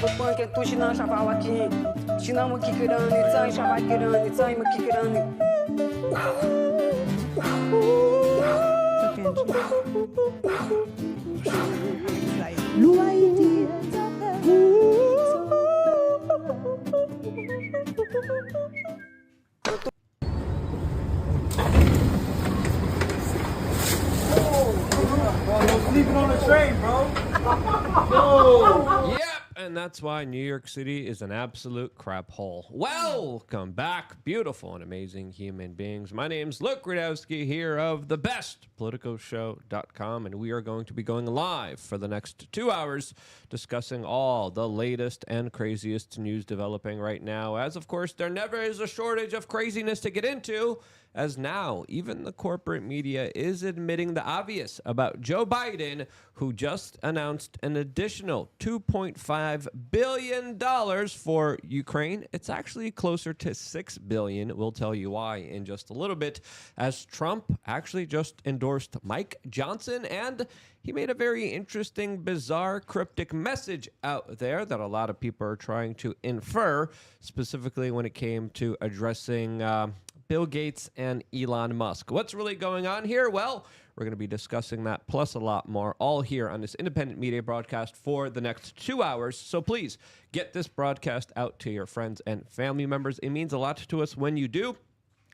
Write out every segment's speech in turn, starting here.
punk and tushina shavawaki. Shinama kikirani, tsai shavakirani, tsai makikirani. Sleeping on the train, bro. No. Yep, and that's why New York City is an absolute crap hole. Welcome back, beautiful and amazing human beings. My name's Luke Rudowski here of thebestpoliticalshow.com, and we are going to be going live for the next 2 hours discussing all the latest and craziest news developing right now, as of course there never is a shortage of craziness to get into, as now even the corporate media is admitting the obvious about Joe Biden, who just announced an additional $2.5 billion for Ukraine. It's actually closer to $6 billion. We'll tell you why in just a little bit, as Trump actually just endorsed Mike Johnson, and he made a very interesting, bizarre, cryptic message out there that a lot of people are trying to infer, specifically when it came to addressing Bill Gates and Elon Musk. What's really going on here? Well, we're going to be discussing that plus a lot more all here on this independent media broadcast for the next 2 hours. So please get this broadcast out to your friends and family members. It means a lot to us when you do.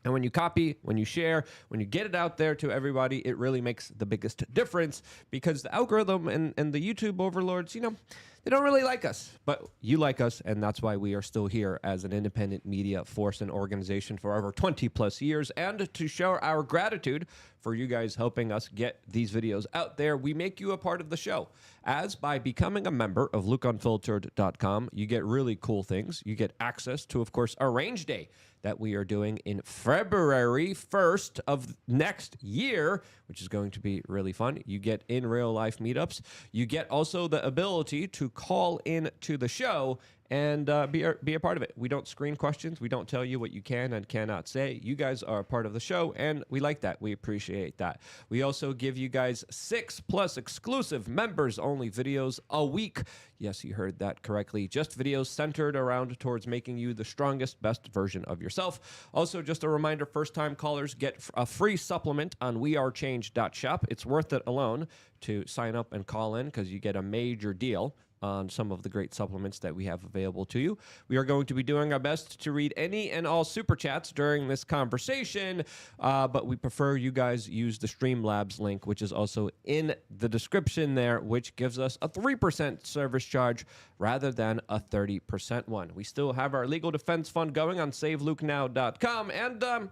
And when you copy, when you share, when you get it out there to everybody, it really makes the biggest difference, because the algorithm and the YouTube overlords, you know, they don't really like us, but you like us, and that's why we are still here as an independent media force and organization for over 20 plus years. And to show our gratitude for you guys helping us get these videos out there, we make you a part of the show. As by becoming a member of LukeUnfiltered.com, you get really cool things. You get access to, of course, a range day that we are doing in February 1st of next year, which is going to be really fun. You get in real life meetups. You get also the ability to call in to the show and be a part of it. We don't screen questions. We don't tell you what you can and cannot say. You guys are a part of the show, and we like that. We appreciate that. We also give you guys 6+ exclusive members-only videos a week. Yes, you heard that correctly. Just videos centered around towards making you the strongest, best version of yourself. Also, just a reminder, first-time callers get a free supplement on wearechange.shop. It's worth it alone to sign up and call in, because you get a major deal on some of the great supplements that we have available to you. We are going to be doing our best to read any and all super chats during this conversation, but we prefer you guys use the Streamlabs link, which is also in the description there, which gives us a 3% service charge rather than a 30% one. We still have our legal defense fund going on SaveLukeNow.com, and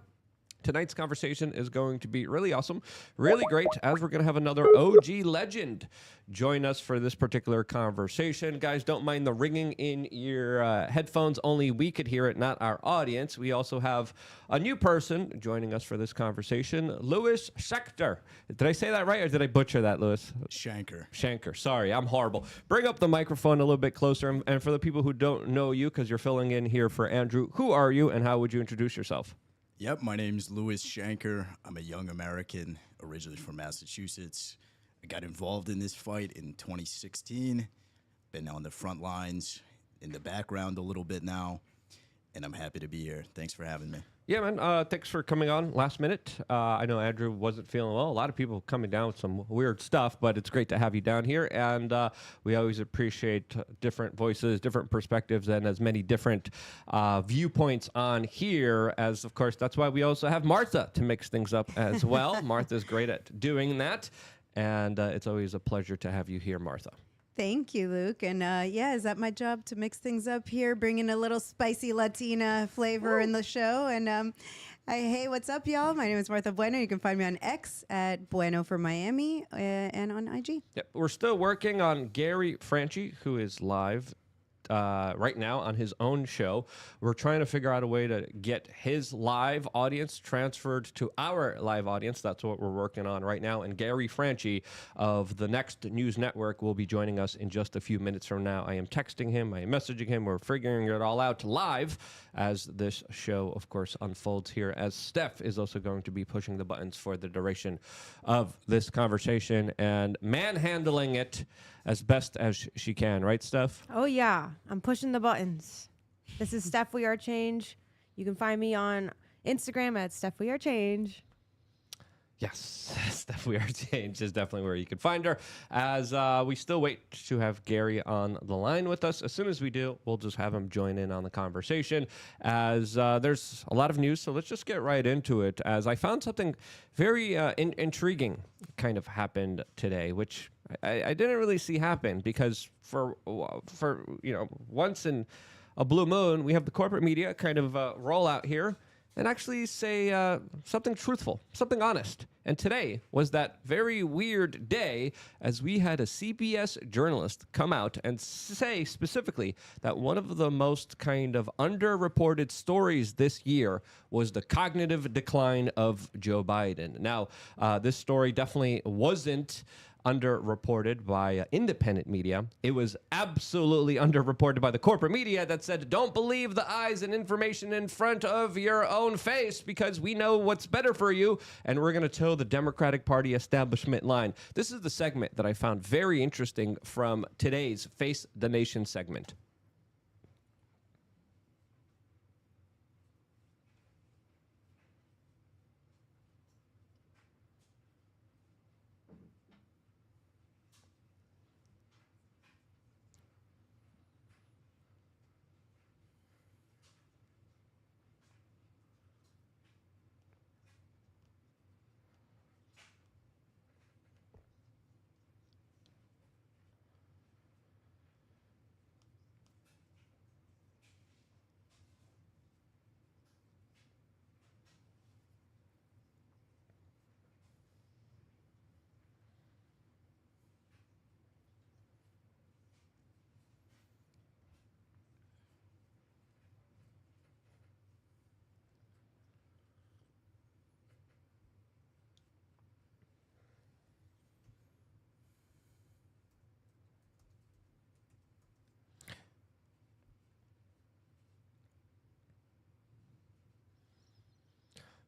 tonight's conversation is going to be really awesome, really great, as we're going to have another OG legend join us for this particular conversation. Guys, don't mind the ringing in your headphones. Only we could hear it, not our audience. We also have a new person joining us for this conversation, Louis Schechter. Did I say that right, or did I butcher that, Louis? Shanker. Sorry, I'm horrible. Bring up the microphone a little bit closer. And for the people who don't know you, because you're filling in here for Andrew, who are you and how would you introduce yourself? Yep, my name's Louis Shanker. I'm a young American, originally from Massachusetts. I got involved in this fight in 2016. Been on the front lines, in the background a little bit now, and I'm happy to be here. Thanks for having me. Yeah, man. Thanks for coming on last minute. I know Andrew wasn't feeling well. A lot of people coming down with some weird stuff, but it's great to have you down here. And we always appreciate different voices, different perspectives, and as many different viewpoints on here. As, of course, that's why we also have Martha to mix things up as well. Martha's great at doing that. And it's always a pleasure to have you here, Martha. Thank you, Luke. And yeah, is that my job to mix things up here, bring in a little spicy Latina flavor in the show? And hey, what's up, y'all? My name is Martha Bueno. You can find me on X at Bueno for Miami and on IG. Yep, we're still working on Gary Franchi, who is live right now on his own show. We're trying to figure out a way to get his live audience transferred to our live audience. That's what we're working on right now. And Gary Franchi of the Next News Network will be joining us in just a few minutes from now. I am texting him. I am messaging him. We're figuring it all out live as this show, of course, unfolds here, as Steph is also going to be pushing the buttons for the duration of this conversation and manhandling it as best as she can, right, Steph? Oh, yeah. I'm pushing the buttons. This is Steph We Are Change. You can find me on Instagram at Steph We Are Change. Yes, Steph We Are Change is definitely where you can find her. As we still wait to have Gary on the line with us. As soon as we do, we'll just have him join in on the conversation. As there's a lot of news, so let's just get right into it. As I found something very intriguing kind of happened today, which I didn't really see happen because for once in a blue moon, we have the corporate media kind of roll out here and actually say something truthful, something honest. And today was that very weird day as we had a CBS journalist come out and say specifically that one of the most kind of underreported stories this year was the cognitive decline of Joe Biden. Now, this story definitely wasn't underreported by independent media. It was absolutely underreported by the corporate media that said, don't believe the eyes and information in front of your own face because we know what's better for you and we're going to toe the Democratic Party establishment line. This is the segment that I found very interesting from today's Face the Nation segment.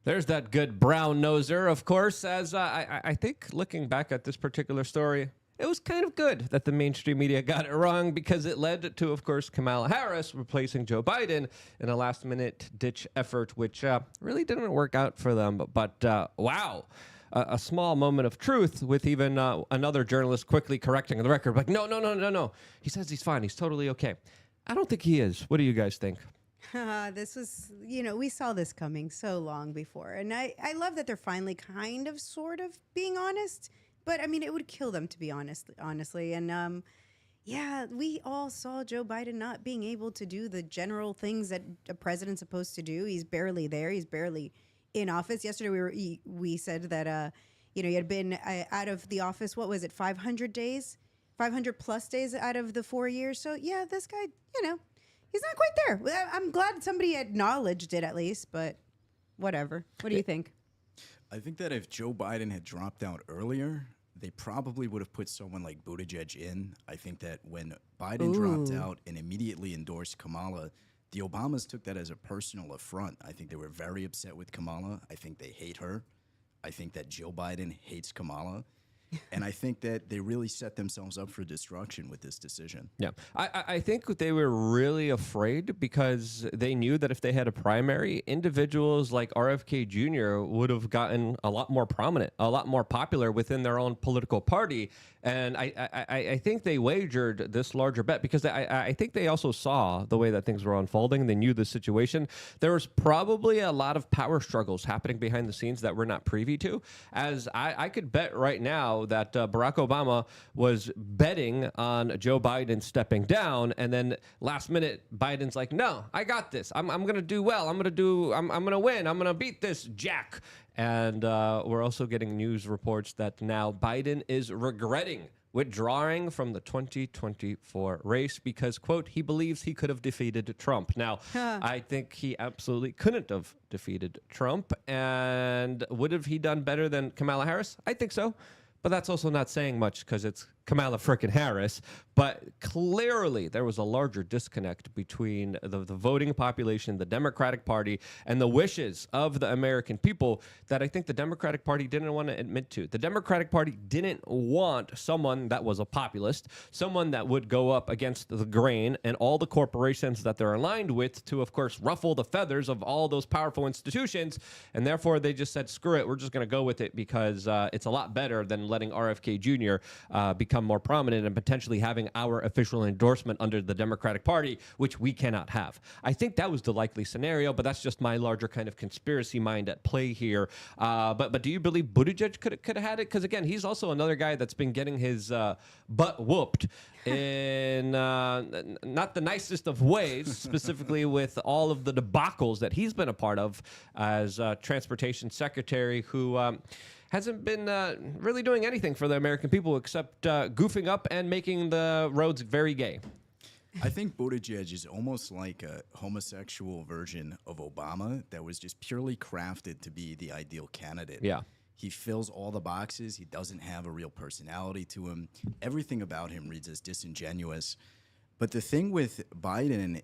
There's that good brown noser, of course, as I think looking back at this particular story, it was kind of good that the mainstream media got it wrong because it led to, of course, Kamala Harris replacing Joe Biden in a last-minute ditch effort, which really didn't work out for them. But wow. A small moment of truth with even another journalist quickly correcting the record. Like, no. He says he's fine. He's totally okay. I don't think he is. What do you guys think? This was, we saw this coming so long before. And I love that they're finally kind of sort of being honest. But, I mean, it would kill them, to be honest, honestly. And, yeah, we all saw Joe Biden not being able to do the general things that a president's supposed to do. He's barely there. He's barely in office. Yesterday, we said that, he had been out of the office, what was it, 500 days? 500 plus days out of the 4 years. So, yeah, this guy, he's not quite there. I'm glad somebody acknowledged it at least, but whatever. What do you think? I think that if Joe Biden had dropped out earlier, they probably would have put someone like Buttigieg in. I think that when Biden dropped out and immediately endorsed Kamala, the Obamas took that as a personal affront. I think they were very upset with Kamala. I think they hate her. I think that Joe Biden hates Kamala. And I think that they really set themselves up for destruction with this decision. Yeah, I think they were really afraid because they knew that if they had a primary, individuals like RFK Jr. would have gotten a lot more prominent, a lot more popular within their own political party. And I think they wagered this larger bet because I think they also saw the way that things were unfolding. They knew the situation. There was probably a lot of power struggles happening behind the scenes that we're not privy to. As I could bet right now that Barack Obama was betting on Joe Biden stepping down, and then last minute Biden's like, "No, I got this. I'm going to do well. I'm going to win. I'm going to beat this Jack." And we're also getting news reports that now Biden is regretting withdrawing from the 2024 race because, quote, he believes he could have defeated Trump. Now, I think he absolutely couldn't have defeated Trump. And would have he done better than Kamala Harris? I think so. But that's also not saying much because it's Kamala frickin' Harris. But clearly, there was a larger disconnect between the voting population, the Democratic Party, and the wishes of the American people that I think the Democratic Party didn't want to admit to. The Democratic Party didn't want someone that was a populist, someone that would go up against the grain and all the corporations that they're aligned with to, of course, ruffle the feathers of all those powerful institutions. And therefore, they just said, screw it, we're just going to go with it because it's a lot better than letting RFK Jr. Become more prominent and potentially having our official endorsement under the Democratic Party, which we cannot have. I think that was the likely scenario, but that's just my larger kind of conspiracy mind at play here. But do you believe Buttigieg could have had it? Because again, he's also another guy that's been getting his butt whooped in not the nicest of ways, specifically with all of the debacles that he's been a part of as transportation secretary, who hasn't been really doing anything for the American people except goofing up and making the roads very gay. I think Buttigieg is almost like a homosexual version of Obama that was just purely crafted to be the ideal candidate. Yeah. He fills all the boxes. He doesn't have a real personality to him. Everything about him reads as disingenuous. But the thing with Biden,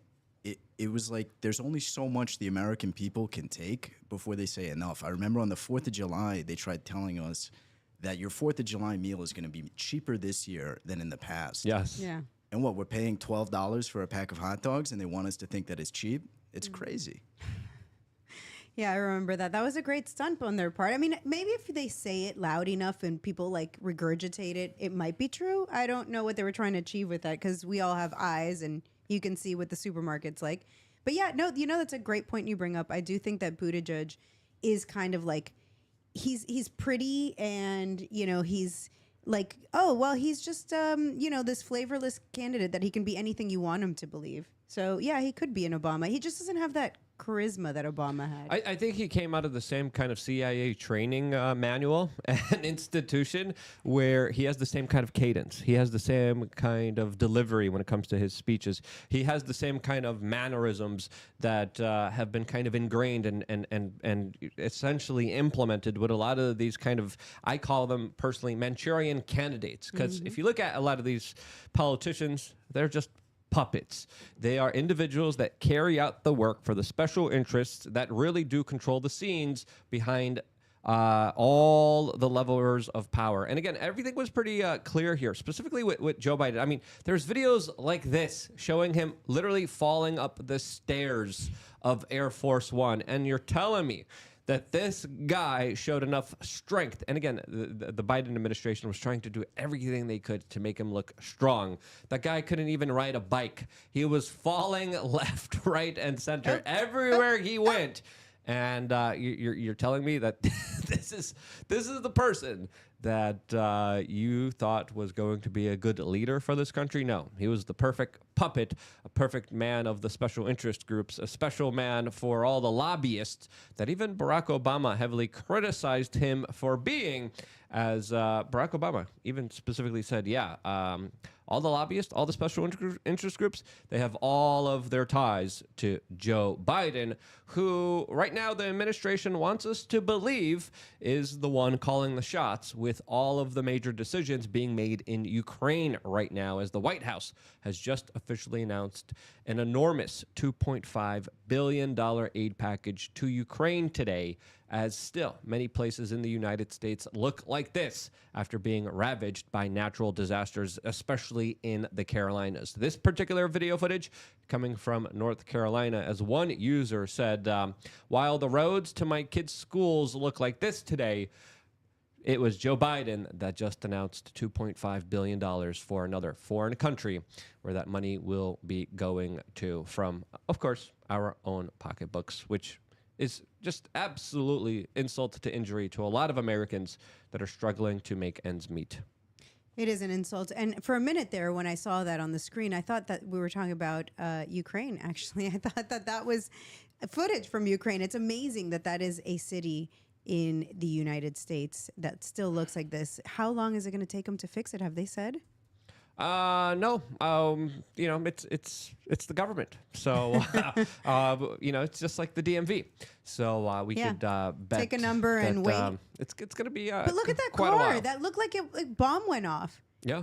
it was like there's only so much the American people can take before they say enough. I remember on the 4th of July, they tried telling us that your 4th of July meal is going to be cheaper this year than in the past. Yes. Yeah. And what, we're paying $12 for a pack of hot dogs and they want us to think that it's cheap? It's crazy. Yeah, I remember that. That was a great stunt on their part. I mean, maybe if they say it loud enough and people like regurgitate it, it might be true. I don't know what they were trying to achieve with that because we all have eyes and you can see what the supermarket's like. But yeah, no, that's a great point you bring up. I do think that Buttigieg is kind of like, he's pretty and, he's like, oh, well, he's just, this flavorless candidate that he can be anything you want him to believe. So yeah, he could be an Obama. He just doesn't have that charisma that Obama had. I think he came out of the same kind of CIA training manual and institution where he has the same kind of cadence. He has the same kind of delivery when it comes to his speeches. He has the same kind of mannerisms that have been kind of ingrained and essentially implemented with a lot of these kind of, I call them personally, Manchurian candidates. Because if you look at a lot of these politicians, they're just puppets. They are individuals that carry out the work for the special interests that really do control the scenes behind all the levels of power. And again, everything was pretty clear here, specifically with Joe Biden. I mean, there's videos like this showing him literally falling up the stairs of Air Force One. And you're telling me that this guy showed enough strength. And again, the Biden administration was trying to do everything they could to make him look strong. That guy couldn't even ride a bike. He was falling left, right, and center everywhere he went. And you're telling me that this is the person that you thought was going to be a good leader for this country? No, he was the perfect puppet, a perfect man of the special interest groups, a special man for all the lobbyists that even Barack Obama heavily criticized him for being, as Barack Obama even specifically said, all the lobbyists, all the special interest groups, they have all of their ties to Joe Biden, who right now the administration wants us to believe is the one calling the shots with all of the major decisions being made in Ukraine right now, as the White House has just officially announced an enormous $2.5 billion aid package to Ukraine today, as still many places in the United States look like this after being ravaged by natural disasters, especially in the Carolinas. This particular video footage coming from North Carolina, as one user said, while the roads to my kids' schools look like this today, it was Joe Biden that just announced $2.5 billion for another foreign country where that money will be going to from, of course, our own pocketbooks, which is just absolutely insult to injury to a lot of Americans that are struggling to make ends meet. It is an insult. And for a minute there, when I saw that on the screen, I thought that we were talking about Ukraine, actually. I thought that was footage from Ukraine. It's amazing that is a city in the United States that still looks like this. How long is it going to take them to fix it? Have they said? No. It's the government. So, it's just like the DMV. So we could bet take a number and wait. It's going to be. But look at that car. That looked like a bomb went off. Yeah.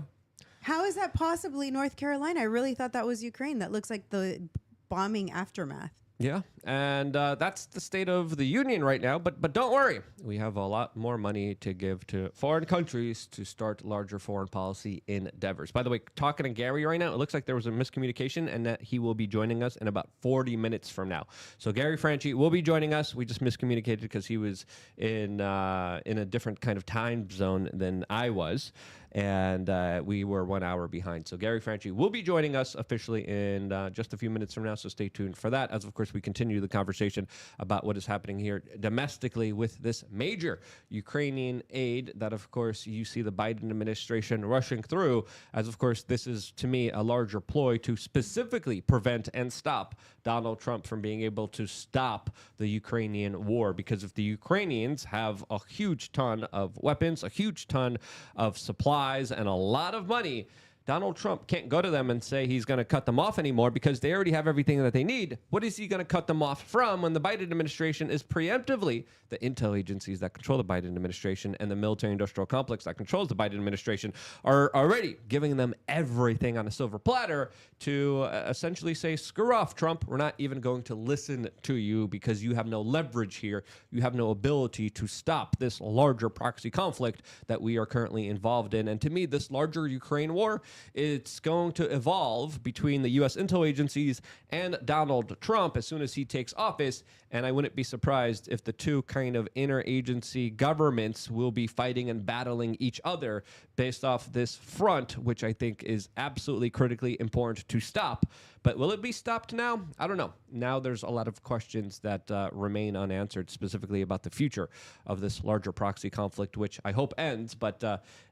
How is that possibly North Carolina? I really thought that was Ukraine. That looks like the bombing aftermath. Yeah, and that's the state of the union right now. But don't worry, we have a lot more money to give to foreign countries to start larger foreign policy endeavors. By the way, talking to Gary right now, it looks like there was a miscommunication and that he will be joining us in about 40 minutes from now. So Gary Franchi will be joining us. We just miscommunicated because he was in a different kind of time zone than I was. And we were 1 hour behind. So Gary Franchi will be joining us officially in just a few minutes from now, so stay tuned for that. As, of course, we continue the conversation about what is happening here domestically with this major Ukrainian aid that, of course, you see the Biden administration rushing through, as, of course, this is, to me, a larger ploy to specifically prevent and stop Donald Trump from being able to stop the Ukrainian war. Because if the Ukrainians have a huge ton of weapons, a huge ton of supplies, and a lot of money, Donald Trump can't go to them and say he's going to cut them off anymore because they already have everything that they need. What is he going to cut them off from when the Biden administration is preemptively the intel agencies that control the Biden administration and the military-industrial complex that controls the Biden administration are already giving them everything on a silver platter to essentially say, screw off, Trump. We're not even going to listen to you because you have no leverage here. You have no ability to stop this larger proxy conflict that we are currently involved in. And to me, this larger Ukraine war, it's going to evolve between the U.S. intel agencies and Donald Trump as soon as he takes office. And I wouldn't be surprised if the two kind of interagency governments will be fighting and battling each other based off this front, which I think is absolutely critically important to stop. But will it be stopped now? I don't know. Now there's a lot of questions that remain unanswered, specifically about the future of this larger proxy conflict, which I hope ends, but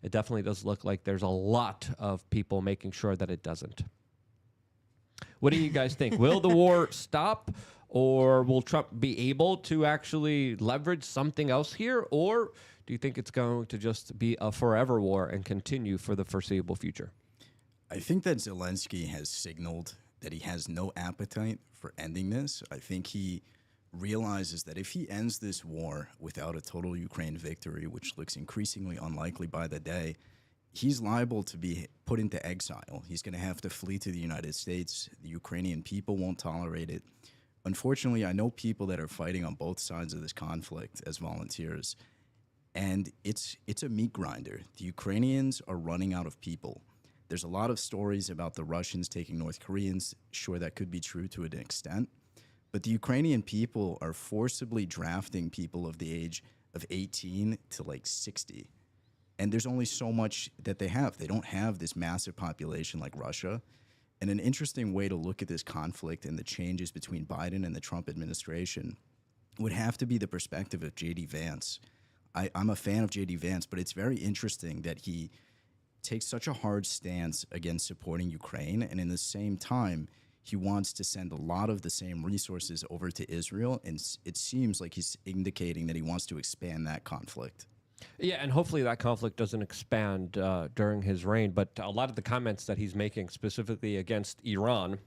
it definitely does look like there's a lot of people making sure that it doesn't. What do you guys think? Will the war stop, or will Trump be able to actually leverage something else here, or do you think it's going to just be a forever war and continue for the foreseeable future? I think that Zelensky has signaled that he has no appetite for ending this. I think he realizes that if he ends this war without a total Ukraine victory, which looks increasingly unlikely by the day, he's liable to be put into exile. He's going to have to flee to the United States. The Ukrainian people won't tolerate it. Unfortunately, I know people that are fighting on both sides of this conflict as volunteers, and it's a meat grinder. The Ukrainians are running out of people. There's a lot of stories about the Russians taking North Koreans. Sure, that could be true to an extent. But the Ukrainian people are forcibly drafting people of the age of 18 to like 60. And there's only so much that they have. They don't have this massive population like Russia. And an interesting way to look at this conflict and the changes between Biden and the Trump administration would have to be the perspective of J.D. Vance. I'm a fan of J.D. Vance, but it's very interesting that he takes such a hard stance against supporting Ukraine, and in the same time, he wants to send a lot of the same resources over to Israel, and it seems like he's indicating that he wants to expand that conflict. Yeah, and hopefully that conflict doesn't expand during his reign, but a lot of the comments that he's making specifically against Iran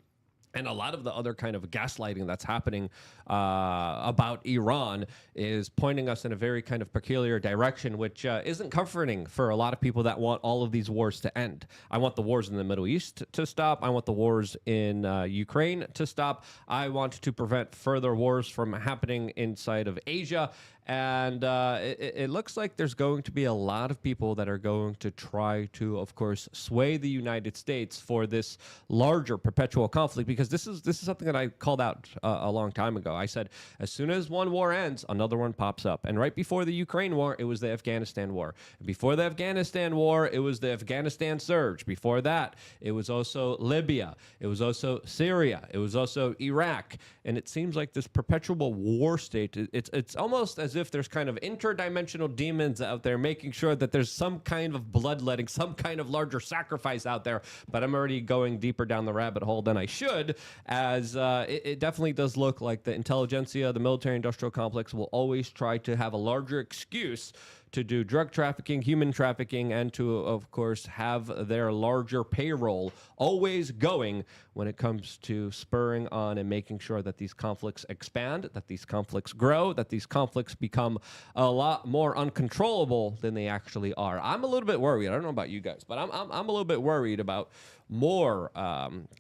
and a lot of the other kind of gaslighting that's happening about Iran is pointing us in a very kind of peculiar direction, which isn't comforting for a lot of people that want all of these wars to end. I want the wars in the Middle East to stop. I want the wars in Ukraine to stop. I want to prevent further wars from happening inside of Asia. And it looks like there's going to be a lot of people that are going to try to, of course, sway the United States for this larger perpetual conflict, because this is something that I called out a long time ago. I said, as soon as one war ends, another one pops up. And right before the Ukraine war, it was the Afghanistan war. Before the Afghanistan war, it was the Afghanistan surge. Before that, it was also Libya. It was also Syria. It was also Iraq. And it seems like this perpetual war state, it's almost as if there's kind of interdimensional demons out there making sure that there's some kind of bloodletting, some kind of larger sacrifice out there. But I'm already going deeper down the rabbit hole than I should, as it definitely does look like the intelligentsia, the military-industrial complex will always try to have a larger excuse to do drug trafficking, human trafficking, and to, of course, have their larger payroll always going when it comes to spurring on and making sure that these conflicts expand, that these conflicts grow, that these conflicts become a lot more uncontrollable than they actually are. I'm a little bit worried. I don't know about you guys, but I'm a little bit worried about more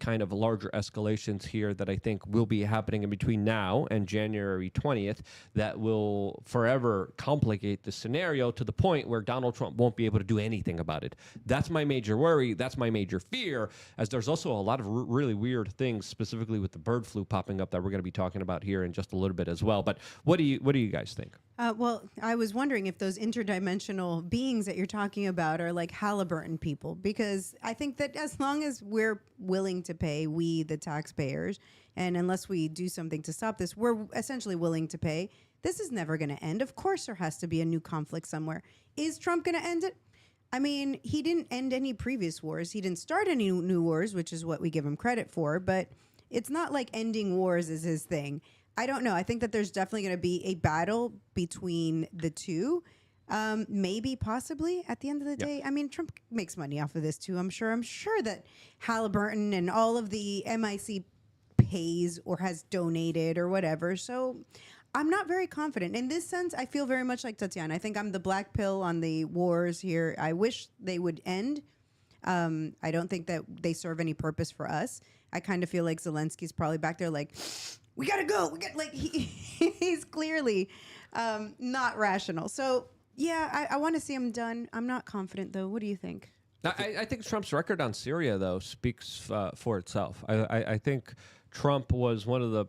kind of larger escalations here that I think will be happening in between now and January 20th that will forever complicate the scenario to the point where Donald Trump won't be able to do anything about it. That's my major worry. That's my major fear, as there's also a lot of really weird things, specifically with the bird flu popping up, that we're going to be talking about here in just a little bit as well. But what do you guys think? Well, I was wondering if those interdimensional beings that you're talking about are like Halliburton people, because I think that as long as we're willing to pay, we, the taxpayers, and unless we do something to stop this, we're essentially willing to pay. This is never going to end. Of course, there has to be a new conflict somewhere. Is Trump going to end it? I mean, he didn't end any previous wars. He didn't start any new wars, which is what we give him credit for. But it's not like ending wars is his thing. I don't know. I think that there's definitely going to be a battle between the two. Maybe, possibly, at the end of the day. I mean, Trump makes money off of this, too, I'm sure. I'm sure that Halliburton and all of the MIC pays or has donated or whatever. So I'm not very confident. In this sense, I feel very much like Tatiana. I think I'm the black pill on the wars here. I wish they would end. I don't think that they serve any purpose for us. I kind of feel like Zelensky's probably back there like, we gotta go. He's clearly not rational. So yeah, I want to see him done. I'm not confident though. What do you think? I think Trump's record on Syria though speaks for itself. I think Trump was one of the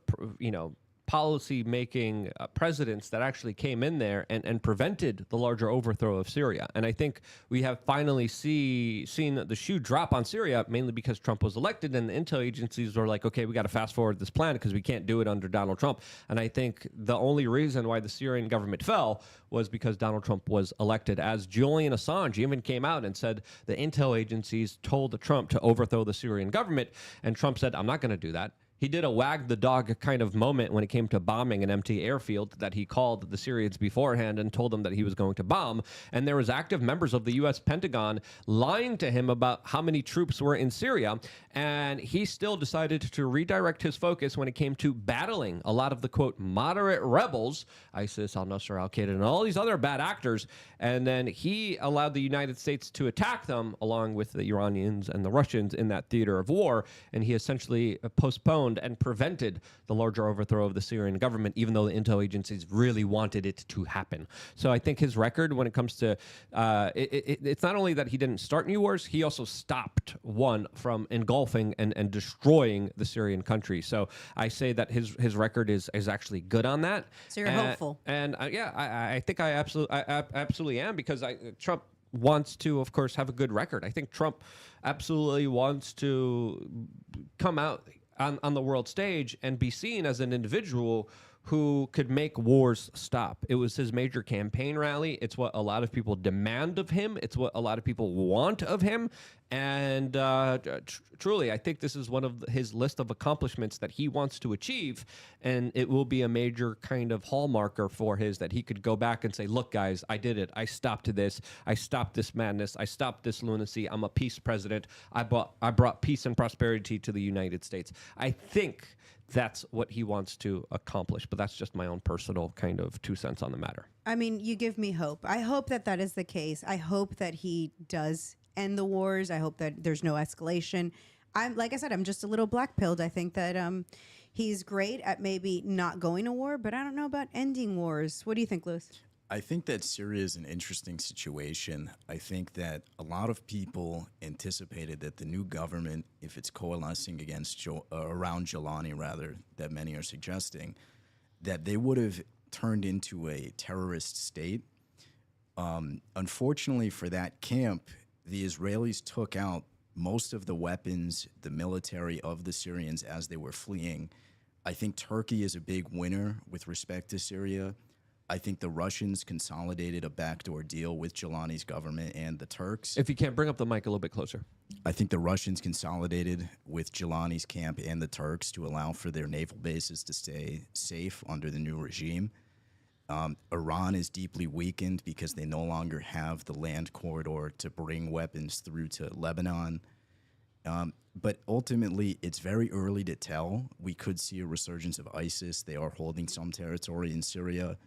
policy-making presidents that actually came in there and prevented the larger overthrow of Syria. And I think we have finally seen the shoe drop on Syria, mainly because Trump was elected, and the intel agencies were like, okay, we got to fast forward this plan because we can't do it under Donald Trump. And I think the only reason why the Syrian government fell was because Donald Trump was elected. As Julian Assange even came out and said the intel agencies told Trump to overthrow the Syrian government, and Trump said, I'm not going to do that. He did a wag the dog kind of moment when it came to bombing an empty airfield that he called the Syrians beforehand and told them that he was going to bomb. And there was active members of the U.S. Pentagon lying to him about how many troops were in Syria. And he still decided to redirect his focus when it came to battling a lot of the, quote, moderate rebels, ISIS, al-Nusra, al-Qaeda, and all these other bad actors. And then he allowed the United States to attack them along with the Iranians and the Russians in that theater of war. And he essentially postponed and prevented the larger overthrow of the Syrian government, even though the intel agencies really wanted it to happen. So I think his record when it comes to it's not only that he didn't start new wars, he also stopped one from engulfing and destroying the Syrian country. So I say that his record is actually good on that. So you're hopeful. And I think I absolutely am, because Trump wants to, of course, have a good record. I think Trump absolutely wants to come out on the world stage and be seen as an individual who could make wars stop. It was his major campaign rally. It's what a lot of people demand of him. It's what a lot of people want of him. And truly, I think this is one of his list of accomplishments that he wants to achieve. And it will be a major kind of hallmarker for his, that he could go back and say, look, guys, I did it. I stopped this. I stopped this madness. I stopped this lunacy. I'm a peace president. I brought peace and prosperity to the United States. I think that's what he wants to accomplish. But that's just my own personal kind of 2 cents on the matter. I mean, you give me hope. I hope that that is the case. I hope that he does end the wars. I hope that there's no escalation. Like I said, I'm just a little black-pilled. I think that he's great at maybe not going to war, but I don't know about ending wars. What do you think, Louis? I think that Syria is an interesting situation. I think that a lot of people anticipated that the new government, if it's coalescing against around Jelani, rather, that many are suggesting, that they would have turned into a terrorist state. Unfortunately for that camp, the Israelis took out most of the weapons, the military of the Syrians as they were fleeing. I think Turkey is a big winner with respect to Syria. I think the Russians consolidated a backdoor deal with Jelani's government and the Turks. If you can't bring up the mic a little bit closer. I think the Russians consolidated with Jelani's camp and the Turks to allow for their naval bases to stay safe under the new regime. Iran is deeply weakened because they no longer have the land corridor to bring weapons through to Lebanon. But ultimately, it's very early to tell. We could see a resurgence of ISIS. They are holding some territory in Syria.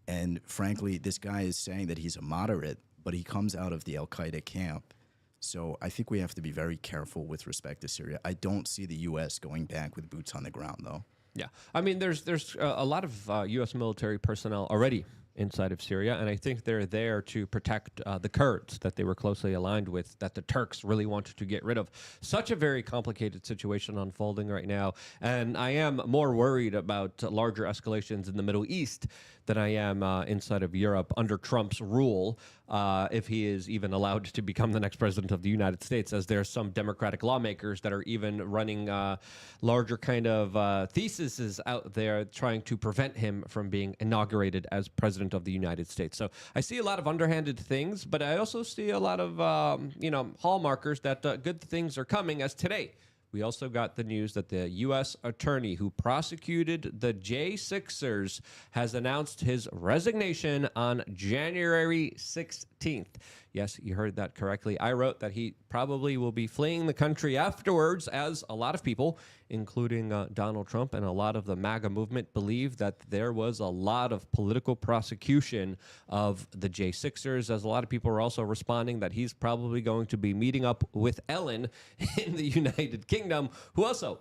And frankly, this guy is saying that he's a moderate, but he comes out of the al-Qaeda camp. So I think we have to be very careful with respect to Syria. I don't see the U.S. going back with boots on the ground, though. Yeah. I mean, there's a lot of U.S. military personnel already inside of Syria, and I think they're there to protect the Kurds that they were closely aligned with, that the Turks really wanted to get rid of. Such a very complicated situation unfolding right now, and I am more worried about larger escalations in the Middle East than I am inside of Europe under Trump's rule, if he is even allowed to become the next president of the United States, as there are some Democratic lawmakers that are even running larger kind of theses out there trying to prevent him from being inaugurated as president of the United States. So I see a lot of underhanded things, but I also see a lot of hallmarkers that good things are coming. As today, we also got the news that the U.S. attorney who prosecuted the J6ers has announced his resignation on January 16th. Yes, you heard that correctly. I wrote that he probably will be fleeing the country afterwards, as a lot of people, including Donald Trump and a lot of the MAGA movement, believe that there was a lot of political prosecution of the J6ers, as a lot of people are also responding that he's probably going to be meeting up with Ellen in the United Kingdom, who also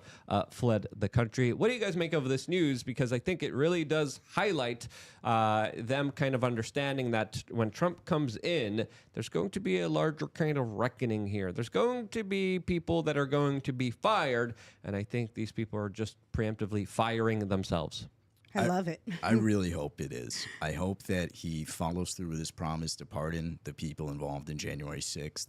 fled the country. What do you guys make of this news? Because I think it really does highlight them kind of understanding that when Trump comes in, there's going to be a larger kind of reckoning here. There's going to be people that are going to be fired, and I think these people are just preemptively firing themselves. I love it. I really hope it is. I hope that he follows through with his promise to pardon the people involved in January 6th.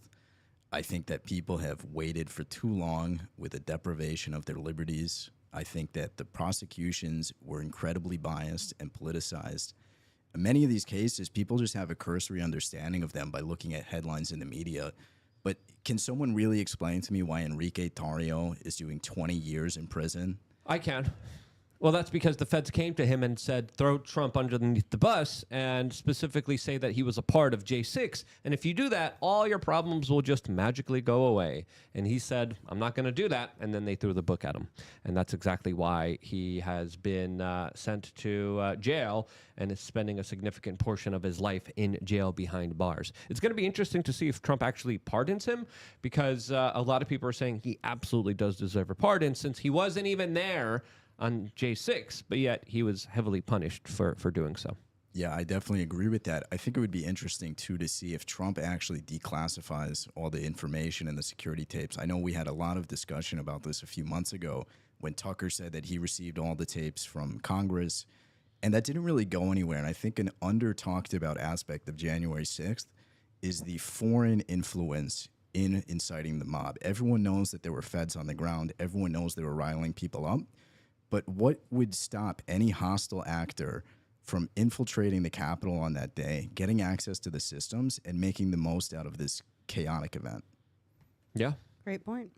I think that people have waited for too long with the deprivation of their liberties. I think that the prosecutions were incredibly biased and politicized. In many of these cases, people just have a cursory understanding of them by looking at headlines in the media. But can someone really explain to me why Enrique Tarrio is doing 20 years in prison? I can. Well, that's because the feds came to him and said, throw Trump underneath the bus, and specifically say that he was a part of J6. And if you do that, all your problems will just magically go away. And he said, I'm not going to do that. And then they threw the book at him. And that's exactly why he has been sent to jail and is spending a significant portion of his life in jail behind bars. It's going to be interesting to see if Trump actually pardons him, because a lot of people are saying he absolutely does deserve a pardon, since he wasn't even there on J6, but yet he was heavily punished for doing so. Yeah, I definitely agree with that. I think it would be interesting, too, to see if Trump actually declassifies all the information in the security tapes. I know we had a lot of discussion about this a few months ago when Tucker said that he received all the tapes from Congress, and that didn't really go anywhere. And I think an under-talked about aspect of January 6th is the foreign influence in inciting the mob. Everyone knows that there were feds on the ground. Everyone knows they were riling people up. But what would stop any hostile actor from infiltrating the Capitol on that day, getting access to the systems, and making the most out of this chaotic event? Yeah. Great point.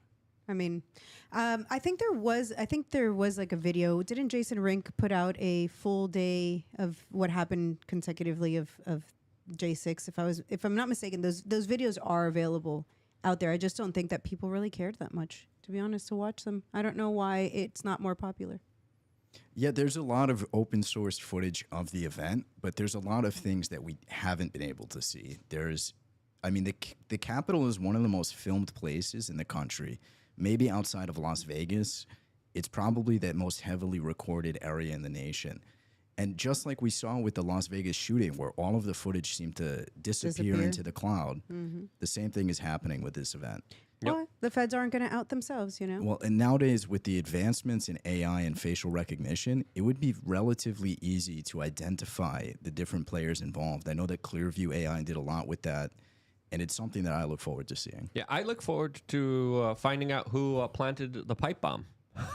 I mean, I think there was like a video. Didn't Jason Rink put out a full day of what happened consecutively of J6? If I'm not mistaken, those videos are available out there. I just don't think that people really cared that much, to be honest, to watch them. I don't know why it's not more popular. Yeah, there's a lot of open source footage of the event, but there's a lot of things that we haven't been able to see. The Capitol is one of the most filmed places in the country. Maybe outside of Las Vegas, it's probably the most heavily recorded area in the nation. And just like we saw with the Las Vegas shooting, where all of the footage seemed to disappear into the cloud, the same thing is happening with this event. Yep. Well, the feds aren't going to out themselves, you know? Well, and nowadays with the advancements in AI and facial recognition, it would be relatively easy to identify the different players involved. I know that Clearview AI did a lot with that, and it's something that I look forward to seeing. Yeah, I look forward to finding out who planted the pipe bomb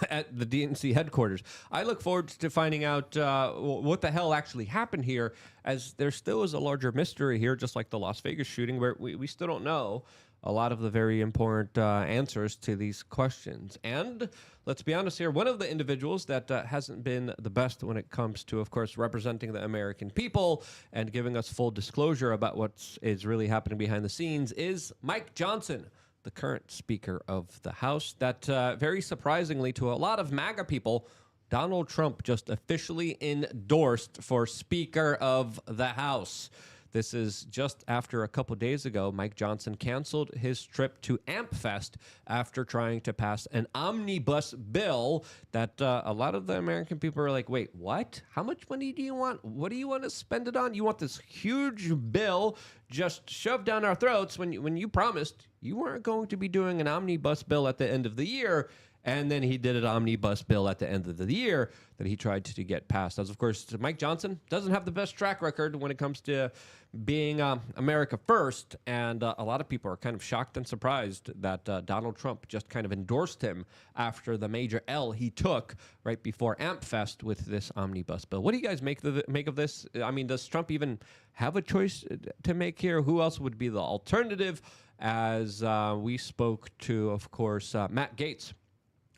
at the DNC headquarters. I look forward to finding out what the hell actually happened here, as there still is a larger mystery here, just like the Las Vegas shooting, where we still don't know a lot of the very important answers to these questions. And let's be honest here, one of the individuals that hasn't been the best when it comes to, of course, representing the American people and giving us full disclosure about what is really happening behind the scenes is Mike Johnson, the current Speaker of the House, that very surprisingly to a lot of MAGA people, Donald Trump just officially endorsed for Speaker of the House. This is just after a couple days ago, Mike Johnson canceled his trip to AmpFest after trying to pass an omnibus bill that a lot of the American people are like, wait, what? How much money do you want? What do you want to spend it on? You want this huge bill just shoved down our throats when you promised you weren't going to be doing an omnibus bill at the end of the year. And then he did an omnibus bill at the end of the year that he tried to get passed. As of course, Mike Johnson doesn't have the best track record when it comes to being America first. And a lot of people are kind of shocked and surprised that Donald Trump just kind of endorsed him after the major L he took right before AmpFest with this omnibus bill. What do you guys make of this? I mean, does Trump even have a choice to make here? Who else would be the alternative? As we spoke to, of course, Matt Gaetz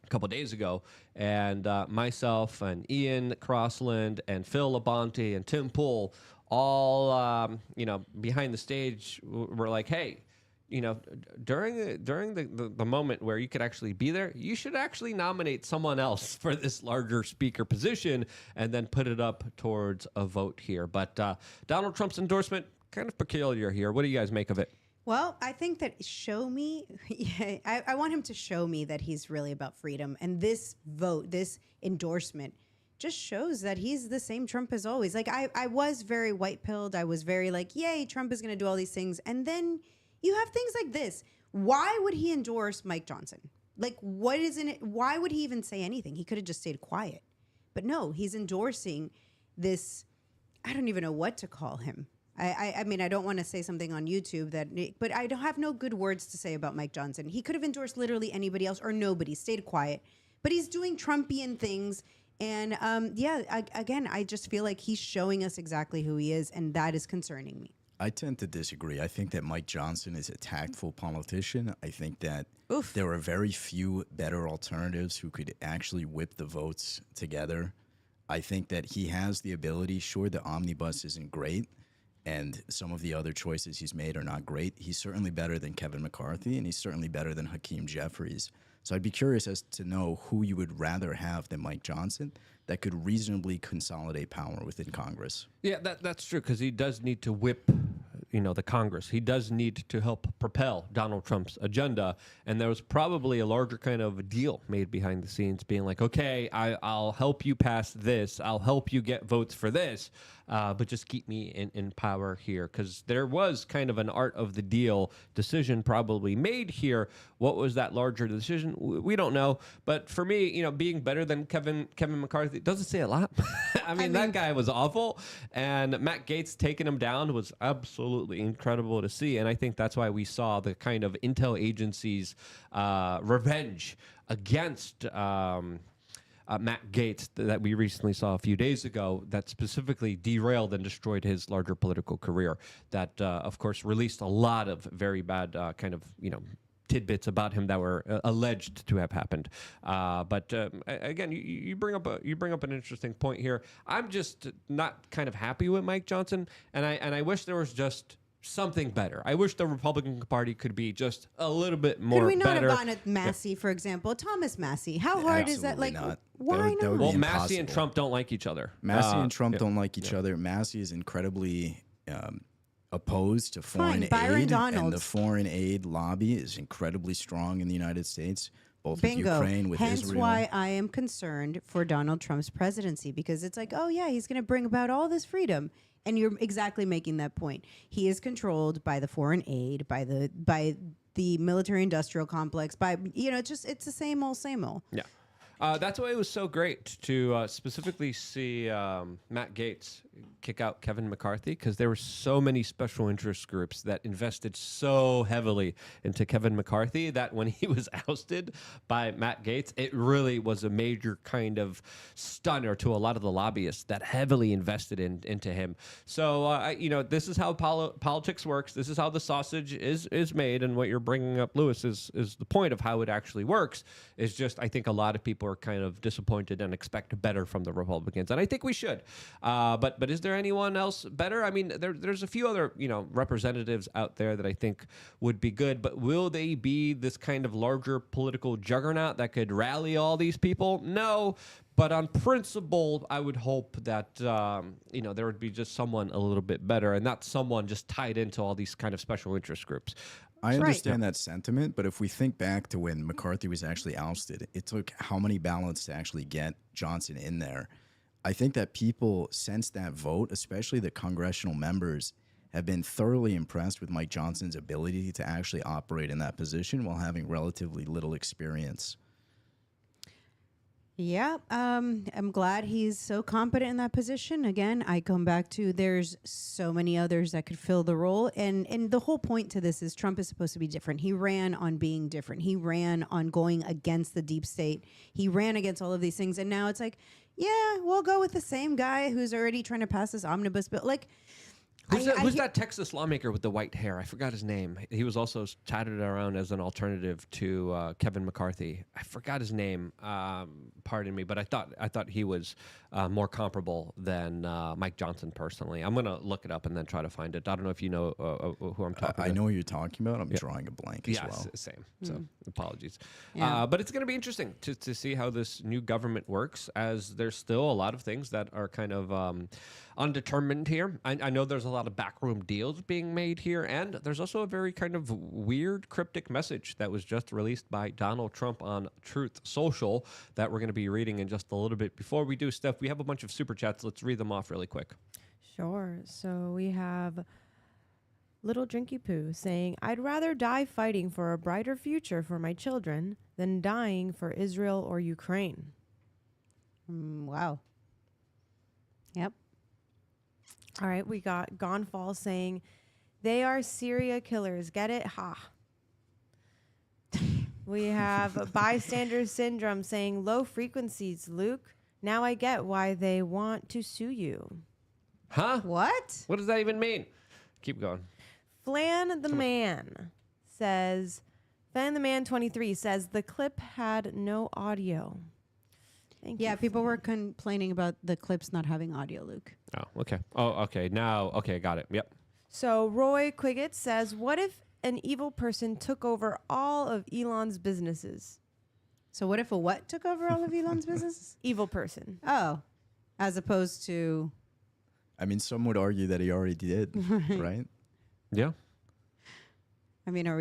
a couple days ago, and myself and Ian Crossland and Phil Labonte and Tim Pool all, behind the stage were like, hey, during the moment where you could actually be there, you should actually nominate someone else for this larger speaker position and then put it up towards a vote here. But Donald Trump's endorsement, kind of peculiar here. What do you guys make of it? Well, I think that I want him to show me that he's really about freedom. And this vote, this endorsement, just shows that he's the same Trump as always. Like, I was very white-pilled. I was very like, yay, Trump is going to do all these things. And then you have things like this. Why would he endorse Mike Johnson? Like, what is in it? Why would he even say anything? He could have just stayed quiet. But no, he's endorsing this. I don't even know what to call him. I mean, I don't want to say something on YouTube but I don't have no good words to say about Mike Johnson. He could have endorsed literally anybody else or nobody, stayed quiet, but he's doing Trumpian things. And again, I just feel like he's showing us exactly who he is, and that is concerning me. I tend to disagree. I think that Mike Johnson is a tactful politician. I think that there are very few better alternatives who could actually whip the votes together. I think that he has the ability. Sure, the omnibus isn't great, and some of the other choices he's made are not great. He's certainly better than Kevin McCarthy, and he's certainly better than Hakeem Jeffries. So I'd be curious as to know who you would rather have than Mike Johnson that could reasonably consolidate power within Congress. Yeah, that's true, because he does need to whip the Congress. He does need to help propel Donald Trump's agenda. And there was probably a larger kind of deal made behind the scenes being like, okay, I'll help you pass this. I'll help you get votes for this. But just keep me in power here. Because there was kind of an art of the deal decision probably made here. What was that larger decision? We don't know. But for me, being better than Kevin McCarthy doesn't say a lot. I mean, that guy was awful. And Matt Gaetz taking him down was absolutely incredible to see. And I think that's why we saw the kind of intel agencies' revenge against Matt Gaetz that we recently saw a few days ago that specifically derailed and destroyed his larger political career. That, of course, released a lot of very bad tidbits about him that were alleged to have happened. But again, you bring up an interesting point here. I'm just not kind of happy with Mike Johnson, and I wish there was just something better. I wish the Republican Party could be just a little bit more better. Could we not have gone at Massey, for example? Thomas Massey. How hard is that? Like, not. why That not? would Well, be Massey and impossible. Trump don't like each other. Massey and Trump don't like each other. Massey is incredibly opposed to foreign Byron aid, Donalds. and the foreign aid lobby is incredibly strong in the United States, both with Bingo. Ukraine, with Hence Israel. why I am concerned for Donald Trump's presidency, because it's like, oh yeah, he's going to bring about all this freedom. And you're exactly making that point. He is controlled by the foreign aid, by the military-industrial complex, it's the same old, same old. Yeah. That's why it was so great to specifically see Matt Gaetz, kick out Kevin McCarthy because there were so many special interest groups that invested so heavily into Kevin McCarthy that when he was ousted by Matt Gaetz, it really was a major kind of stunner to a lot of the lobbyists that heavily invested into him. So, this is how politics works. This is how the sausage is made. And what you're bringing up, Lewis, is the point of how it actually works. Is just, I think a lot of people are kind of disappointed and expect better from the Republicans. And I think we should. But is there anyone else better? I mean, there's a few other, representatives out there that I think would be good, but will they be this kind of larger political juggernaut that could rally all these people? No. But on principle, I would hope that, there would be just someone a little bit better and not someone just tied into all these kind of special interest groups. I understand that sentiment, but if we think back to when McCarthy was actually ousted, it took how many ballots to actually get Johnson in there? I think that people, since that vote, especially the congressional members, have been thoroughly impressed with Mike Johnson's ability to actually operate in that position while having relatively little experience. Yeah, I'm glad he's so competent in that position. Again, I come back to there's so many others that could fill the role. And the whole point to this is Trump is supposed to be different. He ran on being different. He ran on going against the deep state. He ran against all of these things. And now it's like, yeah, we'll go with the same guy who's already trying to pass this omnibus bill. Like, Who's that Texas lawmaker with the white hair? I forgot his name. He was also touted around as an alternative to Kevin McCarthy. I forgot his name. Pardon me, but I thought he was more comparable than Mike Johnson personally. I'm gonna look it up and then try to find it. I don't know if you know who I'm talking about. I know what you're talking about. I'm drawing a blank as well. Same. So apologies. Yeah. But it's going to be interesting to see how this new government works, as there's still a lot of things that are kind of undetermined here. I know there's a lot of backroom deals being made here, and there's also a very kind of weird cryptic message that was just released by Donald Trump on Truth Social that we're going to be reading in just a little bit. Before we do, Steph, we have a bunch of super chats. Let's read them off really quick. Sure. So we have Little Drinky Poo saying, I'd rather die fighting for a brighter future for my children than dying for Israel or Ukraine. Wow. Yep. All right, we got Gonfall saying, they are Syria killers. Get it? Ha. We have Bystander Syndrome saying, low frequencies, Luke. Now I get why they want to sue you. Huh? What? What does that even mean? Keep going. Flan the Man says, Flan the Man 23 says, the clip had no audio. Thank you. Yeah, people were complaining about the clips not having audio, Luke. Oh, okay. Oh, okay. Now, okay, got it. Yep. So Roy Quiggett says, what if an evil person took over all of Elon's businesses? So what if a what took over all of Elon's business? Evil person. Oh, as opposed to... I mean, some would argue that he already did, right? Yeah. I mean, are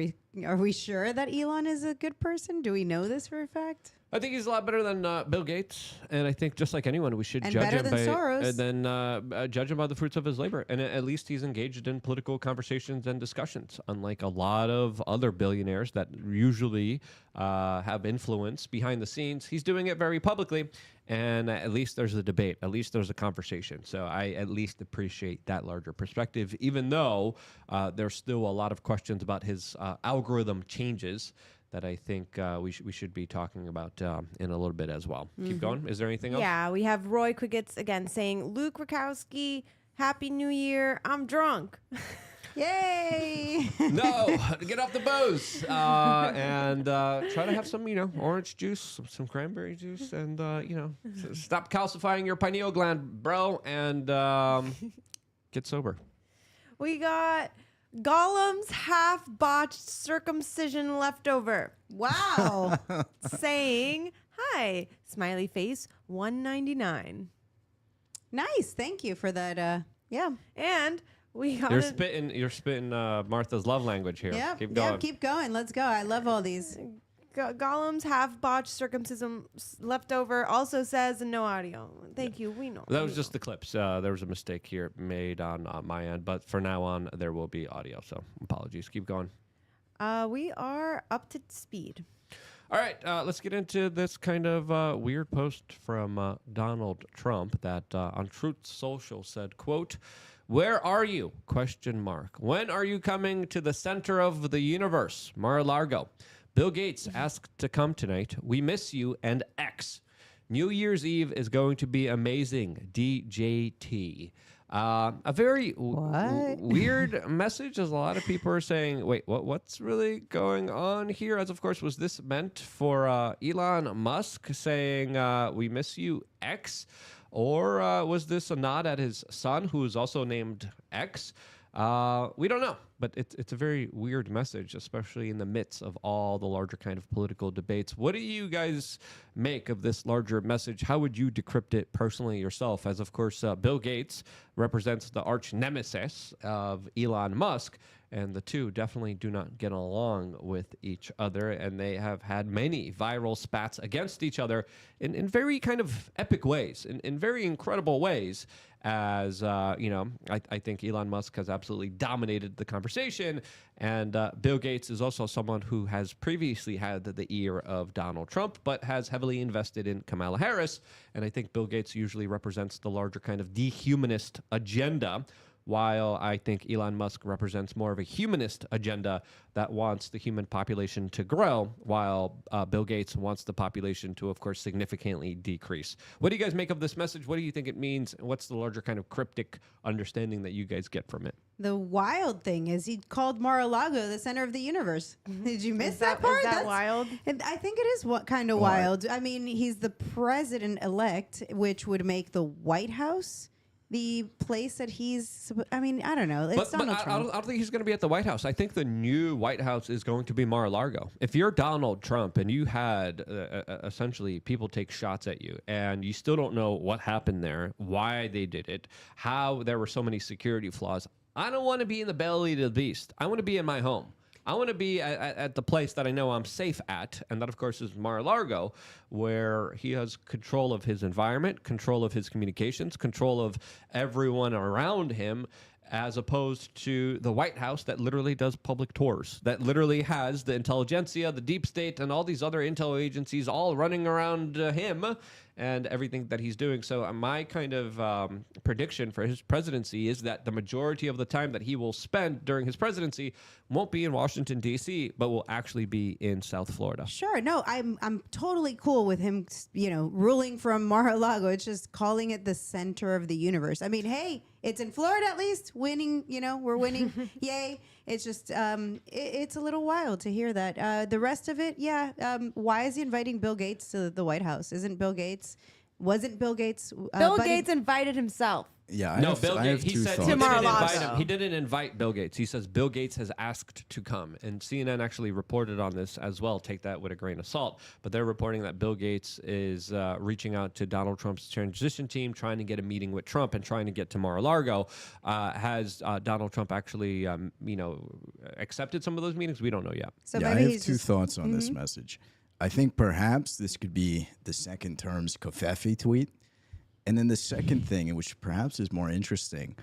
we sure that Elon is a good person? Do we know this for a fact? I think he's a lot better than Bill Gates, and I think just like anyone, we should And judge better him than by Soros. and then judge him by the fruits of his labor. And at least he's engaged in political conversations and discussions, unlike a lot of other billionaires that usually have influence behind the scenes. He's doing it very publicly, and at least there's a debate. At least there's a conversation. So I at least appreciate that larger perspective, even though there's still a lot of questions about his algorithm changes that I think we should be talking about in a little bit as well. Keep going. Is there anything else? Yeah, we have Roy Quiggett again saying, Luke Rakowski, Happy New Year. I'm drunk. Yay! No, get off the booze and try to have some, orange juice, some cranberry juice, and stop calcifying your pineal gland, bro, and get sober. We got Gollum's half-botched circumcision leftover. Wow. Saying, hi, smiley face, $1.99. Nice. Thank you for that. Yeah. And we got You're spitting Martha's love language here. Yeah. Keep going. Yeah, keep going. Let's go. I love all these. Gollum's half-botched circumcision leftover also says no audio. Thank you. We know. That was just the clips. There was a mistake here made on my end, but for now on, there will be audio. So apologies. Keep going. We are up to speed. All right, let's get into this kind of weird post from Donald Trump that on Truth Social said, quote, "Where are you? Question mark. When are you coming to the center of the universe? Mar-a-Lago. Bill Gates asked to come tonight. We miss you and X. New Year's Eve is going to be amazing. DJT." A very weird message, as a lot of people are saying, wait, what's really going on here? As of course, was this meant for Elon Musk saying, we miss you, X? Or was this a nod at his son, who is also named X? We don't know, but it's a very weird message, especially in the midst of all the larger kind of political debates. What do you guys make of this larger message? How would you decrypt it personally yourself? As, of course, Bill Gates represents the arch nemesis of Elon Musk, and the two definitely do not get along with each other, and they have had many viral spats against each other in very kind of epic ways, in very incredible ways. As, I think Elon Musk has absolutely dominated the conversation. And Bill Gates is also someone who has previously had the ear of Donald Trump, but has heavily invested in Kamala Harris. And I think Bill Gates usually represents the larger kind of dehumanist agenda, while I think Elon Musk represents more of a humanist agenda that wants the human population to grow, while Bill Gates wants the population to, of course, significantly decrease. What do you guys make of this message? What do you think it means? What's the larger kind of cryptic understanding that you guys get from it? The wild thing is he called Mar-a-Lago the center of the universe. Did you miss that part? Is that That's wild? I think it is kind of wild. I mean, he's the president-elect, which would make the White House the place that he's, I mean, I don't know. It's Donald Trump. I don't think he's going to be at the White House. I think the new White House is going to be Mar-a-Lago. If you're Donald Trump and you had essentially people take shots at you and you still don't know what happened there, why they did it, how there were so many security flaws, I don't want to be in the belly of the beast. I want to be in my home. I want to be at the place that I know I'm safe at, and that, of course, is Mar-a-Lago, where he has control of his environment, control of his communications, control of everyone around him, as opposed to the White House that literally does public tours, that literally has the intelligentsia, the deep state, and all these other intel agencies all running around him and everything that he's doing. So my kind of prediction for his presidency is that the majority of the time that he will spend during his presidency won't be in Washington, D.C., but will actually be in South Florida. Sure. No, I'm totally cool with him, ruling from Mar-a-Lago. It's just calling it the center of the universe. I mean, hey, it's in Florida at least. Winning, we're winning. Yay. It's just, it's a little wild to hear that. The rest of it, why is he inviting Bill Gates to the White House? Wasn't Bill Gates? Bill Gates invited himself. Yeah, Bill Gates. He said To Mar-a-Lago. he didn't invite Bill Gates. He says Bill Gates has asked to come, and CNN actually reported on this as well. Take that with a grain of salt, but they're reporting that Bill Gates is reaching out to Donald Trump's transition team, trying to get a meeting with Trump and trying to get to Mar-a-Lago. Has Donald Trump actually, accepted some of those meetings? We don't know yet. So yeah, maybe I have two thoughts on this message. I think perhaps this could be the second term's Kofefi tweet. And then the second thing, which perhaps is more interesting,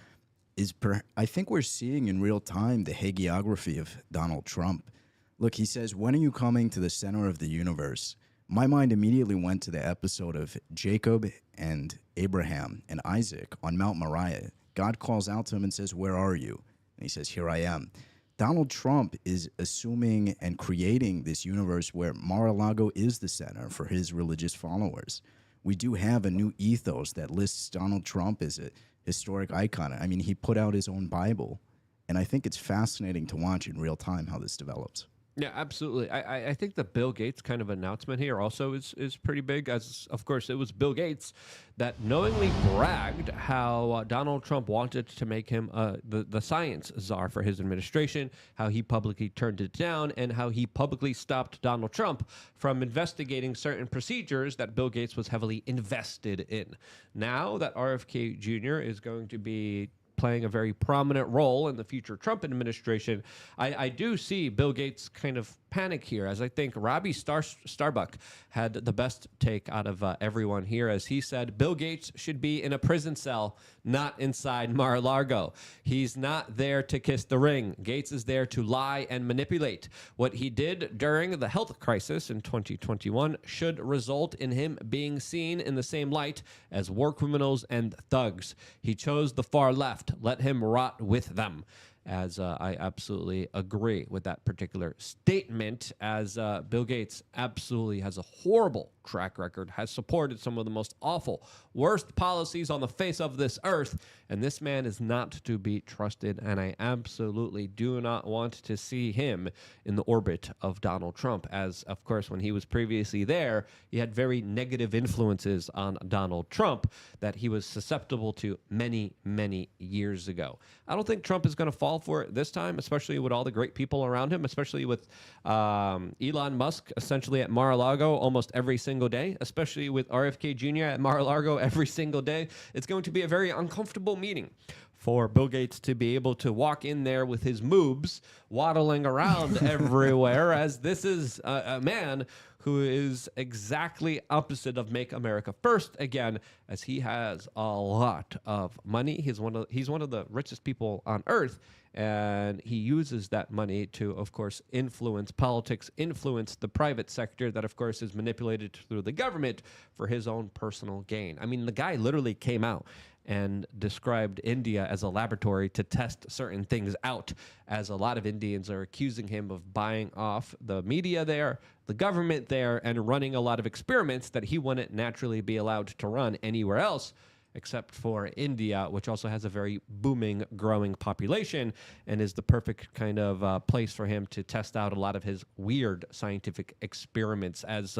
is I think we're seeing in real time the hagiography of Donald Trump. Look, he says, when are you coming to the center of the universe? My mind immediately went to the episode of Jacob and Abraham and Isaac on Mount Moriah. God calls out to him and says, where are you? And he says, here I am. Donald Trump is assuming and creating this universe where Mar-a-Lago is the center for his religious followers. We do have a new ethos that lists Donald Trump as a historic icon. I mean, he put out his own Bible, and I think it's fascinating to watch in real time how this develops. Yeah, absolutely. I think the Bill Gates kind of announcement here also is pretty big, as, of course, it was Bill Gates that knowingly bragged how Donald Trump wanted to make him the science czar for his administration, how he publicly turned it down, and how he publicly stopped Donald Trump from investigating certain procedures that Bill Gates was heavily invested in. Now that RFK Jr. is going to be playing a very prominent role in the future Trump administration, I do see Bill Gates kind of panic here, as I think Robbie Starbuck had the best take out of everyone here, as he said, Bill Gates should be in a prison cell, not inside Mar-a-Lago. He's not there to kiss the ring. Gates is there to lie and manipulate. What he did during the health crisis in 2021 should result in him being seen in the same light as war criminals and thugs. He chose the far left. Let him rot with them. As I absolutely agree with that particular statement, as Bill Gates absolutely has a horrible track record, has supported some of the most awful, worst policies on the face of this earth, and this man is not to be trusted, and I absolutely do not want to see him in the orbit of Donald Trump, as, of course, when he was previously there, he had very negative influences on Donald Trump that he was susceptible to many, many years ago. I don't think Trump is going to fall for it this time, especially with all the great people around him, especially with Elon Musk essentially at Mar-a-Lago almost every single day, especially with RFK Jr. at Mar-a-Lago every single day. It's going to be a very uncomfortable meeting for Bill Gates to be able to walk in there with his moobs waddling around everywhere, as this is a man who is exactly opposite of Make America First, again, as he has a lot of money. He's one of the richest people on earth, and he uses that money to, of course, influence politics, influence the private sector that, of course, is manipulated through the government for his own personal gain. I mean, the guy literally came out and described India as a laboratory to test certain things out, as a lot of Indians are accusing him of buying off the media there, the government there, and running a lot of experiments that he wouldn't naturally be allowed to run anywhere else except for India, which also has a very booming, growing population and is the perfect kind of place for him to test out a lot of his weird scientific experiments. As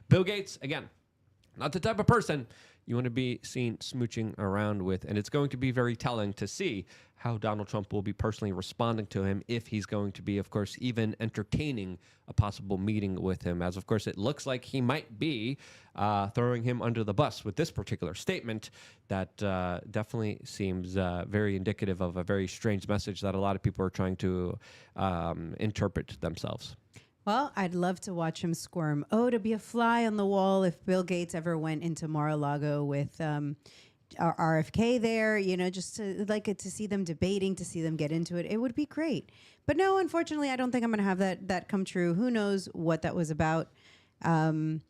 Bill Gates, again, not the type of person you want to be seen smooching around with. And it's going to be very telling to see how Donald Trump will be personally responding to him, if he's going to be, of course, even entertaining a possible meeting with him. As, of course, it looks like he might be throwing him under the bus with this particular statement that definitely seems very indicative of a very strange message that a lot of people are trying to interpret themselves. Well, I'd love to watch him squirm. Oh, to be a fly on the wall if Bill Gates ever went into Mar-a-Lago with RFK there, you know, just to to see them debating, to see them get into it. It would be great. But no, unfortunately, I don't think I'm going to have that come true. Who knows what that was about? And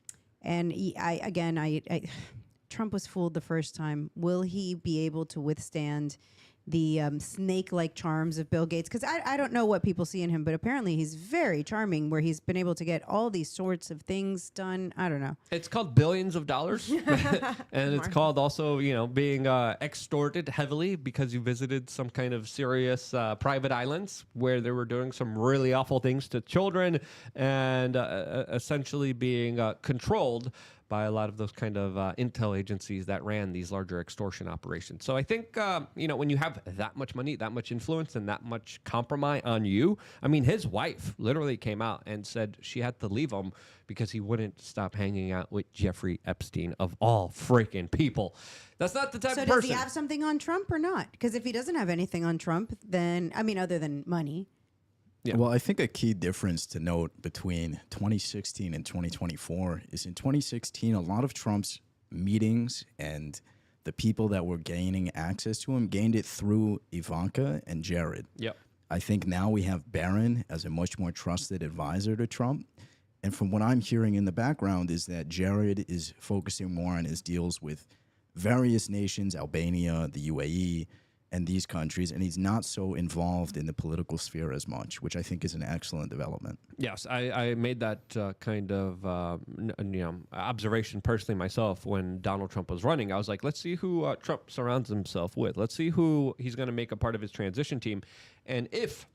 Trump was fooled the first time. Will he be able to withstand the snake-like charms of Bill Gates? Because I don't know what people see in him, but apparently he's very charming, where he's been able to get all these sorts of things done. I don't know. It's called billions of dollars. And it's called also, you know, being extorted heavily because you visited some kind of serious private islands where they were doing some really awful things to children, and essentially being controlled by a lot of those kind of intel agencies that ran these larger extortion operations. So I think, you know, when you have that much money, that much influence, and that much compromise on you, I mean, his wife literally came out and said she had to leave him because he wouldn't stop hanging out with Jeffrey Epstein, of all freaking people. That's not the type of person. So does he have something on Trump or not? Because if he doesn't have anything on Trump, then, I mean, other than money. Yeah. Well, I think a key difference to note between 2016 and 2024 is in 2016, a lot of Trump's meetings and the people that were gaining access to him gained it through Ivanka and Jared. Yep. I think now we have Barron as a much more trusted advisor to Trump. And from what I'm hearing in the background is that Jared is focusing more on his deals with various nations, Albania, the UAE, and these countries, and he's not so involved in the political sphere as much, which I think is an excellent development. Yes, I made that kind of observation personally myself when Donald Trump was running. I was like, let's see who Trump surrounds himself with. Let's see who he's going to make a part of his transition team. And if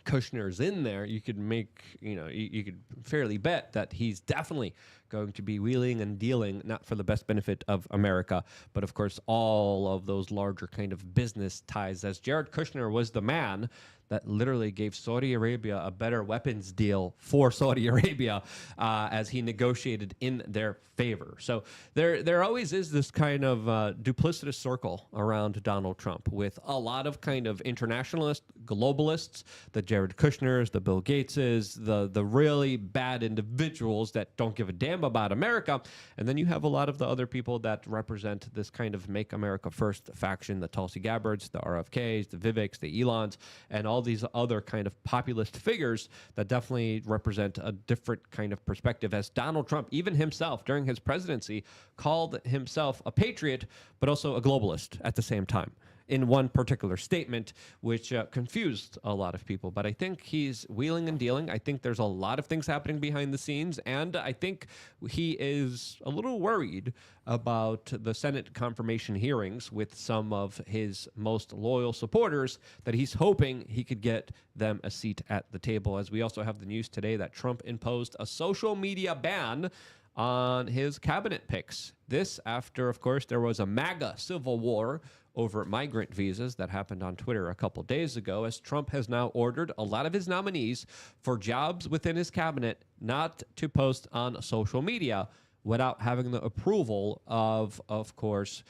Kushner's in there, you could make, you could fairly bet that he's definitely going to be wheeling and dealing, not for the best benefit of America, but of course all of those larger kind of business ties, as Jared Kushner was the man that literally gave Saudi Arabia a better weapons deal for Saudi Arabia as he negotiated in their favor. So there always is this kind of duplicitous circle around Donald Trump with a lot of kind of internationalist globalists, the Jared Kushners, the Bill Gateses, the really bad individuals that don't give a damn about America. And then you have a lot of the other people that represent this kind of Make America First faction, the Tulsi Gabbards, the RFKs, the Viveks, the Elons, and all these other kind of populist figures that definitely represent a different kind of perspective, as Donald Trump, even himself during his presidency, called himself a patriot, but also a globalist at the same time in one particular statement, which confused a lot of people. But I think he's wheeling and dealing. I think there's a lot of things happening behind the scenes, and I think he is a little worried about the Senate confirmation hearings with some of his most loyal supporters, that he's hoping he could get them a seat at the table. As we also have the news today that Trump imposed a social media ban on his cabinet picks. This after, of course, there was a MAGA civil war over migrant visas that happened on Twitter a couple days ago, as Trump has now ordered a lot of his nominees for jobs within his cabinet not to post on social media without having the approval of course,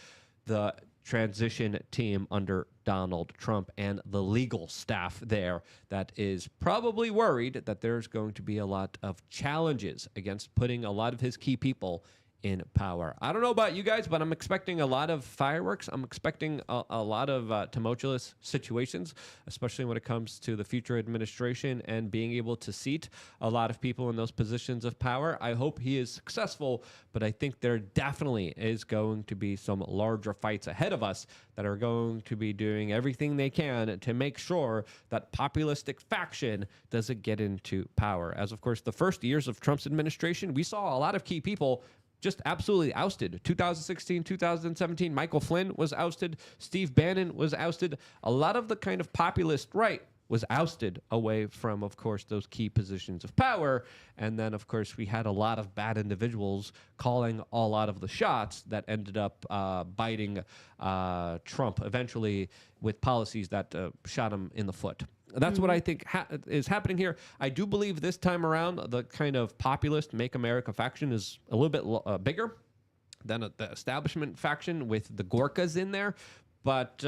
the transition team under Donald Trump and the legal staff there that is probably worried that there's going to be a lot of challenges against putting a lot of his key people in power. I don't know about you guys, but I'm expecting a lot of fireworks. I'm expecting a lot of tumultuous situations, especially when it comes to the future administration and being able to seat a lot of people in those positions of power. I hope he is successful, but I think there definitely is going to be some larger fights ahead of us that are going to be doing everything they can to make sure that populistic faction doesn't get into power. As, of course, the first years of Trump's administration, we saw a lot of key people just absolutely ousted. 2016, 2017, Michael Flynn was ousted. Steve Bannon was ousted. A lot of the kind of populist right was ousted away from, of course, those key positions of power. And then, of course, we had a lot of bad individuals calling a lot of the shots that ended up biting Trump eventually with policies that shot him in the foot. That's what I think is happening here. I do believe this time around, the kind of populist Make America faction is a little bit bigger than the establishment faction with the Gorkas in there. But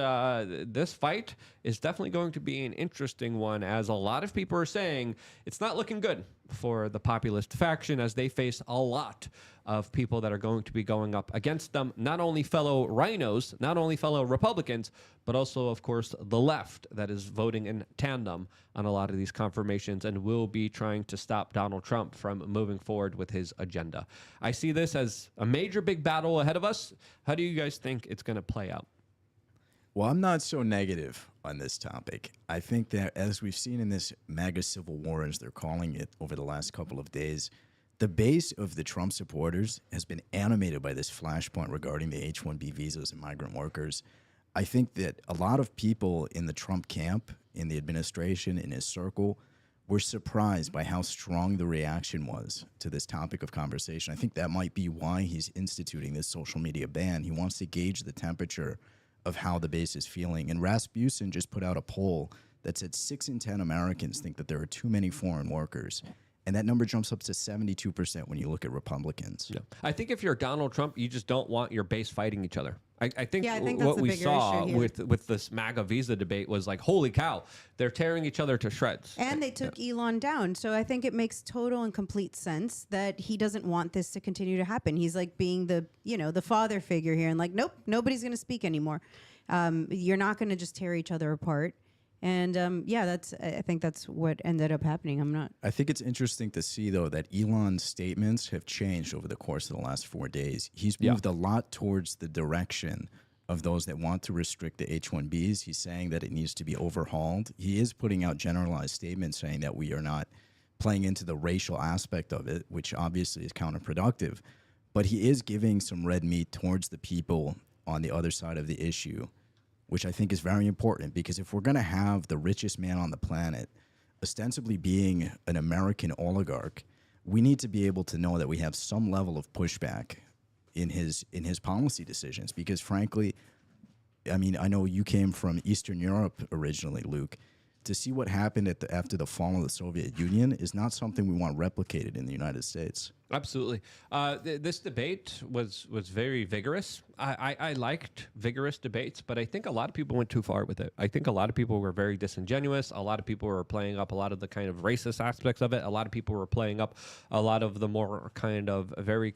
this fight is definitely going to be an interesting one, as a lot of people are saying it's not looking good for the populist faction, as they face a lot of people that are going to be going up against them, not only fellow rhinos, not only fellow Republicans, but also, of course, the left that is voting in tandem on a lot of these confirmations and will be trying to stop Donald Trump from moving forward with his agenda. I see this as a major big battle ahead of us. How do you guys think it's going to play out? Well, I'm not so negative on this topic. I think that, as we've seen in this MAGA civil war, as they're calling it, over the last couple of days, the base of the Trump supporters has been animated by this flashpoint regarding the H-1B visas and migrant workers. I think that a lot of people in the Trump camp, in the administration, in his circle, were surprised by how strong the reaction was to this topic of conversation. I think that might be why he's instituting this social media ban. He wants to gauge the temperature of how the base is feeling. And Rasmussen just put out a poll that said 6 in 10 Americans think that there are too many foreign workers. And that number jumps up to 72% when you look at Republicans. Yeah. I think if you're Donald Trump, you just don't want your base fighting each other. I think that's what the we bigger saw issue here. with this MAGA visa debate was like, holy cow, they're tearing each other to shreds. And they took Elon down. So I think it makes total and complete sense that he doesn't want this to continue to happen. He's like being the father figure here and like, nope, nobody's going to speak anymore. You're not going to just tear each other apart. And I think that's what ended up happening. I think it's interesting to see, though, that Elon's statements have changed over the course of the last 4 days. He's moved a lot towards the direction of those that want to restrict the H-1Bs. He's saying that it needs to be overhauled. He is putting out generalized statements saying that we are not playing into the racial aspect of it, which obviously is counterproductive. But he is giving some red meat towards the people on the other side of the issue, which I think is very important, because if we're going to have the richest man on the planet ostensibly being an American oligarch, we need to be able to know that we have some level of pushback in his policy decisions. Because frankly, I mean, I know you came from Eastern Europe originally, Luke. to see what happened after the fall of the Soviet Union is not something we want replicated in the United States. Absolutely. This debate was very vigorous. I liked vigorous debates, but I think a lot of people went too far with it. I think a lot of people were very disingenuous. A lot of people were playing up a lot of the kind of racist aspects of it. A lot of people were playing up a lot of the more very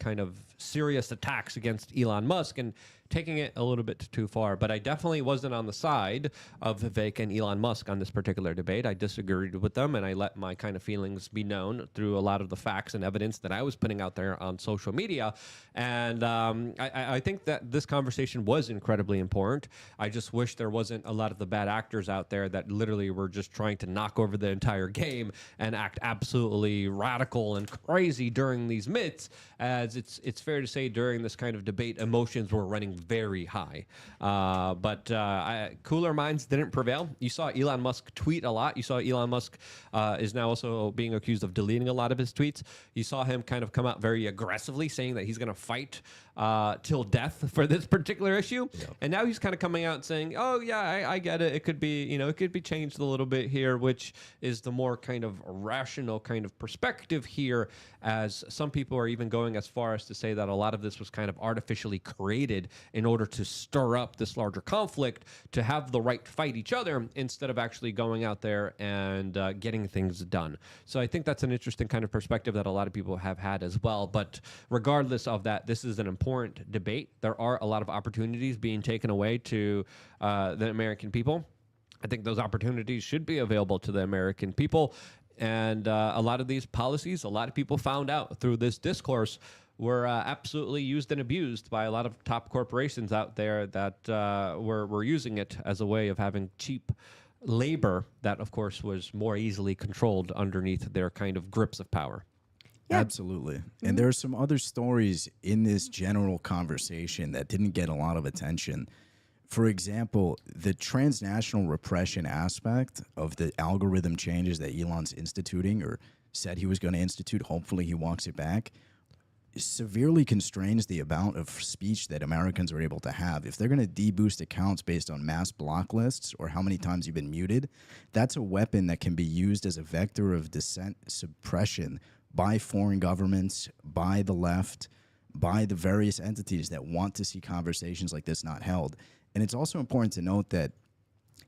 serious attacks against Elon Musk and taking it a little bit too far. But I definitely wasn't on the side of Vivek and Elon Musk on this particular debate. I disagreed with them, and I let my kind of feelings be known through a lot of the facts and evidence that I was putting out there on social media. And I think that this conversation was incredibly important. I just wish there wasn't a lot of the bad actors out there that literally were just trying to knock over the entire game and act absolutely radical and crazy during these myths. As it's fair to say, during this kind of debate, emotions were running very high. But cooler minds didn't prevail. You saw Elon Musk tweet a lot. You saw Elon Musk is now also being accused of deleting a lot of his tweets. You saw him kind of come out very aggressively saying that he's going to fight till death for this particular issue. Yeah. And now he's kind of coming out saying, oh yeah, I get it. It could be, it could be changed a little bit here, which is the more kind of rational kind of perspective here, as some people are even going as far as to say that a lot of this was kind of artificially created in order to stir up this larger conflict, to have the right to fight each other instead of actually going out there and getting things done. So I think that's an interesting kind of perspective that a lot of people have had as well. But regardless of that, this is an important debate. There are a lot of opportunities being taken away to the American people. I think those opportunities should be available to the American people. And a lot of these policies, a lot of people found out through this discourse, were absolutely used and abused by a lot of top corporations out there that were using it as a way of having cheap labor that, of course, was more easily controlled underneath their kind of grips of power. Yeah. Absolutely. And there are some other stories in this general conversation that didn't get a lot of attention. For example, the transnational repression aspect of the algorithm changes that Elon's instituting, or said he was going to institute, hopefully he walks it back, severely constrains the amount of speech that Americans are able to have. If they're going to deboost accounts based on mass block lists or how many times you've been muted, that's a weapon that can be used as a vector of dissent suppression by foreign governments, by the left, by the various entities that want to see conversations like this not held. And it's also important to note that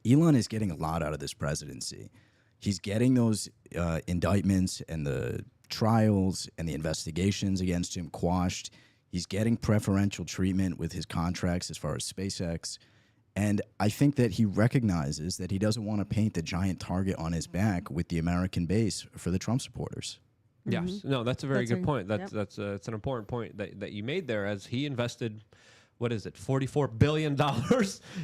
Elon is getting a lot out of this presidency. He's getting those indictments and the trials and the investigations against him quashed. He's getting preferential treatment with his contracts as far as SpaceX. And I think that he recognizes that he doesn't want to paint the giant target on his back with the American base for the Trump supporters. Yes. No, that's a very good point. That's an important point that you made there, as he invested, what is it, $44 billion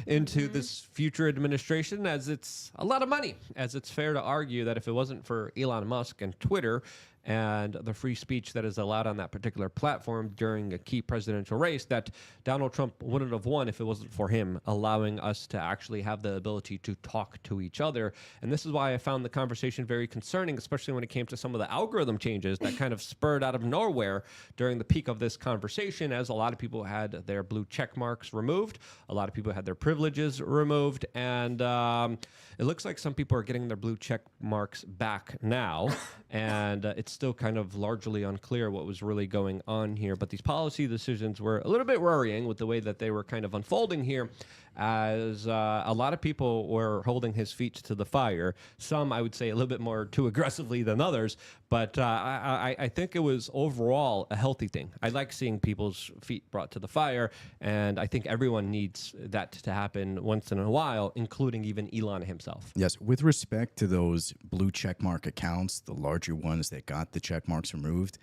into this future administration, as it's a lot of money, as it's fair to argue that if it wasn't for Elon Musk and Twitter and the free speech that is allowed on that particular platform during a key presidential race, that Donald Trump wouldn't have won if it wasn't for him allowing us to actually have the ability to talk to each other. And this is why I found the conversation very concerning, especially when it came to some of the algorithm changes that kind of spurred out of nowhere during the peak of this conversation, as a lot of people had their blue check marks removed, a lot of people had their privileges removed, and it looks like some people are getting their blue check marks back now, and it's still kind of largely unclear what was really going on here. But these policy decisions were a little bit worrying with the way that they were kind of unfolding here, as a lot of people were holding his feet to the fire. Some, I would say, a little bit more too aggressively than others. But I think it was overall a healthy thing. I like seeing people's feet brought to the fire, and I think everyone needs that to happen once in a while, including even Elon himself. Yes, with respect to those blue checkmark accounts, the larger ones that got the checkmarks removed,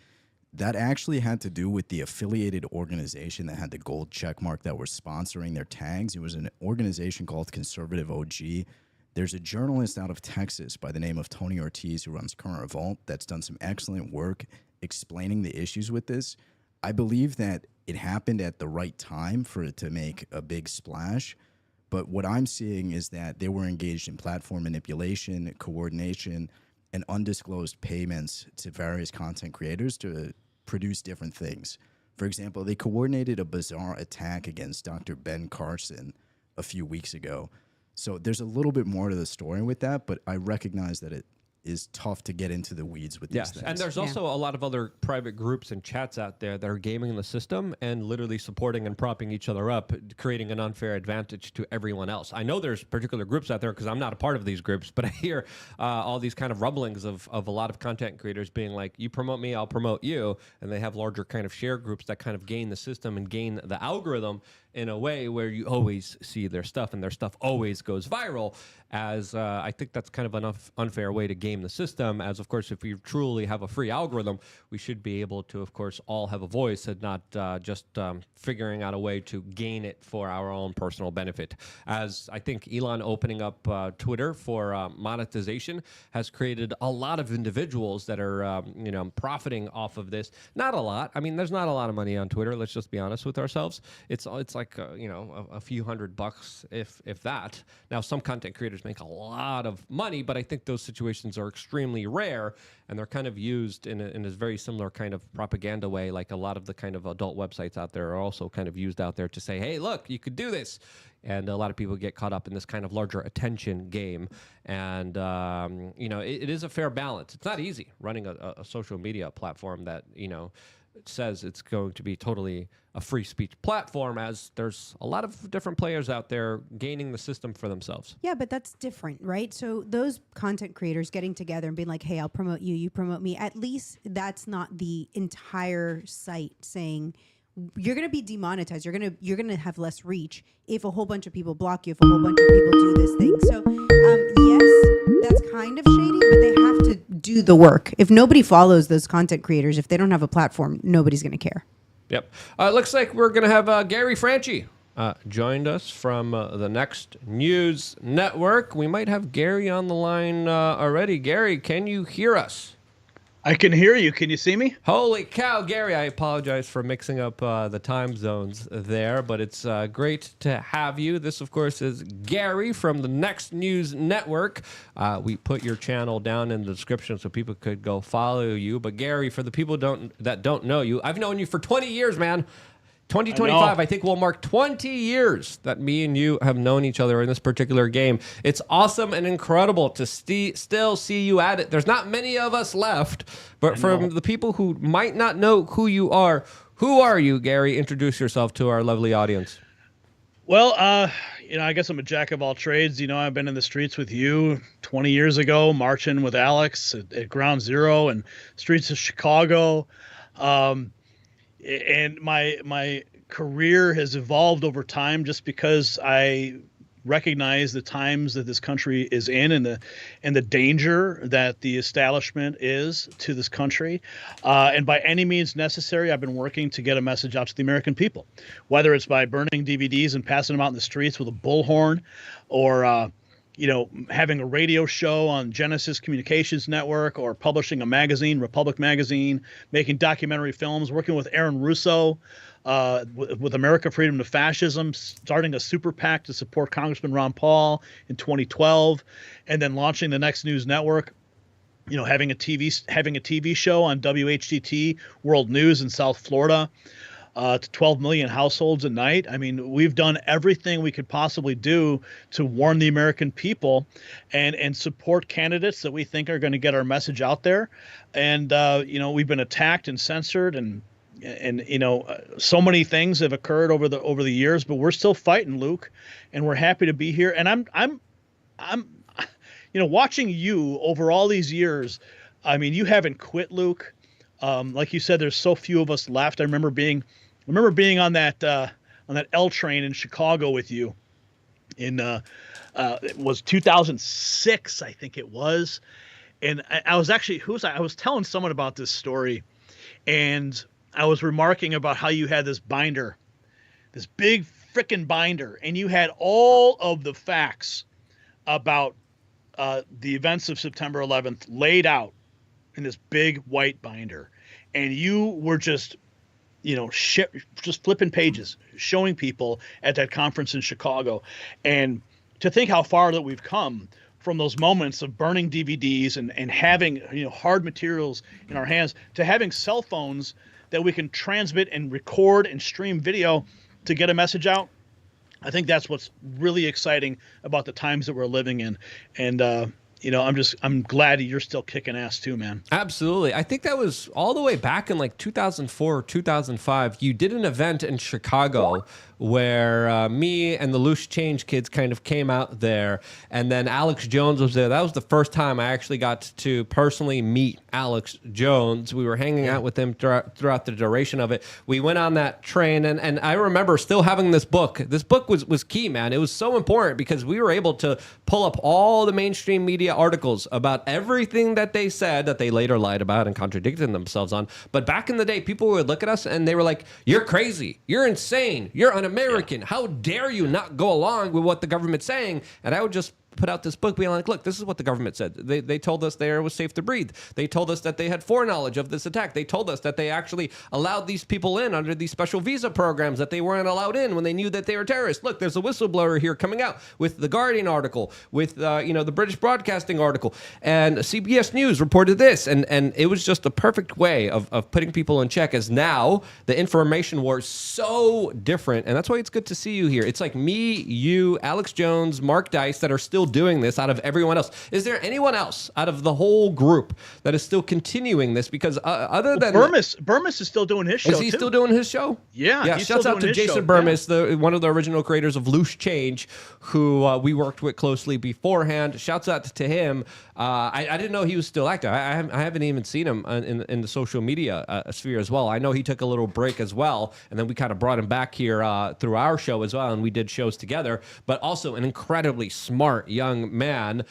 that actually had to do with the affiliated organization that had the gold checkmark that were sponsoring their tags. It was an organization called Conservative OG. There's a journalist out of Texas by the name of Tony Ortiz who runs Current Revolt that's done some excellent work explaining the issues with this. I believe that it happened at the right time for it to make a big splash. But what I'm seeing is that they were engaged in platform manipulation, coordination, and undisclosed payments to various content creators to produce different things. For example, they coordinated a bizarre attack against Dr. Ben Carson a few weeks ago. So there's a little bit more to the story with that, but I recognize that it is tough to get into the weeds with these things. And there's also a lot of other private groups and chats out there that are gaming the system and literally supporting and propping each other up, creating an unfair advantage to everyone else. I know there's particular groups out there because I'm not a part of these groups, but I hear all these kind of rumblings of a lot of content creators being like, you promote me, I'll promote you. And they have larger kind of share groups that kind of gain the system and gain the algorithm in a way where you always see their stuff and their stuff always goes viral. As I think that's kind of an unfair way to game the system, as of course if we truly have a free algorithm, we should be able to of course all have a voice and not just figuring out a way to gain it for our own personal benefit. As I think Elon opening up Twitter for monetization has created a lot of individuals that are profiting off of this. Not a lot. I mean, there's not a lot of money on Twitter, let's just be honest with ourselves. It's like a few $100 if that. Now some content creators make a lot of money, but I think those situations are extremely rare, and they're kind of used in a very similar kind of propaganda way, like a lot of the kind of adult websites out there are also kind of used out there to say, hey, look, you could do this. And a lot of people get caught up in this kind of larger attention game. And, it is a fair balance. It's not easy running a social media platform that, says it's going to be totally a free speech platform, as there's a lot of different players out there gaining the system for themselves. Yeah, but that's different, right? So those content creators getting together and being like, hey, I'll promote you, you promote me. At least that's not the entire site saying you're going to be demonetized. You're going to have less reach if a whole bunch of people block you, if a whole bunch of people do this thing. So yes, that's kind of shady, but they have to do the work. If nobody follows those content creators, if they don't have a platform, nobody's going to care. Yep. Looks like we're going to have Gary Franchi joined us from the Next News Network. We might have Gary on the line already. Gary, can you hear us? I can hear you. Can you see me? Holy cow, Gary. I apologize for mixing up the time zones there, but it's great to have you. This, of course, is Gary from the Next News Network. We put your channel down in the description so people could go follow you. But, Gary, for the people that don't know you, I've known you for 20 years, man. 2025, I think we'll mark 20 years that me and you have known each other in this particular game. It's awesome and incredible to still see you at it. There's not many of us left, but from the people who might not know who you are you, Gary? Introduce yourself to our lovely audience. Well, I guess I'm a jack of all trades. I've been in the streets with you 20 years ago, marching with Alex at Ground Zero and streets of Chicago. And my career has evolved over time just because I recognize the times that this country is in and the danger that the establishment is to this country. And by any means necessary, I've been working to get a message out to the American people, whether it's by burning DVDs and passing them out in the streets with a bullhorn, or having a radio show on Genesis Communications Network, or publishing a magazine, Republic Magazine, making documentary films, working with Aaron Russo with America Freedom to Fascism, starting a super PAC to support Congressman Ron Paul in 2012, and then launching the Next News Network. Having a TV show on WHTT World News in South Florida. To 12 million households a night. I mean, we've done everything we could possibly do to warn the American people and support candidates that we think are going to get our message out there. And, we've been attacked and censored and so many things have occurred over the years, but we're still fighting, Luke, and we're happy to be here. And I'm watching you over all these years. I mean, you haven't quit, Luke. Like you said, there's so few of us left. I remember being on that L train in Chicago with you in it was 2006, I think it was. And I was actually I was telling someone about this story, and I was remarking about how you had this binder, this big frickin' binder, and you had all of the facts about the events of September 11th laid out in this big white binder, and you were just flipping pages, showing people at that conference in Chicago. And to think how far that we've come from those moments of burning DVDs and having hard materials in our hands, to having cell phones that we can transmit and record and stream video to get a message out. I think that's what's really exciting about the times that we're living in. And, I'm glad you're still kicking ass too, man. Absolutely. I think that was all the way back in like 2004, 2005. You did an event in Chicago where me and the Loose Change kids kind of came out there, and then Alex Jones was there. That was the first time I actually got to personally meet Alex Jones. We were hanging out with him throughout the duration of it. We went on that train, and I remember still having this book. This book was key, man. It was so important because we were able to pull up all the mainstream media articles about everything that they said that they later lied about and contradicted themselves on. But back in the day, people would look at us and they were like, "You're crazy. You're insane. You're un-American. How dare you not go along with what the government's saying?" And I would just put out this book being like, look, this is what the government said. They told us there was safe to breathe. They told us that they had foreknowledge of this attack. They told us that they actually allowed these people in under these special visa programs that they weren't allowed in when they knew that they were terrorists. Look, there's a whistleblower here coming out with the Guardian article, with the British Broadcasting article, and CBS News reported this, and it was just a perfect way of putting people in check. As now the information war is so different, and that's why it's good to see you here. It's like me, you, Alex Jones, Mark Dice that are still doing this out of everyone else. Is there anyone else out of the whole group that is still continuing this? Because other than Burmis is still doing his show. Is he still doing his show? Yeah. Shouts out to Jason Burmis, one of the original creators of Loose Change, who we worked with closely beforehand. Shouts out to him. I didn't know he was still active. I haven't even seen him in the social media sphere as well. I know he took a little break as well, and then we kind of brought him back here through our show as well, and we did shows together. But also an incredibly smart young man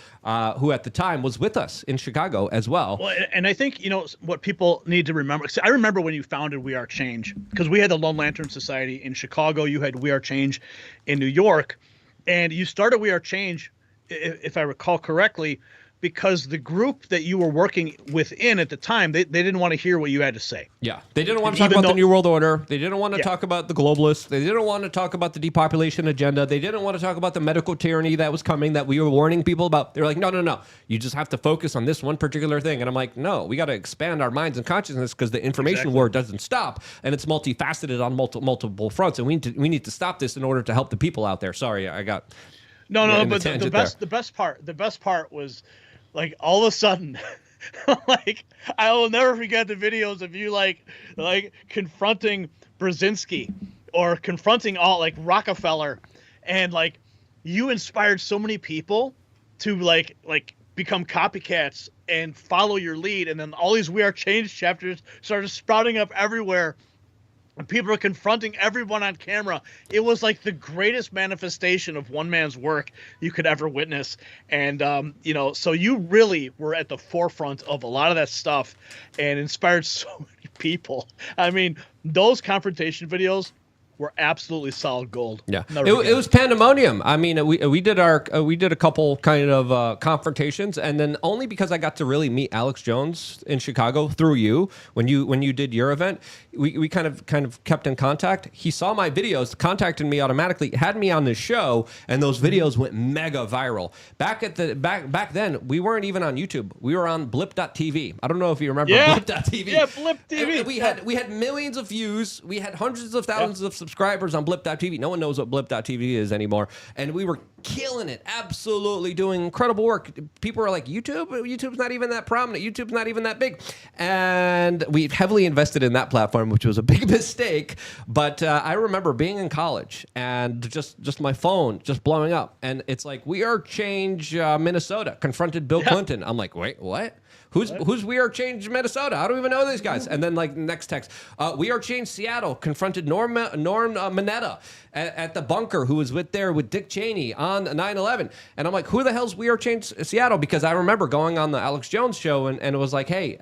who at the time was with us in Chicago as well. Well, and I think, what people need to remember, I remember when you founded We Are Change, because we had the Lone Lantern Society in Chicago, you had We Are Change in New York, and you started We Are Change, if I recall correctly, because the group that you were working within at the time, they didn't want to hear what you had to say. Yeah, they didn't want to talk about the New World Order. They didn't want to talk about the globalists. They didn't want to talk about the depopulation agenda. They didn't want to talk about the medical tyranny that was coming that we were warning people about. They were like, no. You just have to focus on this one particular thing. And I'm like, no, we got to expand our minds and consciousness because the information war doesn't stop. And it's multifaceted on multiple fronts. And we need to stop this in order to help the people out there. Sorry, I got... No, but the best part was... like all of a sudden, like I will never forget the videos of you like confronting Brzezinski or confronting all like Rockefeller, and like you inspired so many people to like become copycats and follow your lead, and then all these We Are Change chapters started sprouting up everywhere. And people are confronting everyone on camera. It was like the greatest manifestation of one man's work you could ever witness. And, so you really were at the forefront of a lot of that stuff and inspired so many people. I mean, those confrontation videos were absolutely solid gold. Yeah, it was pandemonium. I mean, we did a couple kind of confrontations, and then only because I got to really meet Alex Jones in Chicago through you when you did your event, we kind of kept in contact. He saw my videos, contacted me automatically, had me on the show, and those videos went mega viral. Back then, we weren't even on YouTube. We were on blip.tv. I don't know if you remember blip.tv. Yeah, blip TV. We had millions of views. We had hundreds of thousands of subscribers on blip.tv. No one knows what blip.tv is anymore. And we were killing it, absolutely doing incredible work. People are like, YouTube's not even that prominent. YouTube's not even that big. And we heavily invested in that platform, which was a big mistake. But I remember being in college and just my phone just blowing up. And it's like, We Are Change Minnesota confronted Bill Clinton. I'm like, wait, what? Who's We Are Change Minnesota? I don't even know these guys. And then like next text, We Are Change Seattle confronted Norm Mineta at the bunker, who was with Dick Cheney on 9/11. And I'm like, who the hell's We Are Change Seattle? Because I remember going on the Alex Jones show and it was like, hey,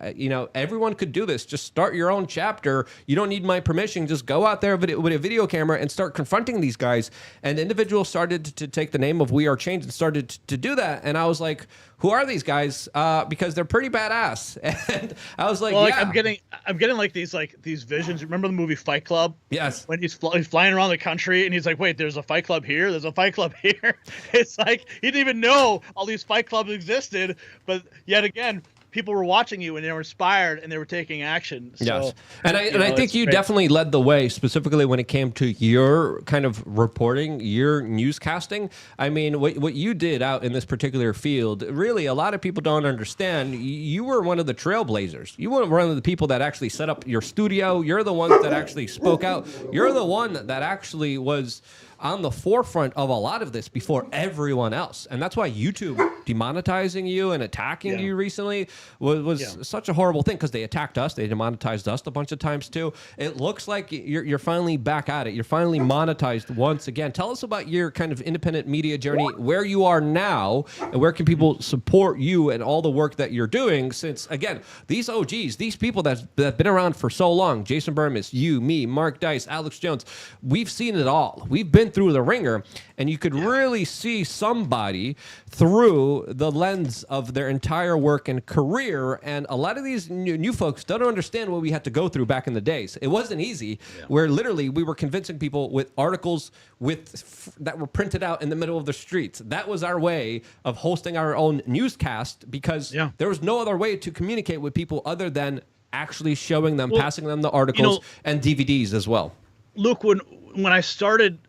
everyone could do this. Just start your own chapter. You don't need my permission. Just go out there with a video camera and start confronting these guys. And individuals started to take the name of We Are Change and started to do that. And I was like, who are these guys? Because they're pretty badass. And I was like, I'm getting like these visions. Remember the movie Fight Club? Yes. When he's flying around the country and he's like, wait, there's a Fight Club here. There's a Fight Club here. It's like he didn't even know all these Fight Clubs existed. But yet again, people were watching you and they were inspired and they were taking action. So, yes. And I think you definitely led the way, specifically when it came to your kind of reporting, your newscasting. I mean, what you did out in this particular field, really, a lot of people don't understand. You were one of the trailblazers. You were one of the people that actually set up your studio. You're the one that actually spoke out. You're the one that actually was on the forefront of a lot of this before everyone else. And that's why YouTube demonetizing you and attacking you recently was such a horrible thing, because they attacked us. They demonetized us a bunch of times too. It looks like you're finally back at it. You're finally monetized once again. Tell us about your kind of independent media journey, where you are now, and where can people support you and all the work that you're doing, since, again, these OGs, these people that have been around for so long, Jason Burmis, you, me, Mark Dice, Alex Jones, we've seen it all. We've been through the ringer, and you could really see somebody through the lens of their entire work and career. And a lot of these new folks don't understand what we had to go through back in the days. It wasn't easy, where literally we were convincing people with articles that were printed out in the middle of the streets. That was our way of hosting our own newscast, because there was no other way to communicate with people other than actually showing them, passing them the articles and DVDs as well. Luke, when I started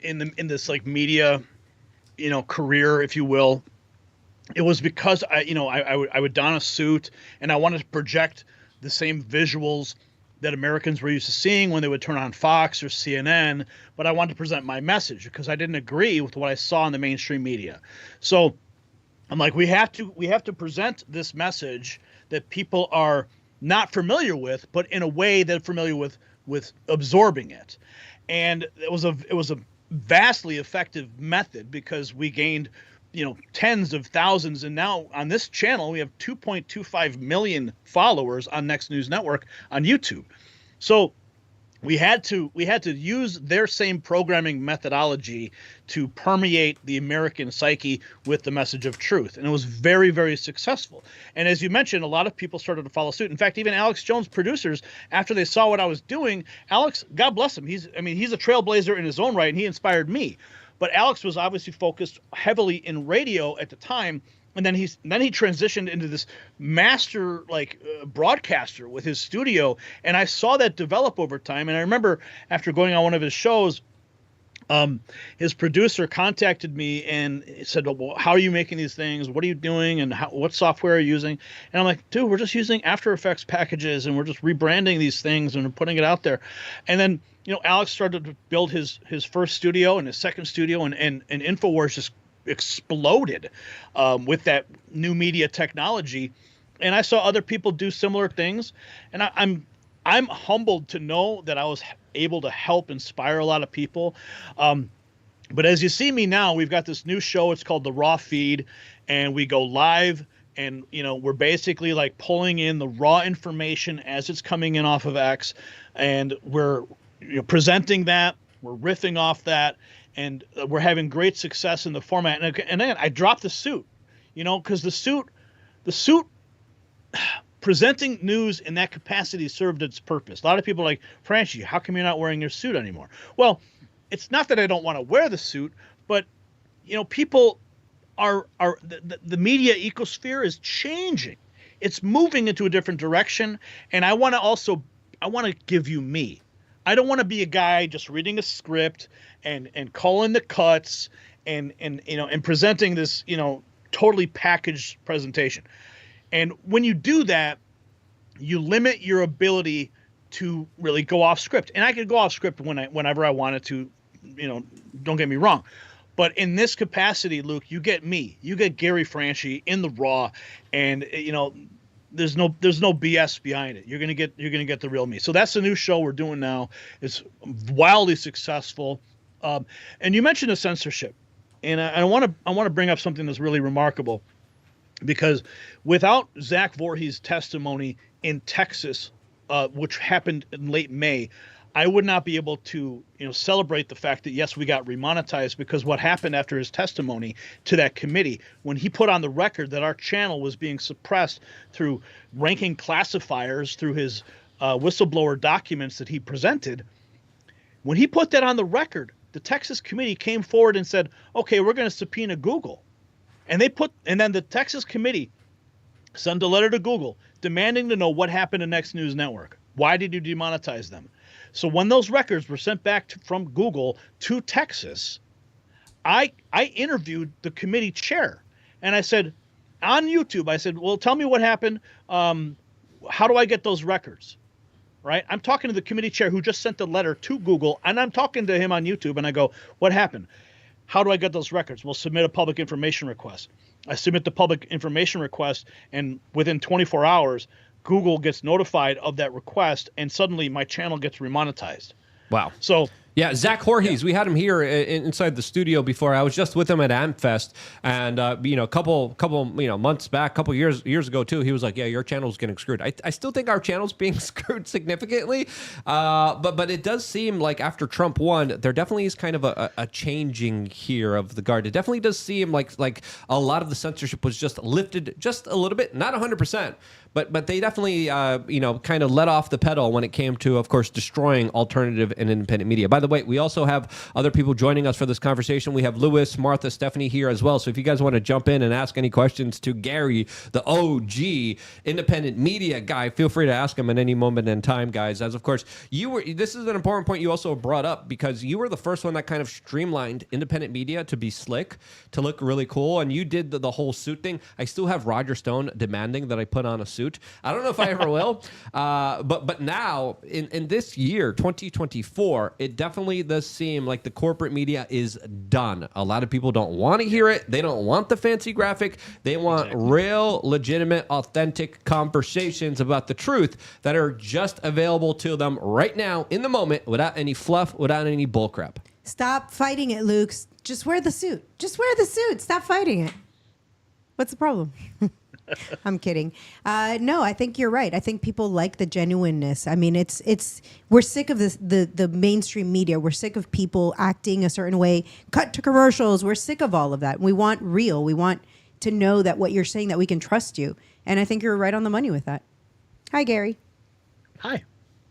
in this like media, career, if you will, it was because I would don a suit and I wanted to project the same visuals that Americans were used to seeing when they would turn on Fox or CNN, but I wanted to present my message because I didn't agree with what I saw in the mainstream media. So I'm like, we have to present this message that people are not familiar with, but in a way that are familiar with absorbing it. And it was a vastly effective method, because we gained, tens of thousands. And now on this channel, we have 2.25 million followers on Next News Network on YouTube. So we had to use their same programming methodology to permeate the American psyche with the message of truth. And it was very, very successful. And as you mentioned, a lot of people started to follow suit. In fact, even Alex Jones' producers, after they saw what I was doing, Alex, God bless him, he's a trailblazer in his own right, and he inspired me. But Alex was obviously focused heavily in radio at the time. And then he transitioned into this master broadcaster with his studio, and I saw that develop over time. And I remember after going on one of his shows, his producer contacted me and said, "Well, how are you making these things? What are you doing? And what software are you using?" And I'm like, "Dude, we're just using After Effects packages, and we're just rebranding these things and putting it out there." And then Alex started to build his first studio and his second studio, and InfoWars just exploded with that new media technology. And I saw other people do similar things, and I'm humbled to know that I was able to help inspire a lot of people. But as you see me now, we've got this new show. It's called The Raw Feed, and we go live, and we're basically like pulling in the raw information as it's coming in off of X, and we're presenting that, we're riffing off that, and we're having great success in the format. And then I dropped the suit, because the suit presenting news in that capacity served its purpose. A lot of people are like, "Franchi, how come you're not wearing your suit anymore?" Well, it's not that I don't want to wear the suit, but people are the media ecosphere is changing. It's moving into a different direction, and I want to give you me. I don't want to be a guy just reading a script and calling the cuts and presenting this totally packaged presentation. And when you do that, you limit your ability to really go off script. And I could go off script whenever I wanted to, don't get me wrong. But in this capacity, Luke, you get me. You get Gary Franchi in the raw, and there's no BS behind it. You're gonna get the real me. So that's the new show we're doing now. It's wildly successful. And you mentioned the censorship, and I want to bring up something that's really remarkable, because without Zach Voorhees' testimony in Texas, which happened in late May, I would not be able to celebrate the fact that, yes, we got remonetized, because what happened after his testimony to that committee, when he put on the record that our channel was being suppressed through ranking classifiers, through his whistleblower documents that he presented, when he put that on the record, the Texas committee came forward and said, "Okay, we're going to subpoena Google." And then the Texas committee sent a letter to Google demanding to know what happened to Next News Network. Why did you demonetize them? So when those records were sent back from Google to Texas, I interviewed the committee chair, and I said, on YouTube, I said, well, tell me what happened. How do I get those records? Right? I'm talking to the committee chair who just sent the letter to Google, and I'm talking to him on YouTube, and I go, what happened? How do I get those records? Well, submit a public information request. I submit the public information request, and within 24 hours, Google gets notified of that request, and suddenly my channel gets remonetized. Wow. So yeah, Zach Voorhees, we had him here inside the studio before. I was just with him at AmFest, and a couple months back, couple years ago too. He was like, "Yeah, your channel's getting screwed." I still think our channel's being screwed significantly, but it does seem like after Trump won, there definitely is kind of a changing here of the guard. It definitely does seem like a lot of the censorship was just lifted just a little bit, not 100%. But they definitely, kind of let off the pedal when it came to, of course, destroying alternative and independent media. By the way, we also have other people joining us for this conversation. We have Lewis, Martha, Stephanie here as well. So if you guys want to jump in and ask any questions to Gary, the OG independent media guy, feel free to ask him at any moment in time, guys. As, of course, this is an important point you also brought up, because you were the first one that kind of streamlined independent media to be slick, to look really cool, and you did the whole suit thing. I still have Roger Stone demanding that I put on a suit. I don't know if I ever will, but now in this year, 2024, it definitely does seem like the corporate media is done. A lot of people don't want to hear it. They don't want the fancy graphic. They want real, legitimate, authentic conversations about the truth that are just available to them right now in the moment, without any fluff, without any bullcrap. Stop fighting it, Luke. Just wear the suit. Just wear the suit. Stop fighting it. What's the problem? I'm kidding. No, I think you're right. I think people like the genuineness. I mean, we're sick of the mainstream media. We're sick of people acting a certain way, cut to commercials. We're sick of all of that. We want real. We want to know that what you're saying, that we can trust you. And I think you're right on the money with that. Hi, Gary. Hi.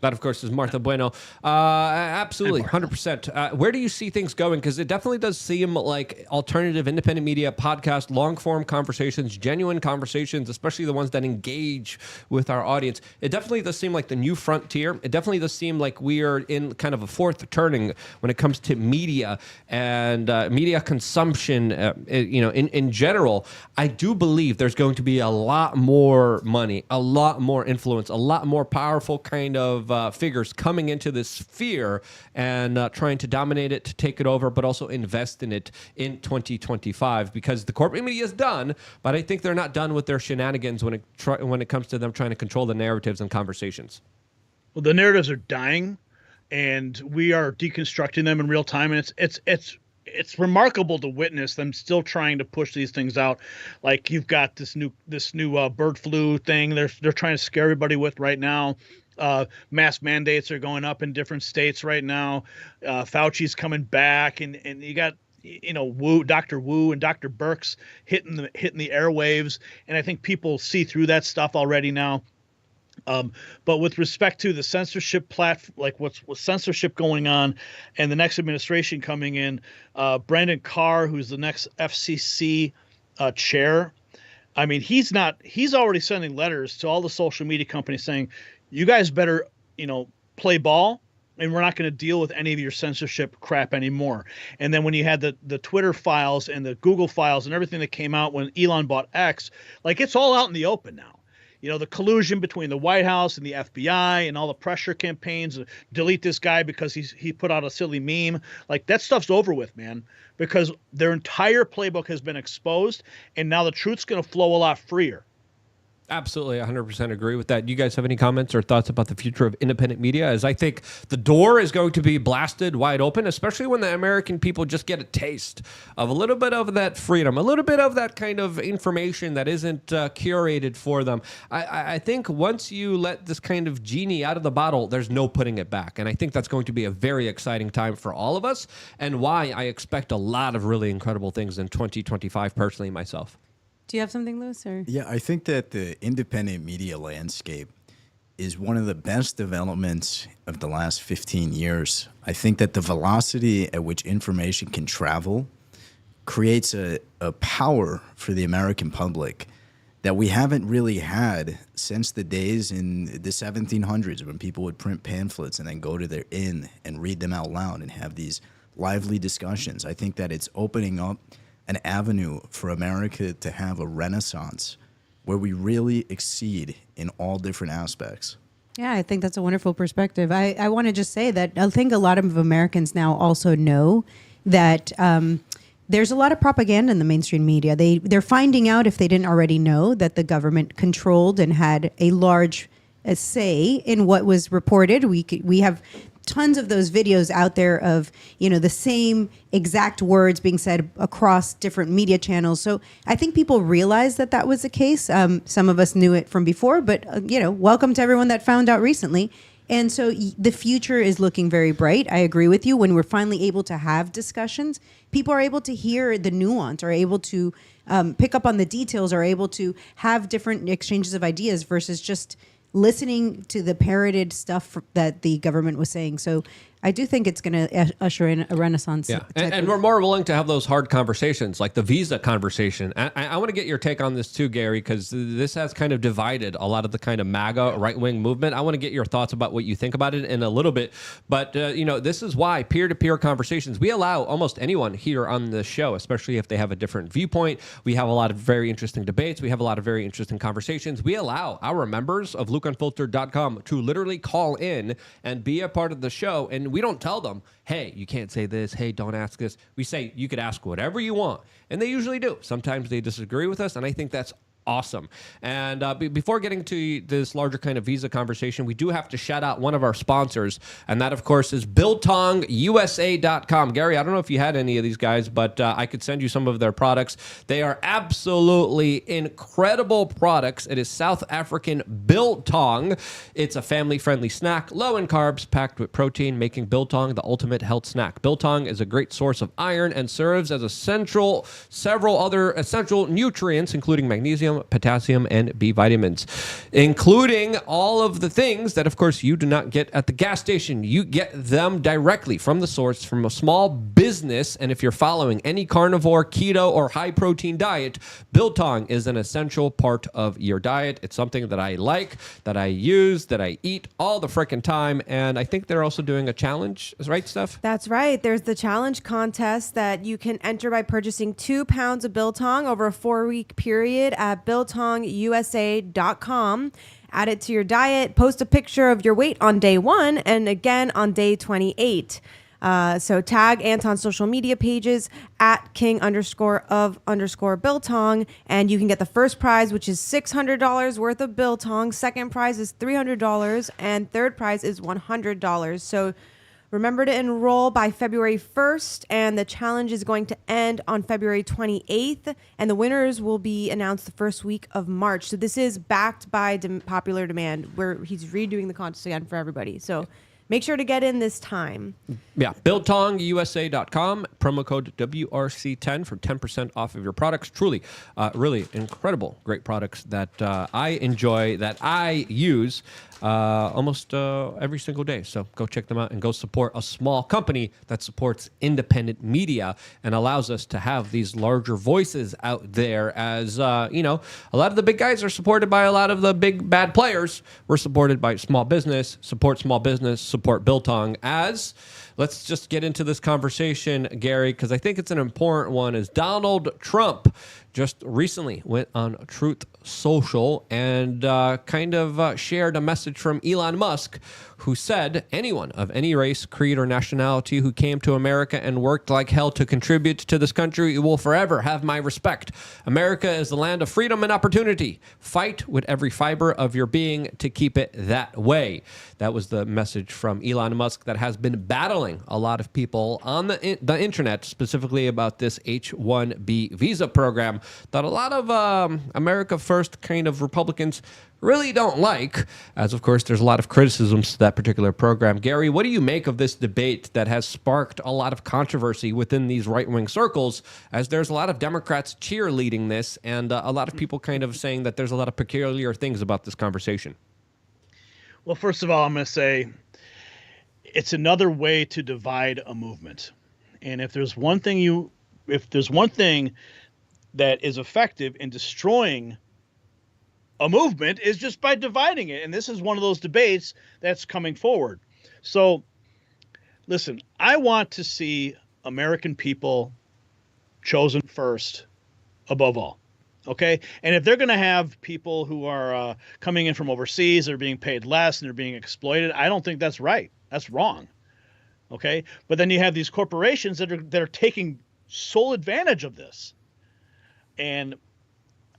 That, of course, is Martha Bueno. Absolutely, 100%. Where do you see things going? Because it definitely does seem like alternative independent media, podcast, long-form conversations, genuine conversations, especially the ones that engage with our audience. It definitely does seem like the new frontier. It definitely does seem like we are in kind of a fourth turning when it comes to media and media consumption. In general, I do believe there's going to be a lot more money, a lot more influence, a lot more powerful kind of figures coming into this sphere and trying to dominate it, to take it over, but also invest in it in 2025, because the corporate media is done, but I think they're not done with their shenanigans when it comes to them trying to control the narratives and conversations. Well, the narratives are dying, and we are deconstructing them in real time, and it's remarkable to witness them still trying to push these things out. Like, you've got this new bird flu thing they're trying to scare everybody with right now. Mask mandates are going up in different states right now. Fauci's coming back, and you got Dr. Wu and Dr. Birx hitting the airwaves, and I think people see through that stuff already now. But with respect to the censorship platform, like what's censorship going on, and the next administration coming in, Brandon Carr, who's the next FCC chair, I mean, he's already sending letters to all the social media companies saying, you guys better, play ball, and we're not going to deal with any of your censorship crap anymore. And then when you had the Twitter files and the Google files and everything that came out when Elon bought X, like, it's all out in the open now. The collusion between the White House and the FBI and all the pressure campaigns, delete this guy because he put out a silly meme. Like, that stuff's over with, man, because their entire playbook has been exposed, and now the truth's going to flow a lot freer. Absolutely, 100% agree with that. You guys have any comments or thoughts about the future of independent media? As I think the door is going to be blasted wide open, especially when the American people just get a taste of a little bit of that freedom, a little bit of that kind of information that isn't curated for them. I think once you let this kind of genie out of the bottle, there's no putting it back. And I think that's going to be a very exciting time for all of us, and why I expect a lot of really incredible things in 2025, personally, myself. Do you have something, Lewis? Or? Yeah, I think that the independent media landscape is one of the best developments of the last 15 years. I think that the velocity at which information can travel creates a power for the American public that we haven't really had since the days in the 1700s when people would print pamphlets and then go to their inn and read them out loud and have these lively discussions. I think that it's opening up an avenue for America to have a renaissance where we really exceed in all different aspects. Yeah, I think that's a wonderful perspective. I want to just say that I think a lot of Americans now also know that there's a lot of propaganda in the mainstream media. They're finding out, if they didn't already know, that the government controlled and had a large say in what was reported. We have tons of those videos out there of, the same exact words being said across different media channels. So I think people realized that that was the case. Some of us knew it from before, but, welcome to everyone that found out recently. And so the future is looking very bright. I agree with you. When we're finally able to have discussions, people are able to hear the nuance, are able to pick up on the details, are able to have different exchanges of ideas versus just listening to the parroted stuff that the government was saying. So I do think it's going to usher in a renaissance. Yeah, and we're more willing to have those hard conversations, like the visa conversation. I want to get your take on this too, Gary, because this has kind of divided a lot of the kind of MAGA right-wing movement. I want to get your thoughts about what you think about it in a little bit. But, this is why peer-to-peer conversations, we allow almost anyone here on the show, especially if they have a different viewpoint. We have a lot of very interesting debates. We have a lot of very interesting conversations. We allow our members of LukeUnfiltered.com to literally call in and be a part of the show. And we don't tell them, hey, you can't say this. Hey, don't ask this. We say you could ask whatever you want. And they usually do. Sometimes they disagree with us. And I think that's awesome. And before getting to this larger kind of visa conversation, we do have to shout out one of our sponsors. And that, of course, is BiltongUSA.com. Gary, I don't know if you had any of these guys, but I could send you some of their products. They are absolutely incredible products. It is South African biltong. It's a family-friendly snack, low in carbs, packed with protein, making biltong the ultimate health snack. Biltong is a great source of iron and serves as several other essential nutrients, including magnesium, potassium, and B vitamins, including all of the things that, of course, you do not get at the gas station. You get them directly from the source, from a small business. And if you're following any carnivore, keto, or high-protein diet, biltong is an essential part of your diet. It's something that I like, that I use, that I eat all the frickin' time. And I think they're also doing a challenge, right, Steph? That's right. There's the challenge contest that you can enter by purchasing 2 pounds of biltong over a 4-week period at BiltongUSA.com. Add it to your diet, post a picture of your weight on day 1 and again on day 28. So tag Anton's social media pages at king_of_biltong, and you can get the first prize, which is $600 worth of biltong. Second prize is $300, and third prize is $100. So remember to enroll by February 1st, and the challenge is going to end on February 28th, and the winners will be announced the first week of March. So this is backed by popular demand, where he's redoing the contest again for everybody. So make sure to get in this time. Yeah, BiltongUSA.com, promo code WRC10 for 10% off of your products. Truly, really incredible, great products that I enjoy, that I use almost every single day. So go check them out and go support a small company that supports independent media and allows us to have these larger voices out there. As a lot of the big guys are supported by a lot of the big bad players. We're supported by small business, support biltong. As let's just get into this conversation, Gary, because I think it's an important one. Is Donald Trump just recently went on Truth Social and shared a message from Elon Musk, who said anyone of any race, creed, or nationality who came to America and worked like hell to contribute to this country will forever have my respect. America is the land of freedom and opportunity. Fight with every fiber of your being to keep it that way. That was the message from Elon Musk that has been battling a lot of people on the internet, specifically about this H-1B visa program that a lot of America First kind of Republicans really don't like, as of course there's a lot of criticisms to that particular program. Gary, what do you make of this debate that has sparked a lot of controversy within these right-wing circles, as there's a lot of Democrats cheerleading this and a lot of people kind of saying that there's a lot of peculiar things about this conversation? Well, first of all, I'm going to say it's another way to divide a movement. And if there's one thing that is effective in destroying a movement is just by dividing it. And this is one of those debates that's coming forward. So listen, I want to see American people chosen first above all. Okay. And if they're going to have people who are coming in from overseas, they're being paid less and they're being exploited, I don't think that's right. That's wrong. Okay. But then you have these corporations that are taking sole advantage of this. And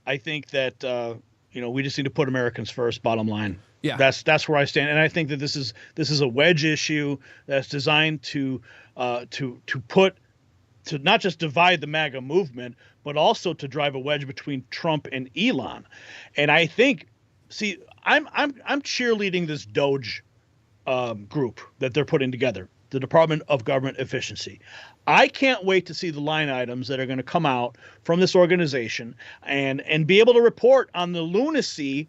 I think that, we just need to put Americans first, bottom line. Yeah. That's where I stand. And I think that this is a wedge issue that's designed to not just divide the MAGA movement, but also to drive a wedge between Trump and Elon. And I think, I'm cheerleading this Doge group that they're putting together, the Department of Government Efficiency. I can't wait to see the line items that are going to come out from this organization and be able to report on the lunacy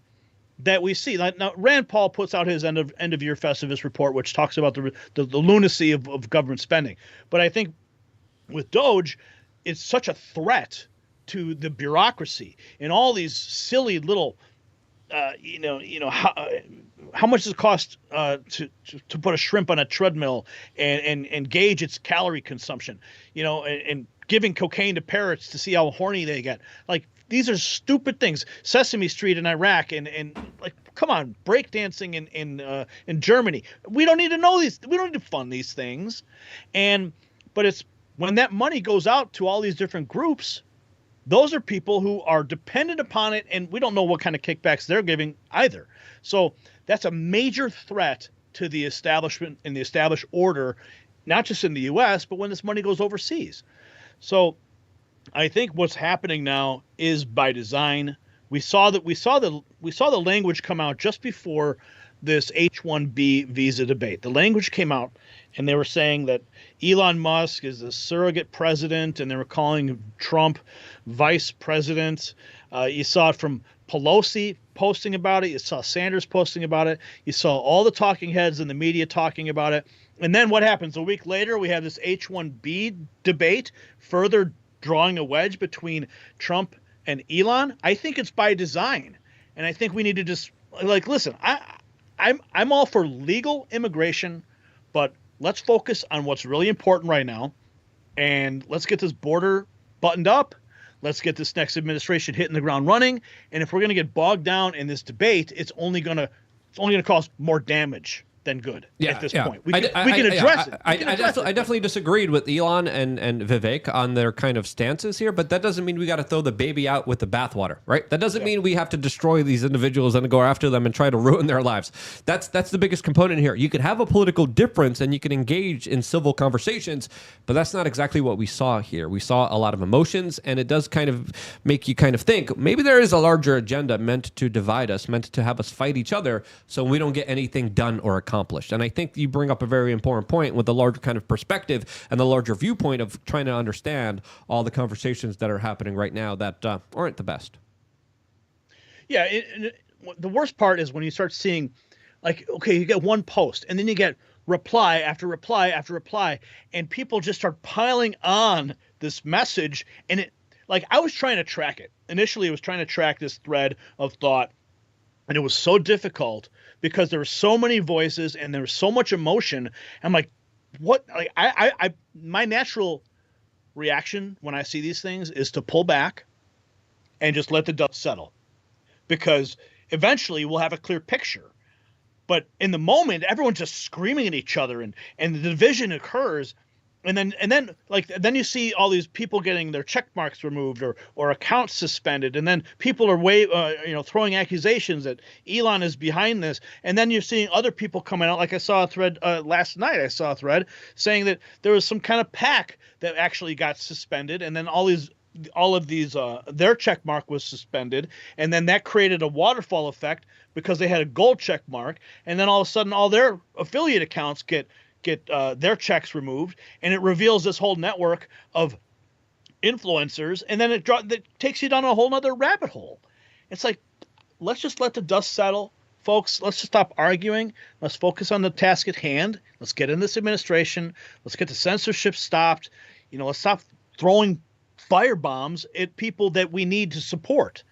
that we see. Now, Rand Paul puts out his end of year Festivus report, which talks about the lunacy of government spending. But I think with Doge, it's such a threat to the bureaucracy and all these silly little, how much does it cost to put a shrimp on a treadmill and gauge its calorie consumption, and giving cocaine to parrots to see how horny they get. Like, these are stupid things. Sesame Street in Iraq and like, come on, breakdancing in Germany. We don't need to know these. We don't need to fund these things. But it's when that money goes out to all these different groups, those are people who are dependent upon it, and we don't know what kind of kickbacks they're giving either. So that's a major threat to the establishment and the established order, not just in the U.S., but when this money goes overseas. So I think what's happening now is by design. We saw the language come out just before this H-1B visa debate. The language came out, and they were saying that Elon Musk is a surrogate president, and they were calling Trump vice president. You saw it from Pelosi posting about it. You saw Sanders posting about it. You saw all the talking heads in the media talking about it. And then what happens? A week later, we have this H-1B debate, further drawing a wedge between Trump and Elon. I think it's by design. And I think we need to just, listen, I'm all for legal immigration, but let's focus on what's really important right now. And let's get this border buttoned up. Let's get this next administration hitting the ground running. And if we're going to get bogged down in this debate, it's only going to cause more damage than good at this point. We can address it. I definitely disagreed with Elon and Vivek on their kind of stances here, but that doesn't mean we got to throw the baby out with the bathwater, right? That doesn't mean we have to destroy these individuals and go after them and try to ruin their lives. That's the biggest component here. You can have a political difference and you can engage in civil conversations, but that's not exactly what we saw here. We saw a lot of emotions, and it does kind of make you kind of think maybe there is a larger agenda meant to divide us, meant to have us fight each other so we don't get anything done or accomplished. And I think you bring up a very important point with the larger kind of perspective and the larger viewpoint of trying to understand all the conversations that are happening right now that aren't the best. Yeah. The worst part is when you start seeing, you get one post and then you get reply after reply after reply, and people just start piling on this message. And I was trying to track it. Initially, I was trying to track this thread of thought, and it was so difficult because there were so many voices and there was so much emotion. I'm like, what? My natural reaction when I see these things is to pull back and just let the dust settle, because eventually we'll have a clear picture. But in the moment, everyone's just screaming at each other, and the division occurs. And then you see all these people getting their check marks removed or accounts suspended, and then people are throwing accusations that Elon is behind this. And then you're seeing other people coming out. Like I saw a thread last night. I saw a thread saying that there was some kind of PAC that actually got suspended, and then all of these their check mark was suspended, and then that created a waterfall effect because they had a gold check mark, and then all of a sudden all their affiliate accounts get their checks removed, and it reveals this whole network of influencers, and then it takes you down a whole nother rabbit hole. It's like, let's just let the dust settle, folks. Let's just stop arguing. Let's focus on the task at hand. Let's get in this administration. Let's get the censorship stopped. Let's stop throwing fire bombs at people that we need to support.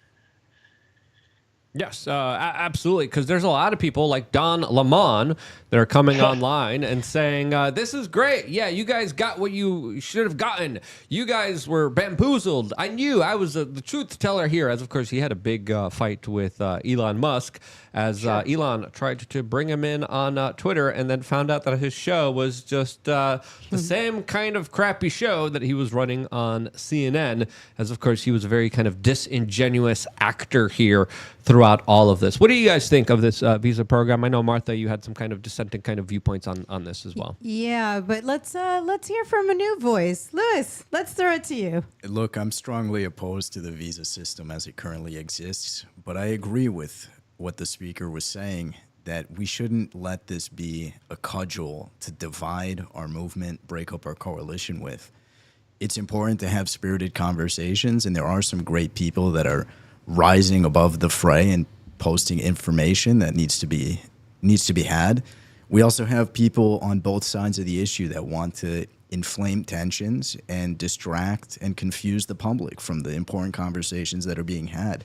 Yes, absolutely. Because there's a lot of people like Don Lemon that are coming online and saying, this is great. Yeah, you guys got what you should have gotten. You guys were bamboozled. I knew I was the truth teller here, as of course he had a big fight with Elon Musk, as Elon tried to bring him in on Twitter and then found out that his show was just the same kind of crappy show that he was running on CNN, as of course he was a very kind of disingenuous actor here throughout all of this. What do you guys think of this visa program? I know, Martha, you had some kind of dissenting kind of viewpoints on this as well. Yeah, but let's hear from a new voice. Louis, let's throw it to you. Look, I'm strongly opposed to the visa system as it currently exists, but I agree with what the speaker was saying, that we shouldn't let this be a cudgel to divide our movement, break up our coalition with. It's important to have spirited conversations, and there are some great people that are rising above the fray and posting information that needs to be had. We also have people on both sides of the issue that want to inflame tensions and distract and confuse the public from the important conversations that are being had.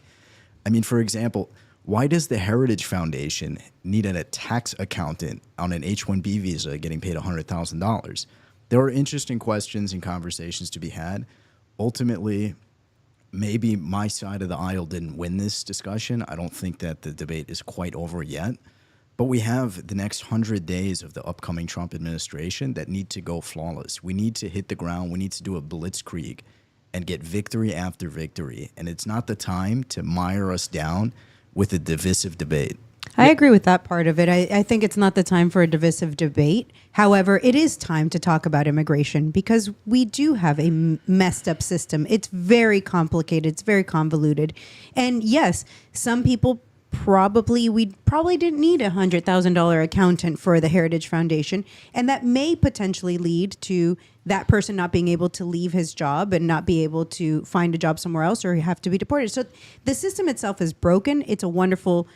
I mean, for example, why does the Heritage Foundation need a tax accountant on an H-1B visa getting paid $100,000? There are interesting questions and conversations to be had. Ultimately, maybe my side of the aisle didn't win this discussion. I don't think that the debate is quite over yet. But we have the next 100 days of the upcoming Trump administration that need to go flawless. We need to hit the ground. We need to do a blitzkrieg and get victory after victory. And it's not the time to mire us down with a divisive debate. I agree with that part of it. I think it's not the time for a divisive debate. However, it is time to talk about immigration because we do have a messed up system. It's very complicated. It's very convoluted. And yes, some people we probably didn't need a $100,000 accountant for the Heritage Foundation. And that may potentially lead to that person not being able to leave his job and not be able to find a job somewhere else or have to be deported. So the system itself is broken. It's a wonderful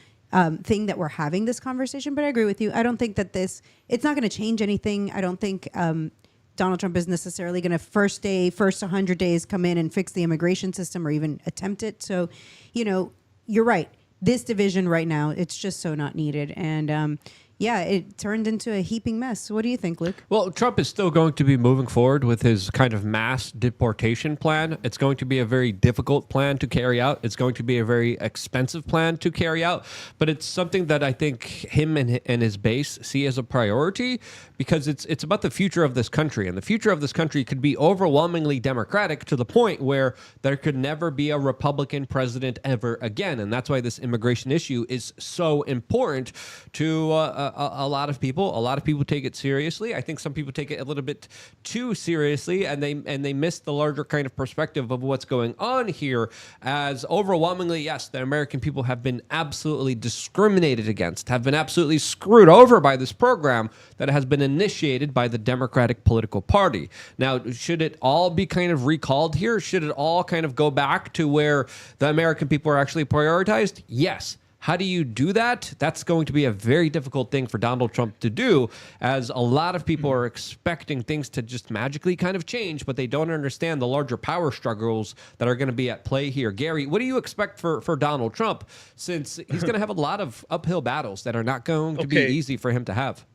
thing that we're having this conversation, but I agree with you. I don't think that it's not going to change anything. I don't think Donald Trump is necessarily going to first 100 days come in and fix the immigration system or even attempt it. So, you're right. This division right now, it's just so not needed. And it turned into a heaping mess. What do you think, Luke? Well, Trump is still going to be moving forward with his kind of mass deportation plan. It's going to be a very difficult plan to carry out. It's going to be a very expensive plan to carry out. But it's something that I think him and his base see as a priority because it's about the future of this country. And the future of this country could be overwhelmingly Democratic to the point where there could never be a Republican president ever again. And that's why this immigration issue is so important to a lot of people. A lot of people take it seriously. I think some people take it a little bit too seriously, and they miss the larger kind of perspective of what's going on here. As overwhelmingly, yes, the American people have been absolutely discriminated against, have been absolutely screwed over by this program that has been initiated by the Democratic political party. Now, should it all be kind of recalled here? Should it all kind of go back to where the American people are actually prioritized? Yes. How do you do that? That's going to be a very difficult thing for Donald Trump to do, as a lot of people are expecting things to just magically kind of change, but they don't understand the larger power struggles that are going to be at play here. Gary, what do you expect for Donald Trump, since he's going to have a lot of uphill battles that are not going to be easy for him to have?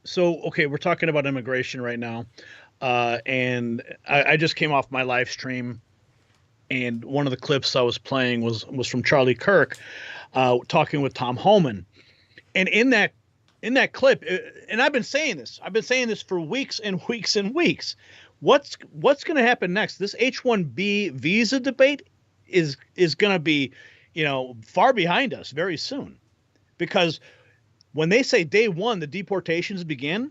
So, we're talking about immigration right now, and I just came off my live stream, and one of the clips I was playing was from Charlie Kirk, talking with Tom Homan, and in that clip, and I've been saying this for weeks and weeks and weeks. What's going to happen next? This H-1B visa debate is going to be, far behind us very soon, because when they say day one, the deportations begin,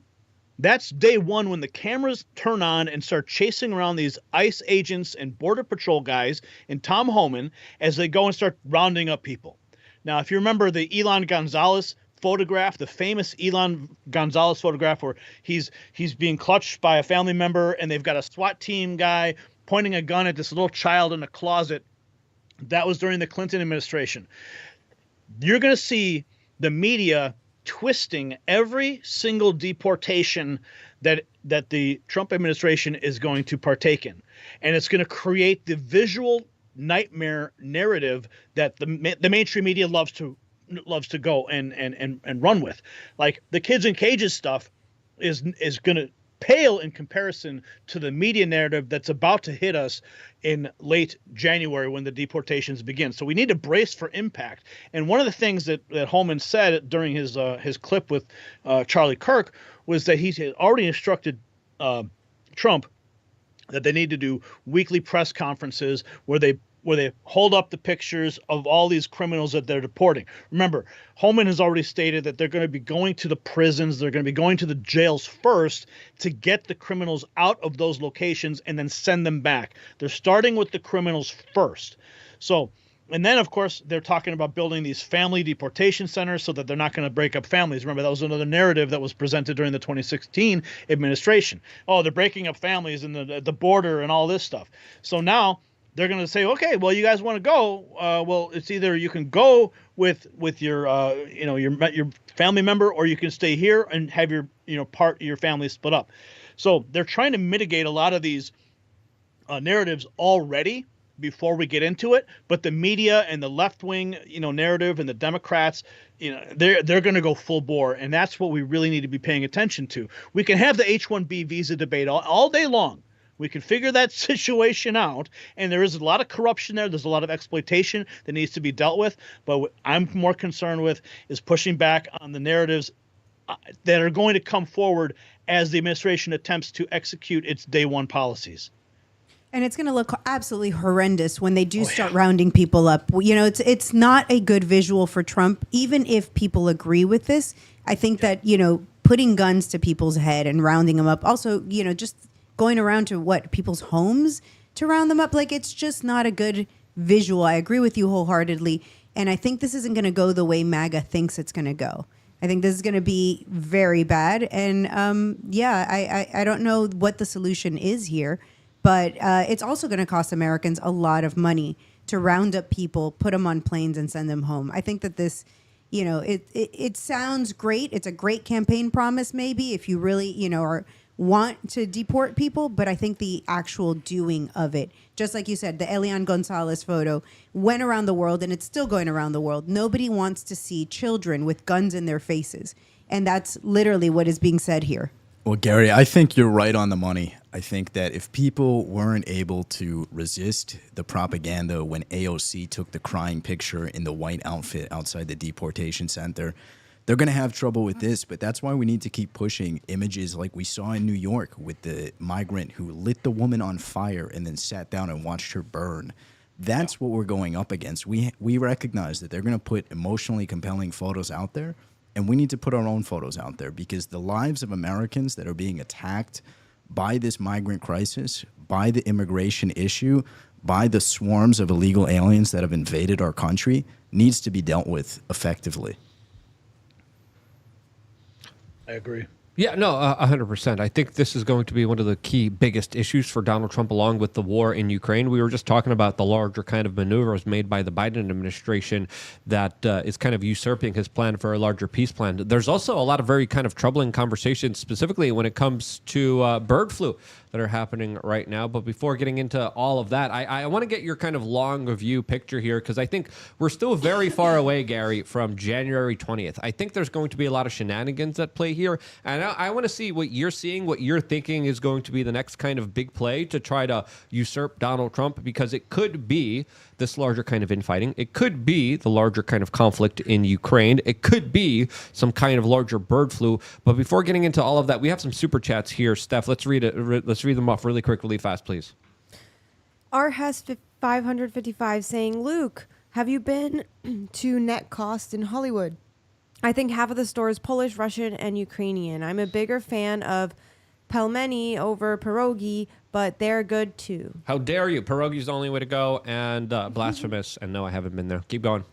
that's day one when the cameras turn on and start chasing around these ICE agents and Border Patrol guys and Tom Homan as they go and start rounding up people. Now, if you remember the Elon Gonzalez photograph, the famous Elon Gonzalez photograph where he's being clutched by a family member and they've got a SWAT team guy pointing a gun at this little child in a closet, that was during the Clinton administration. You're going to see the media twisting every single deportation that the Trump administration is going to partake in. And it's going to create the visual nightmare narrative that the mainstream media loves to go and run with. Like the kids in cages stuff is going to pale in comparison to the media narrative that's about to hit us in late January when the deportations begin. So we need to brace for impact. And one of the things that Holman said during his clip with Charlie Kirk was that he had already instructed Trump that they need to do weekly press conferences where they hold up the pictures of all these criminals that they're deporting. Remember, Holman has already stated that they're going to be going to the prisons, they're going to be going to the jails first to get the criminals out of those locations and then send them back. They're starting with the criminals first. So, and then, of course, they're talking about building these family deportation centers so that they're not going to break up families. Remember, that was another narrative that was presented during the 2016 administration. Oh, they're breaking up families and the border and all this stuff. So now they're going to say, okay, well, you guys want to go? Well, it's either you can go with your your family member, or you can stay here and have your part of your family split up. So they're trying to mitigate a lot of these narratives already before we get into it. But the media and the left wing narrative and the Democrats, they're going to go full bore, and that's what we really need to be paying attention to. We can have the H-1B visa debate all day long. We can figure that situation out, and there is a lot of corruption there. There's a lot of exploitation that needs to be dealt with. But what I'm more concerned with is pushing back on the narratives that are going to come forward as the administration attempts to execute its day one policies. And it's going to look absolutely horrendous when they do start rounding people up. It's not a good visual for Trump, even if people agree with this. I think that, putting guns to people's head and rounding them up, also, just going around to people's homes to round them up. Like, it's just not a good visual. I agree with you wholeheartedly. And I think this isn't going to go the way MAGA thinks it's going to go. I think this is going to be very bad. And I don't know what the solution is here, but it's also going to cost Americans a lot of money to round up people, put them on planes and send them home. I think that this, it sounds great. It's a great campaign promise, maybe, if you really, want to deport people, but I think the actual doing of it, just like you said, the Elian Gonzalez photo went around the world, and it's still going around the world. Nobody wants to see children with guns in their faces, and that's literally what is being said here. Well, Gary, I think you're right on the money. I think that if people weren't able to resist the propaganda when AOC took the crying picture in the white outfit outside the deportation center, they're going to have trouble with this. But that's why we need to keep pushing images like we saw in New York with the migrant who lit the woman on fire and then sat down and watched her burn. That's what we're going up against. We recognize that they're going to put emotionally compelling photos out there, and we need to put our own photos out there, because the lives of Americans that are being attacked by this migrant crisis, by the immigration issue, by the swarms of illegal aliens that have invaded our country needs to be dealt with effectively. I agree. Yeah, no, 100%. I think this is going to be one of the key biggest issues for Donald Trump, along with the war in Ukraine. We were just talking about the larger kind of maneuvers made by the Biden administration that is kind of usurping his plan for a larger peace plan. There's also a lot of very kind of troubling conversations, specifically when it comes to bird flu, that are happening right now. But before getting into all of that, I want to get your kind of long review picture here, because I think we're still very far away, Gary, from January 20th. I think there's going to be a lot of shenanigans at play here. And I want to see what you're seeing, what you're thinking is going to be the next kind of big play to try to usurp Donald Trump, because it could be this larger kind of infighting. It could be the larger kind of conflict in Ukraine. It could be some kind of larger bird flu. But before getting into all of that, we have some super chats here. Steph, let's read it. Let's read them off really quick, really fast, please. R has 555 saying, Luke, have you been to Net Cost in Hollywood? I think half of the store is Polish, Russian, and Ukrainian. I'm a bigger fan of pelmeni over pierogi, but they're good too. How dare you? Pierogi's the only way to go, and blasphemous. And no, I haven't been there. Keep going.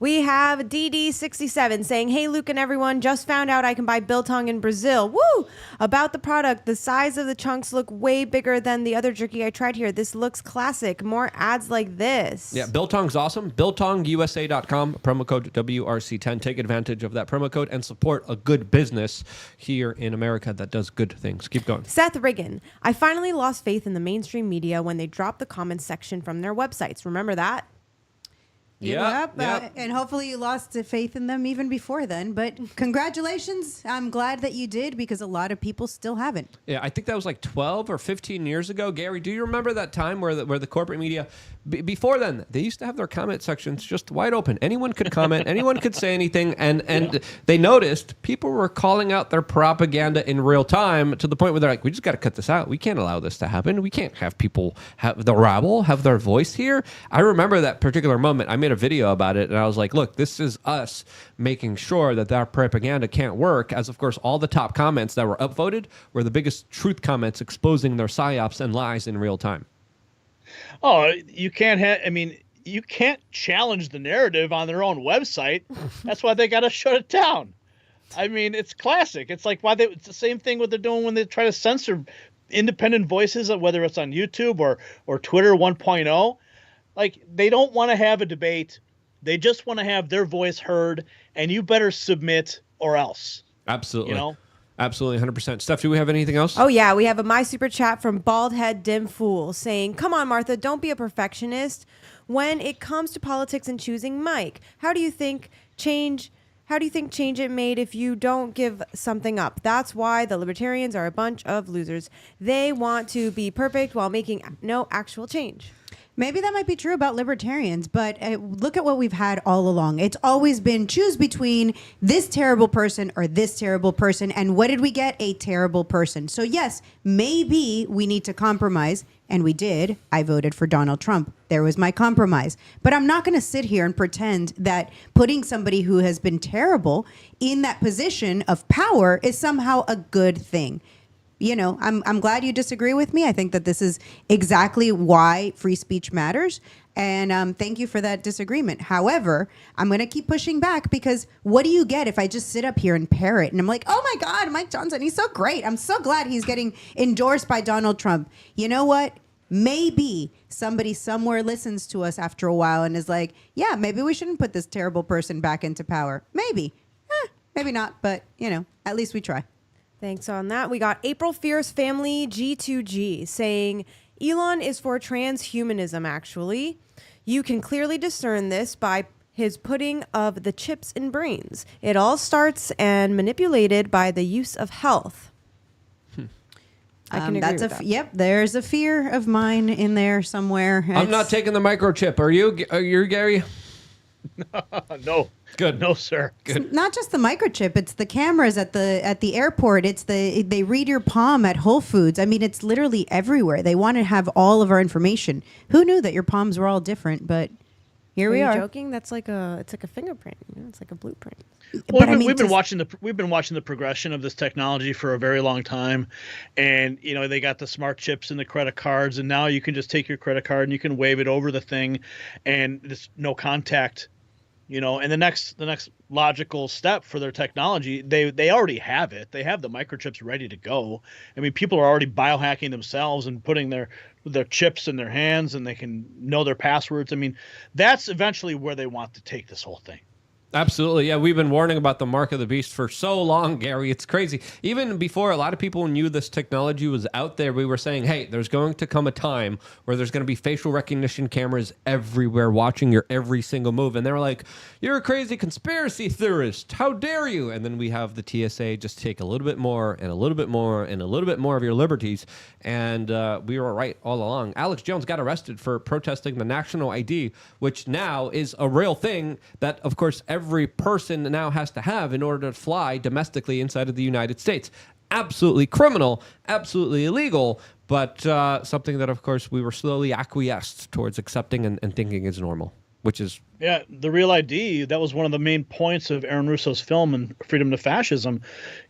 We have DD67 saying, "Hey, Luke and everyone, just found out I can buy biltong in Brazil. Woo! About the product, the size of the chunks look way bigger than the other jerky I tried here. This looks classic. More ads like this." Yeah, biltong's awesome. BiltongUSA.com, promo code WRC10. Take advantage of that promo code and support a good business here in America that does good things. Keep going. Seth Riggin, "I finally lost faith in the mainstream media when they dropped the comments section from their websites. Remember that?" Yep. And hopefully you lost faith in them even before then. But congratulations. I'm glad that you did because a lot of people still haven't. Yeah, I think that was like 12 or 15 years ago. Gary, do you remember that time where the corporate media, before then, they used to have their comment sections just wide open. Anyone could comment, anyone could say anything, and they noticed people were calling out their propaganda in real time to the point where they're like, we just got to cut this out. We can't allow this to happen. We can't have people have the rabble have their voice here. I remember that particular moment. I made a video about it, and I was like, look, this is us making sure that propaganda can't work, as of course all the top comments that were upvoted were the biggest truth comments exposing their psyops and lies in real time. Oh, you can't have. I mean, you can't challenge the narrative on their own website. That's why they got to shut it down. I mean, it's classic. It's like it's the same thing what they're doing when they try to censor independent voices, whether it's on YouTube or Twitter 1.0. Like, they don't want to have a debate. They just want to have their voice heard, and you better submit or else. Absolutely. You know? Absolutely, 100%. Steph, do we have anything else? Oh, yeah. We have a My Super Chat from Baldhead Dim Fool saying, "Come on, Martha, don't be a perfectionist. When it comes to politics and choosing Mike, how do you think change it made if you don't give something up? That's why the libertarians are a bunch of losers. They want to be perfect while making no actual change." Maybe that might be true about libertarians, but look at what we've had all along. It's always been choose between this terrible person or this terrible person. And what did we get? A terrible person. So yes, maybe we need to compromise. And we did. I voted for Donald Trump. There was my compromise. But I'm not going to sit here and pretend that putting somebody who has been terrible in that position of power is somehow a good thing. You know, I'm glad you disagree with me. I think that this is exactly why free speech matters. And thank you for that disagreement. However, I'm going to keep pushing back because what do you get if I just sit up here and parrot and I'm like, oh my God, Mike Johnson, he's so great. I'm so glad he's getting endorsed by Donald Trump. You know what? Maybe somebody somewhere listens to us after a while and is like, yeah, maybe we shouldn't put this terrible person back into power. Maybe. Maybe not, but, you know, at least we try. Thanks on that. We got April Fierce Family G2G saying, "Elon is for transhumanism, actually. You can clearly discern this by his putting of the chips in brains. It all starts and manipulated by the use of health." I can agree with that. Yep, there's a fear of mine in there somewhere. I'm not taking the microchip. Are you, Gary? No. Good. No, sir. It's not just the microchip, it's the cameras at the airport, they read your palm at Whole Foods. I mean, it's literally everywhere. They want to have all of our information. Who knew that your palms were all different? But here we are. Joking? It's like a fingerprint. You know, it's like a blueprint. Well, we've been watching the progression of this technology for a very long time, and you know they got the smart chips and the credit cards, and now you can just take your credit card and you can wave it over the thing, and there's no contact. You know, and the next logical step for their technology, they already have it. They have the microchips ready to go. I mean, people are already biohacking themselves and putting their chips in their hands, and they can know their passwords. I mean, that's eventually where they want to take this whole thing. Absolutely. Yeah, we've been warning about the mark of the beast for so long, Gary. It's crazy. Even before a lot of people knew this technology was out there, we were saying, hey, there's going to come a time where there's going to be facial recognition cameras everywhere watching your every single move. And they were like, you're a crazy conspiracy theorist. How dare you? And then we have the TSA just take a little bit more and a little bit more and a little bit more of your liberties. And we were right all along. Alex Jones got arrested for protesting the national ID, which now is a real thing that, of course, every person now has to have in order to fly domestically inside of the United States. Absolutely criminal, absolutely illegal, but something that, of course, we were slowly acquiesced towards accepting and thinking is normal, which is... Yeah, the Real ID, that was one of the main points of Aaron Russo's film and Freedom to Fascism.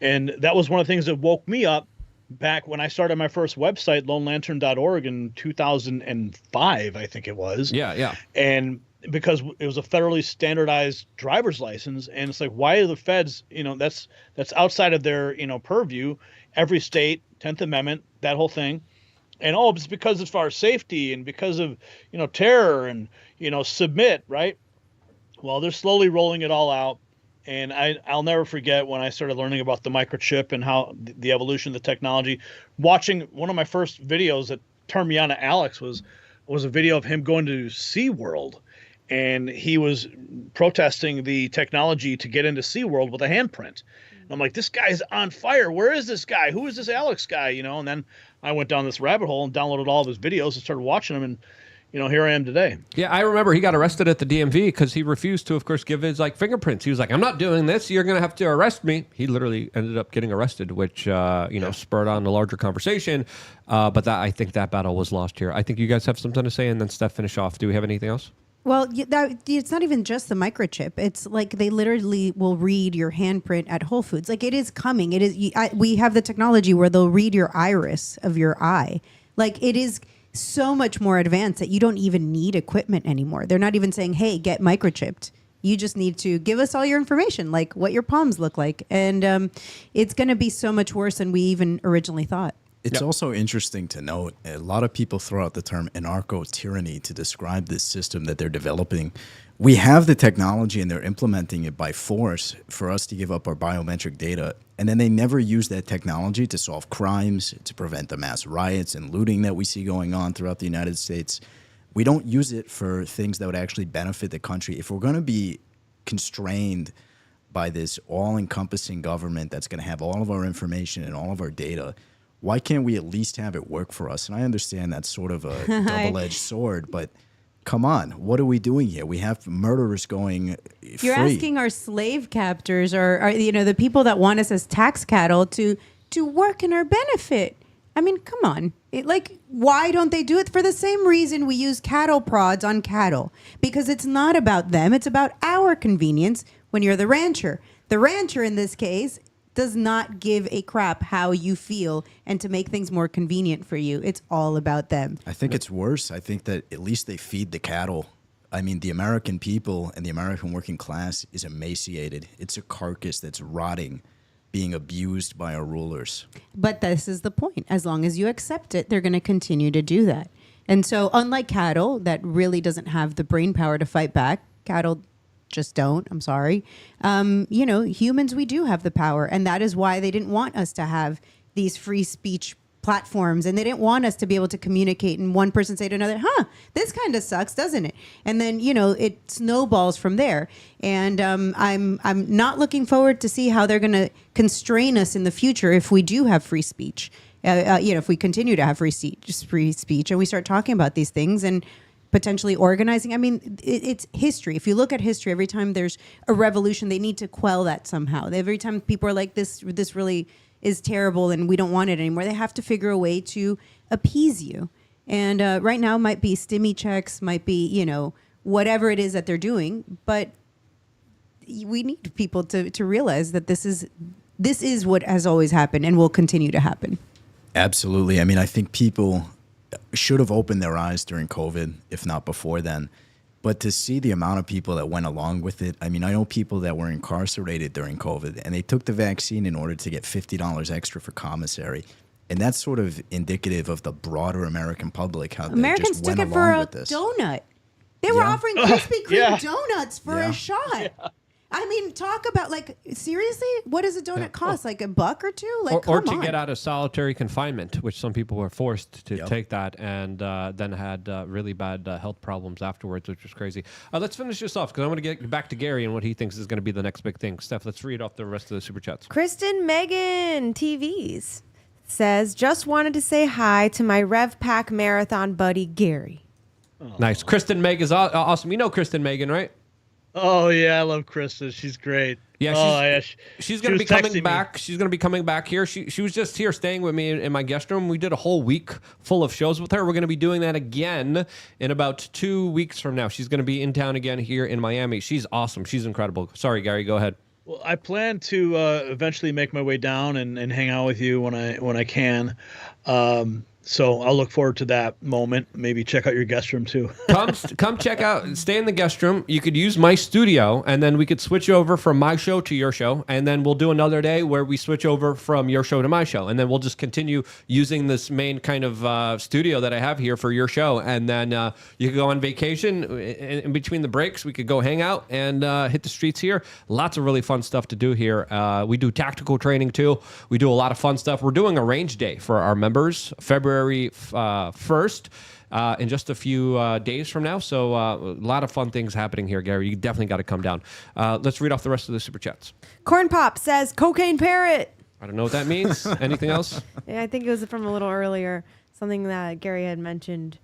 And that was one of the things that woke me up back when I started my first website, lonelantern.org, in 2005, I think it was. Yeah. And because it was a federally standardized driver's license. And it's like, why are the feds, that's outside of their, purview. Every state, 10th Amendment, that whole thing. And it's because as far as safety and because of, terror and, submit, right? Well, they're slowly rolling it all out. And I'll never forget when I started learning about the microchip and how the evolution of the technology. Watching one of my first videos that turned me on to Alex was a video of him going to SeaWorld. And he was protesting the technology to get into SeaWorld with a handprint. And I'm like, this guy's on fire. Where is this guy? Who is this Alex guy? And then I went down this rabbit hole and downloaded all of his videos and started watching them. And, here I am today. Yeah, I remember he got arrested at the DMV because he refused to, of course, give his fingerprints. He was like, I'm not doing this. You're going to have to arrest me. He literally ended up getting arrested, which, spurred on a larger conversation. But I think that battle was lost here. I think you guys have something to say, and then Steph, finish off. Do we have anything else? Well, it's not even just the microchip. It's like they literally will read your handprint at Whole Foods. Like, it is coming. It is. We have the technology where they'll read your iris of your eye. Like, it is so much more advanced that you don't even need equipment anymore. They're not even saying, hey, get microchipped. You just need to give us all your information, like what your palms look like. And it's going to be so much worse than we even originally thought. It's also interesting to note, a lot of people throw out the term anarcho-tyranny to describe this system that they're developing. We have the technology and they're implementing it by force for us to give up our biometric data. And then they never use that technology to solve crimes, to prevent the mass riots and looting that we see going on throughout the United States. We don't use it for things that would actually benefit the country. If we're going to be constrained by this all-encompassing government that's going to have all of our information and all of our data, why can't we at least have it work for us? And I understand that's sort of a double-edged sword, but come on, what are we doing here? We have murderers going free. You're asking our slave captors or the people that want us as tax cattle to work in our benefit. I mean, come on. Why don't they do it? For the same reason we use cattle prods on cattle. Because it's not about them. It's about our convenience when you're the rancher. The rancher, in this case, does not give a crap how you feel and to make things more convenient for you. It's all about them. I think it's worse. I think that at least they feed the cattle. I mean, the American people and the American working class is emaciated. It's a carcass that's rotting, being abused by our rulers. But this is the point. As long as you accept it, they're going to continue to do that. And so unlike cattle, that really doesn't have the brain power to fight back, cattle just don't. I'm sorry. Humans, we do have the power. And that is why they didn't want us to have these free speech platforms. And they didn't want us to be able to communicate and one person say to another, this kind of sucks, doesn't it? And then, it snowballs from there. And I'm not looking forward to see how they're going to constrain us in the future if we do have free speech. If we continue to have free speech and we start talking about these things and potentially organizing. I mean, it's history. If you look at history, every time there's a revolution, they need to quell that somehow. Every time people are like, this really is terrible and we don't want it anymore, they have to figure a way to appease you. And right now might be stimmy checks, might be, whatever it is that they're doing. But we need people to realize that this is what has always happened and will continue to happen. Absolutely. I mean, I think people should have opened their eyes during COVID, if not before then. But to see the amount of people that went along with it, I mean, I know people that were incarcerated during COVID, and they took the vaccine in order to get $50 extra for commissary. And that's sort of indicative of the broader American public, how Americans they just went took it along for with a this. donut. They were offering Krispy Kreme donuts for a shot. Yeah. I mean, talk about, seriously? What does a donut cost? Like $1 or $2? Or to get out of solitary confinement, which some people were forced to take that and then had really bad health problems afterwards, which was crazy. Let's finish this off because I want to get back to Gary and what he thinks is going to be the next big thing. Steph, let's read off the rest of the Super Chats. Kristen Megan TVs says, just wanted to say hi to my Rev Pack Marathon buddy, Gary. Oh. Nice. Kristen Meg is awesome. You know Kristen Megan, right? Oh yeah, I love Krista. She's great. Yeah, she's going to be coming back. She's going to be coming back here. She was just here staying with me in my guest room. We did a whole week full of shows with her. We're going to be doing that again in about 2 weeks from now. She's going to be in town again here in Miami. She's awesome. She's incredible. Sorry, Gary, go ahead. Well, I plan to eventually make my way down and hang out with you when I can. So I'll look forward to that moment. Maybe check out your guest room too. Come check out, stay in the guest room. You could use my studio, and then we could switch over from my show to your show, and then we'll do another day where we switch over from your show to my show, and then we'll just continue using this main kind of studio that I have here for your show, and then you could go on vacation in between the breaks. We could go hang out and hit the streets here. Lots of really fun stuff to do here. We do tactical training too. We do a lot of fun stuff. We're doing a range day for our members, February 1st, in just a few days from now. So a lot of fun things happening here, Gary. You definitely got to come down. Let's read off the rest of the super chats. Corn Pop says cocaine parrot. I don't know what that means. Anything else? Yeah, I think it was from a little earlier, something that Gary had mentioned.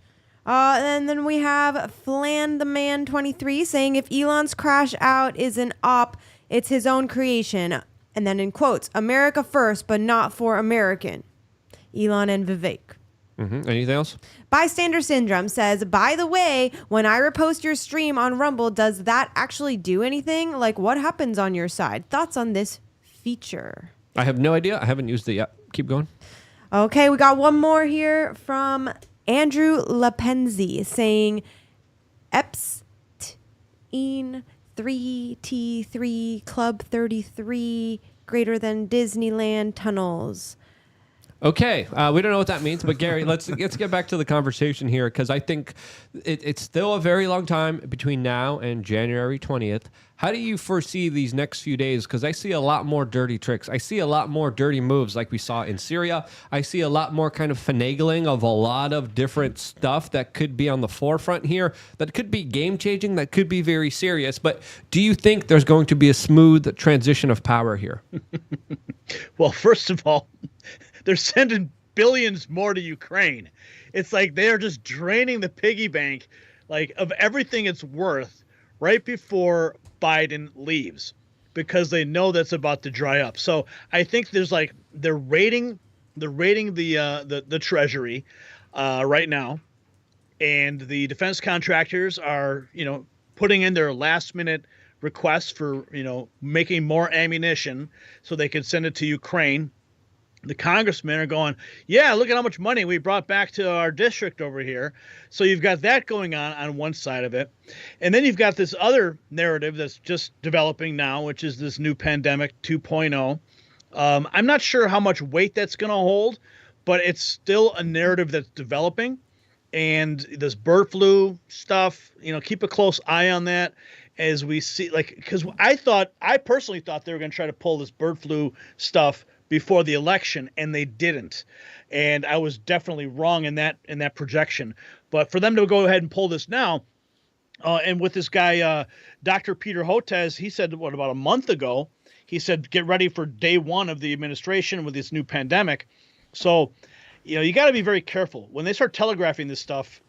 And then we have Flan the Man 23 saying if Elon's crash out is an op, it's his own creation. And then in quotes, America first, but not for American. Elon and Vivek. Anything else? Bystander Syndrome says, by the way, when I repost your stream on Rumble, does that actually do anything? Like, what happens on your side? Thoughts on this feature? I have no idea. I haven't used it yet. Keep going. Okay, we got one more here from Andrew Lapenzi saying, Epstein 3T3 Club 33 greater than Disneyland tunnels. Okay, we don't know what that means, but Gary, let's get back to the conversation here, because I think it's still a very long time between now and January 20th. How do you foresee these next few days? Because I see a lot more dirty tricks. I see a lot more dirty moves like we saw in Syria. I see a lot more kind of finagling of a lot of different stuff that could be on the forefront here, that could be game-changing, that could be very serious. But do you think there's going to be a smooth transition of power here? Well, first of all, they're sending billions more to Ukraine. It's like they're just draining the piggy bank, like, of everything it's worth right before Biden leaves, because they know that's about to dry up. So I think there's like they're raiding the Treasury right now, and the defense contractors are putting in their last minute requests for making more ammunition so they can send it to Ukraine. The congressmen are going, yeah, look at how much money we brought back to our district over here. So you've got that going on one side of it. And then you've got this other narrative that's just developing now, which is this new pandemic 2.0. I'm not sure how much weight that's going to hold, but it's still a narrative that's developing. And this bird flu stuff, keep a close eye on that as we see, because I personally thought they were going to try to pull this bird flu stuff before the election, and they didn't. And I was definitely wrong in that projection. But for them to go ahead and pull this now, and with this guy, Dr. Peter Hotez, he said, about a month ago, he said, get ready for day one of the administration with this new pandemic. So, you got to be very careful. When they start telegraphing this stuff,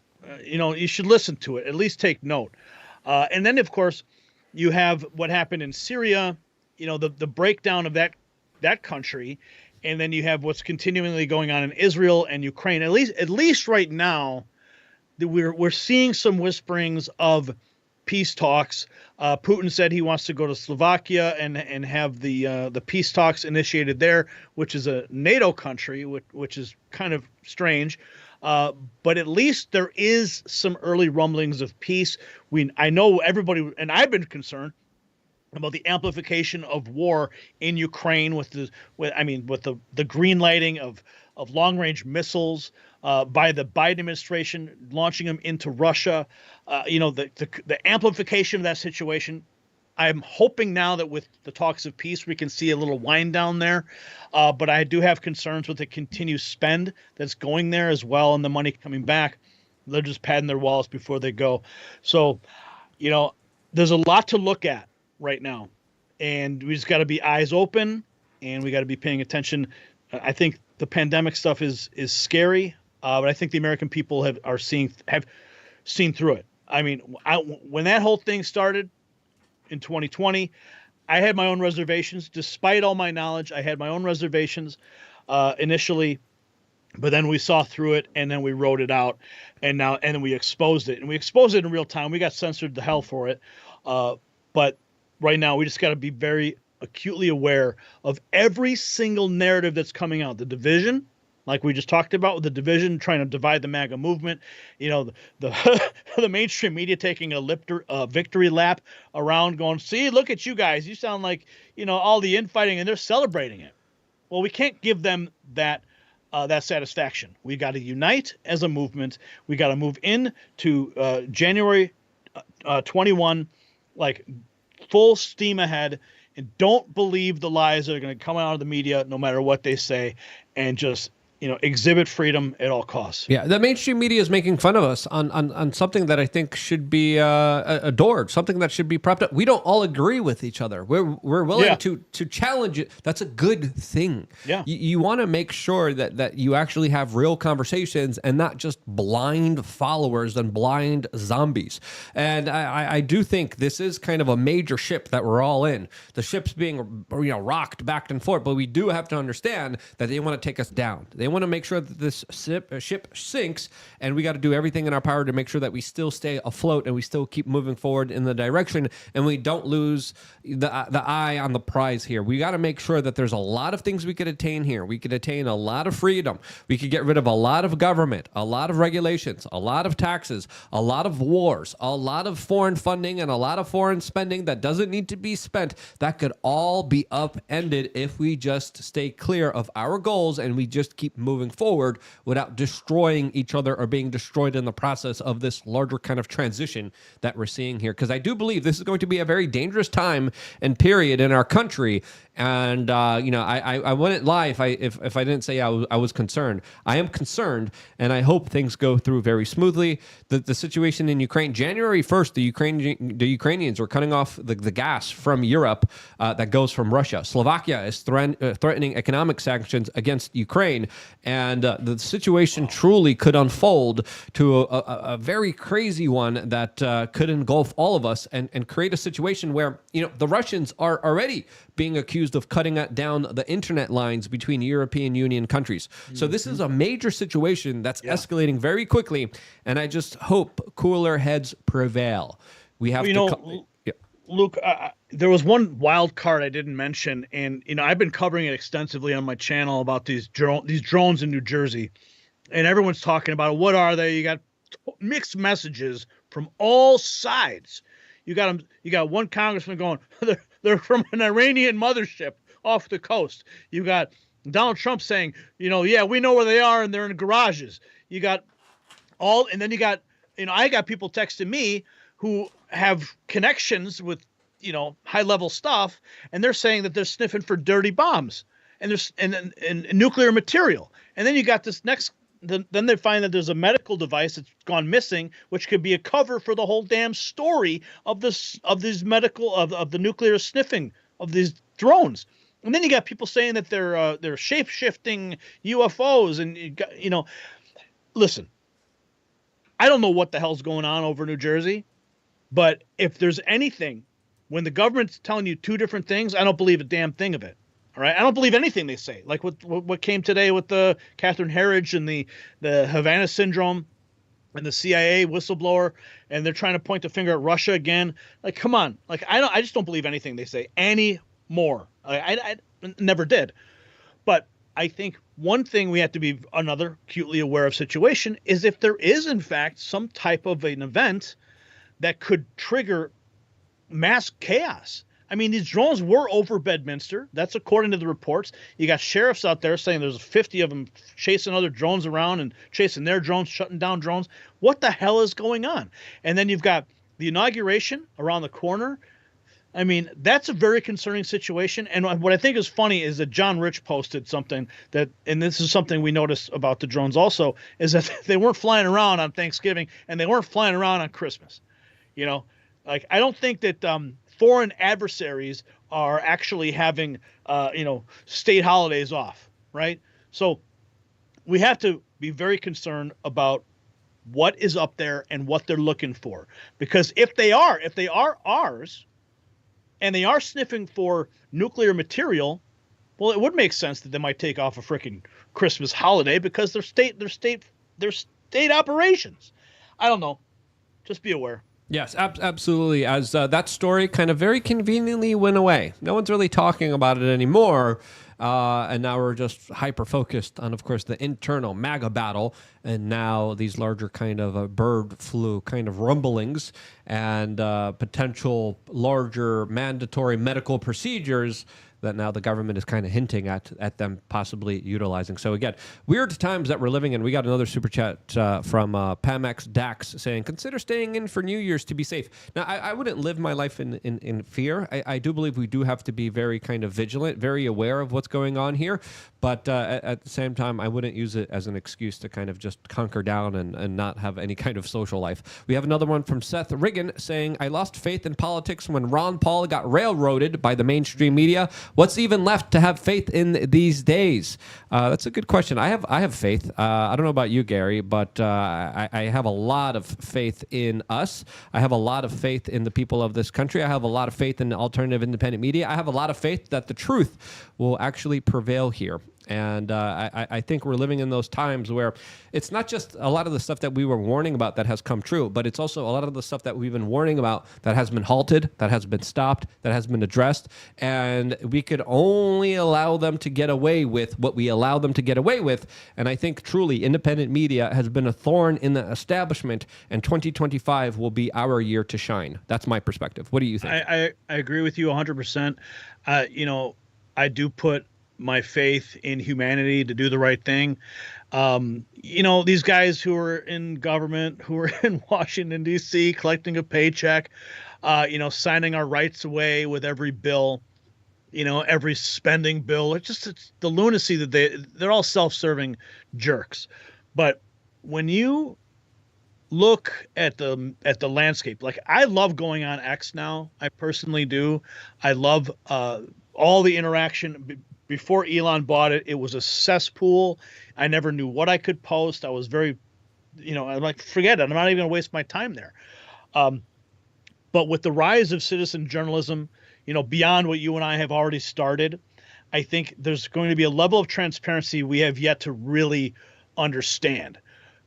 you should listen to it, at least take note. And then, of course, you have what happened in Syria, the breakdown of that country, and then you have what's continually going on in Israel and Ukraine. At least right now, we're seeing some whisperings of peace talks. Putin said he wants to go to Slovakia and have the peace talks initiated there, which is a NATO country, which is kind of strange. But at least there is some early rumblings of peace. I know everybody, and I've been concerned about the amplification of war in Ukraine with the green lighting of long-range missiles by the Biden administration, launching them into Russia. The amplification of that situation. I'm hoping now that with the talks of peace, we can see a little wind down there. But I do have concerns with the continued spend that's going there as well, and the money coming back. They're just padding their wallets before they go. So, there's a lot to look at right now, and we just got to be eyes open, and we got to be paying attention. I think the pandemic stuff is scary, but I think the American people have seen through it. I mean, when that whole thing started in 2020, I had my own reservations. Despite all my knowledge, I had my own reservations initially, but then we saw through it, and then we wrote it out, and then we exposed it, and we exposed it in real time. We got censored to hell for it, but right now we just got to be very acutely aware of every single narrative that's coming out. The division, like we just talked about with the division, trying to divide the MAGA movement. You know, the the mainstream media taking a victory lap around, going, "See, look at you guys. You sound like, you know, all the infighting," and they're celebrating it. Well, we can't give them that satisfaction. We got to unite as a movement. We got to move into January 21, like full steam ahead, and don't believe the lies that are going to come out of the media, no matter what they say, and just, you know, exhibit freedom at all costs. Yeah, the mainstream media is making fun of us on something that I think should be adored, something that should be propped up. We don't all agree with each other. We're willing to challenge it. That's a good thing. Yeah. You want to make sure that you actually have real conversations and not just blind followers and blind zombies. And I do think this is kind of a major ship that we're all in. The ship's being, you know, rocked back and forth, but we do have to understand that they want to take us down. They want to make sure that this ship sinks, and we got to do everything in our power to make sure that we still stay afloat and we still keep moving forward in the direction, and we don't lose the eye on the prize here. We got to make sure that there's a lot of things we could attain here. We could attain a lot of freedom. We could get rid of a lot of government, a lot of regulations, a lot of taxes, a lot of wars, a lot of foreign funding, and a lot of foreign spending that doesn't need to be spent. That could all be upended if we just stay clear of our goals and we just keep moving forward without destroying each other or being destroyed in the process of this larger kind of transition that we're seeing here. Because I do believe this is going to be a very dangerous time and period in our country. And, you know, I wouldn't lie if I didn't say I was concerned. I am concerned, and I hope things go through very smoothly. The situation in Ukraine, January 1st, the Ukrainians were cutting off the gas from Europe that goes from Russia. Slovakia is threatening economic sanctions against Ukraine. And the situation truly could unfold to a very crazy one that could engulf all of us and create a situation where, you know, the Russians are already being accused of cutting down the internet lines between European Union countries. So this is a major situation that's escalating very quickly, and I just hope cooler heads prevail. We have Luke, there was one wild card I didn't mention, and, you know, I've been covering it extensively on my channel about these drones in New Jersey, and everyone's talking about it. What are they? You got mixed messages from all sides. You got one congressman going, they're from an Iranian mothership off the coast. You got Donald Trump saying, you know, yeah, we know where they are, and they're in garages. You got and then you got, you know, I got people texting me who have connections with, you know, high level stuff, and they're saying that they're sniffing for dirty bombs and there's and nuclear material. And then you got this next. Then they find that there's a medical device that's gone missing, which could be a cover for the whole damn story of these medical of the nuclear sniffing of these drones. And then you got people saying that they're shape-shifting UFOs, and you know, listen, I don't know what the hell's going on over New Jersey, but if there's anything, when the government's telling you two different things, I don't believe a damn thing of it. All right, I don't believe anything they say. Like what came today with the Catherine Herridge and the Havana syndrome and the CIA whistleblower, and they're trying to point the finger at Russia again. Like, come on. Like, I just don't believe anything they say anymore. I never did. But I think one thing we have to be acutely aware of situation is if there is in fact some type of an event that could trigger mass chaos. I mean, these drones were over Bedminster. That's according to the reports. You got sheriffs out there saying there's 50 of them chasing other drones around and chasing their drones, shutting down drones. What the hell is going on? And then you've got the inauguration around the corner. I mean, that's a very concerning situation. And what I think is funny is that John Rich posted something that, and this is something we noticed about the drones also, is that they weren't flying around on Thanksgiving and they weren't flying around on Christmas. You know, like, I don't think that foreign adversaries are actually having, you know, state holidays off, right? So we have to be very concerned about what is up there and what they're looking for. Because if they are ours and they are sniffing for nuclear material, well, it would make sense that they might take off a freaking Christmas holiday because they're state operations. I don't know. Just be aware. Yes, absolutely. As that story kind of very conveniently went away. No one's really talking about it anymore. And now we're just hyper-focused on, of course, the internal MAGA battle, and now these larger kind of bird flu kind of rumblings and potential larger mandatory medical procedures that now the government is kind of hinting at them possibly utilizing. So again, weird times that we're living in. We got another super chat from Pamex Dax saying, consider staying in for New Year's to be safe. Now, I wouldn't live my life in fear. I do believe we do have to be very kind of vigilant, very aware of what's going on here. But at the same time, I wouldn't use it as an excuse to kind of just hunker down and not have any kind of social life. We have another one from Seth Riggin saying, I lost faith in politics when Ron Paul got railroaded by the mainstream media. What's even left to have faith in these days? That's a good question. I have faith. I don't know about you, Gary, but I have a lot of faith in us. I have a lot of faith in the people of this country. I have a lot of faith in the alternative independent media. I have a lot of faith that the truth will actually prevail here. And I think we're living in those times where it's not just a lot of the stuff that we were warning about that has come true, but it's also a lot of the stuff that we've been warning about that has been halted, that has been stopped, that has been addressed. And we could only allow them to get away with what we allow them to get away with. And I think truly independent media has been a thorn in the establishment, and 2025 will be our year to shine. That's my perspective. What do you think? I agree with you 100%. I do put my faith in humanity to do the right thing. These guys who are in government, who are in Washington, D.C., collecting a paycheck, signing our rights away with every bill, every spending bill. It's the lunacy that they're all self-serving jerks. But when you look at the landscape, like I love going on X now. I personally do. I love all the interaction. Before Elon bought it, it was a cesspool. I never knew what I could post. I was very, I'm like, forget it. I'm not even going to waste my time there. But with the rise of citizen journalism, beyond what you and I have already started, I think there's going to be a level of transparency we have yet to really understand.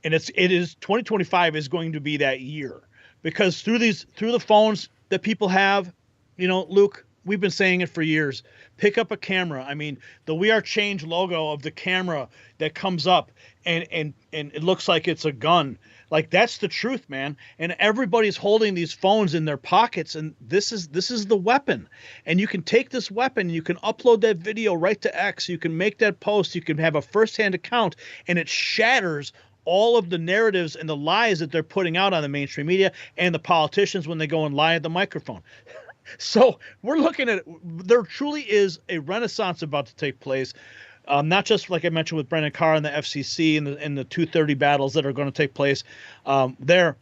And it is 2025 is going to be that year, because through the phones that people have, Luke, we've been saying it for years. Pick up a camera. I mean, the We Are Change logo of the camera that comes up and it looks like it's a gun. Like, that's the truth, man. And everybody's holding these phones in their pockets, and this is the weapon. And you can take this weapon, you can upload that video right to X, you can make that post, you can have a firsthand account, and it shatters all of the narratives and the lies that they're putting out on the mainstream media and the politicians when they go and lie at the microphone. So we're looking at, there truly is a renaissance about to take place, not just like I mentioned with Brendan Carr and the FCC and the 230 battles that are going to take place there,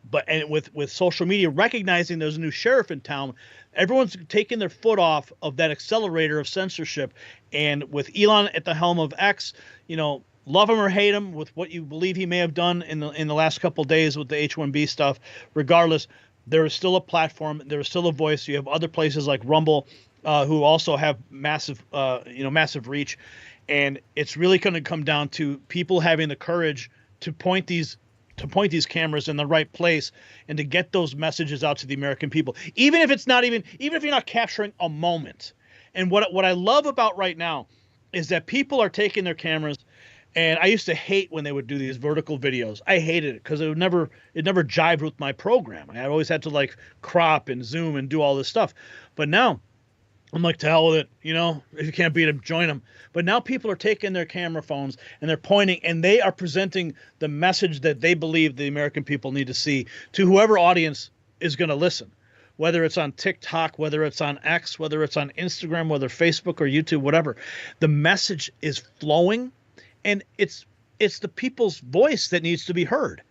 but and with social media recognizing there's a new sheriff in town, everyone's taking their foot off of that accelerator of censorship. And with Elon at the helm of X, love him or hate him with what you believe he may have done in the last couple of days with the H-1B stuff, regardless, there is still a platform. There is still a voice. You have other places like Rumble, who also have massive reach, and it's really going to come down to people having the courage to point these cameras in the right place and to get those messages out to the American people, even if you're not capturing a moment. And what I love about right now is that people are taking their cameras. And I used to hate when they would do these vertical videos. I hated it because it never jived with my program. I always had to like crop and zoom and do all this stuff. But now I'm like, to hell with it. If you can't beat them, join them. But now people are taking their camera phones and they're pointing and they are presenting the message that they believe the American people need to see to whoever audience is going to listen. Whether it's on TikTok, whether it's on X, whether it's on Instagram, whether Facebook or YouTube, whatever. The message is flowing. And it's the people's voice that needs to be heard.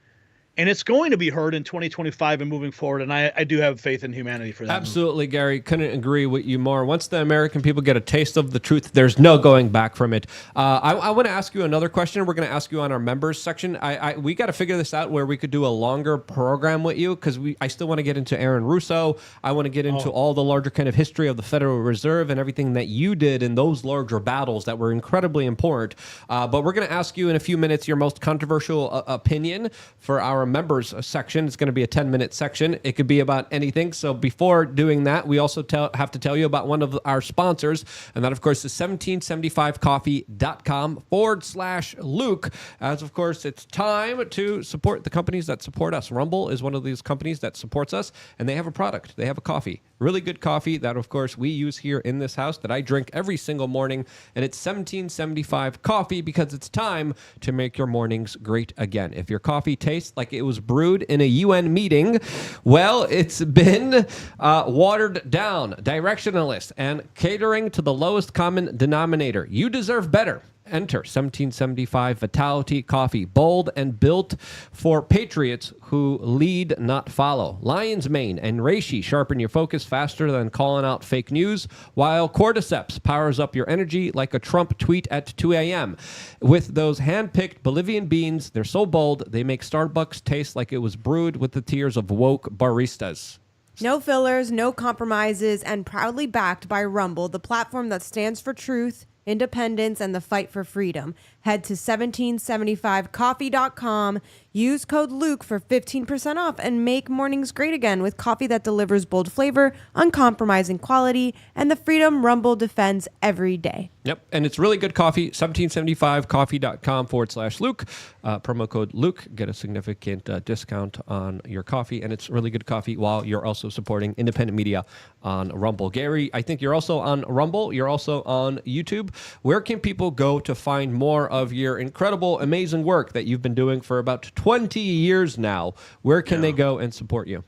And it's going to be heard in 2025 and moving forward. And I do have faith in humanity for that. Absolutely, Gary. Couldn't agree with you more. Once the American people get a taste of the truth, there's no going back from it. I want to ask you another question. We're going to ask you on our members section. We got to figure this out where we could do a longer program with you, because I still want to get into Aaron Russo. I want to get into all the larger kind of history of the Federal Reserve and everything that you did in those larger battles that were incredibly important. But we're going to ask you in a few minutes your most controversial opinion for our members section. It's going to be a 10-minute section. It could be about anything. So before doing that, we also have to tell you about one of our sponsors, and that, of course, is 1775coffee.com/Luke. As, of course, it's time to support the companies that support us. Rumble is one of these companies that supports us, and they have a product. They have a coffee. Really good coffee that, of course, we use here in this house that I drink every single morning, and it's 1775 coffee because it's time to make your mornings great again. If your coffee tastes like it was brewed in a UN meeting, well, it's been watered down, directionalist, and catering to the lowest common denominator. You deserve better. Enter 1775 Vitality Coffee, bold and built for patriots who lead, not follow. Lion's Mane and Reishi sharpen your focus faster than calling out fake news, while Cordyceps powers up your energy like a Trump tweet at 2 a.m. With those hand-picked Bolivian beans, they're so bold, they make Starbucks taste like it was brewed with the tears of woke baristas. No fillers, no compromises, and proudly backed by Rumble, the platform that stands for truth, independence, and the fight for freedom. Head to 1775coffee.com, use code Luke for 15% off, and make mornings great again with coffee that delivers bold flavor, uncompromising quality, and the freedom Rumble defends every day. Yep, and it's really good coffee, 1775coffee.com/Luke. Promo code Luke, get a significant discount on your coffee, and it's really good coffee while you're also supporting independent media on Rumble. Gary, I think you're also on Rumble. You're also on YouTube. Where can people go to find more of your incredible, amazing work that you've been doing for about 20 years now? Where can they go and support you?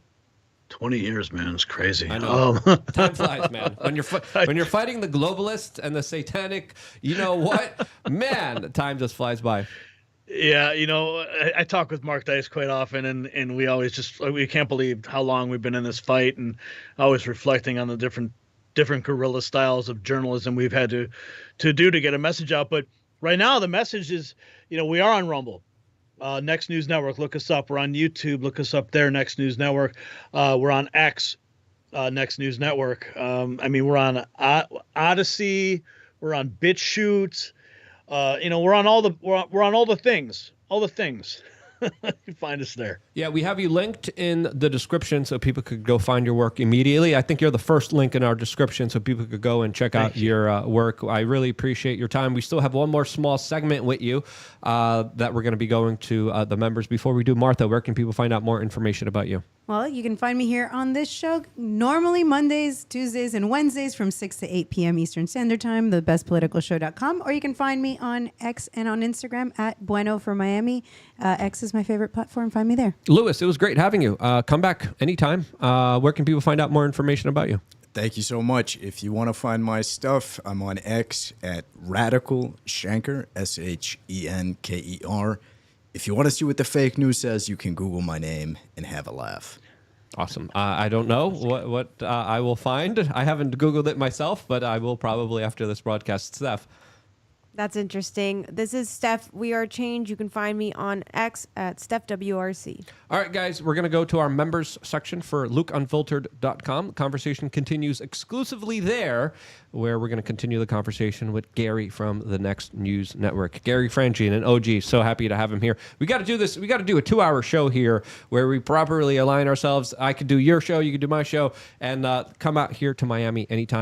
20 years, man. It's crazy. I know. Time flies, man. When you're fighting the globalists and the satanic, you know what? Man, time just flies by. Yeah, I talk with Mark Dice quite often, and we always we can't believe how long we've been in this fight, and always reflecting on the different guerrilla styles of journalism we've had to do to get a message out. But right now, the message is, we are on Rumble. Next News Network, look us up. We're on YouTube, look us up there, Next News Network. We're on X, Next News Network. We're on Odyssey, we're on BitChute. We're on all the things. You find us there. Yeah, we have you linked in the description so people could go find your work immediately. I think you're the first link in our description so people could go and check out your work. I really appreciate your time. We still have one more small segment with you that we're going to be going to the members. Before we do, Martha, where can people find out more information about you? Well, you can find me here on this show normally Mondays, Tuesdays, and Wednesdays from 6 to 8 p.m. Eastern Standard Time, thebestpoliticalshow.com, or you can find me on X and on Instagram at Bueno for Miami. X is my favorite platform. Find me there. Lewis, it was great having you. Come back anytime. Where can people find out more information about you? Thank you so much. If you want to find my stuff, I'm on X at Radical Shanker, Shenker. If you want to see what the fake news says, you can Google my name and have a laugh. Awesome. I don't know what I will find. I haven't Googled it myself, but I will probably after this broadcast. Steph. That's interesting. This is Steph. We Are Change. You can find me on X at StephWRC. All right, guys, we're going to go to our members section for LukeUnfiltered.com. The conversation continues exclusively there, where we're going to continue the conversation with Gary from the Next News Network. Gary Frangian, an OG. So happy to have him here. We got to do this. We got to do a 2-hour show here where we properly align ourselves. I could do your show. You could do my show. And come out here to Miami anytime.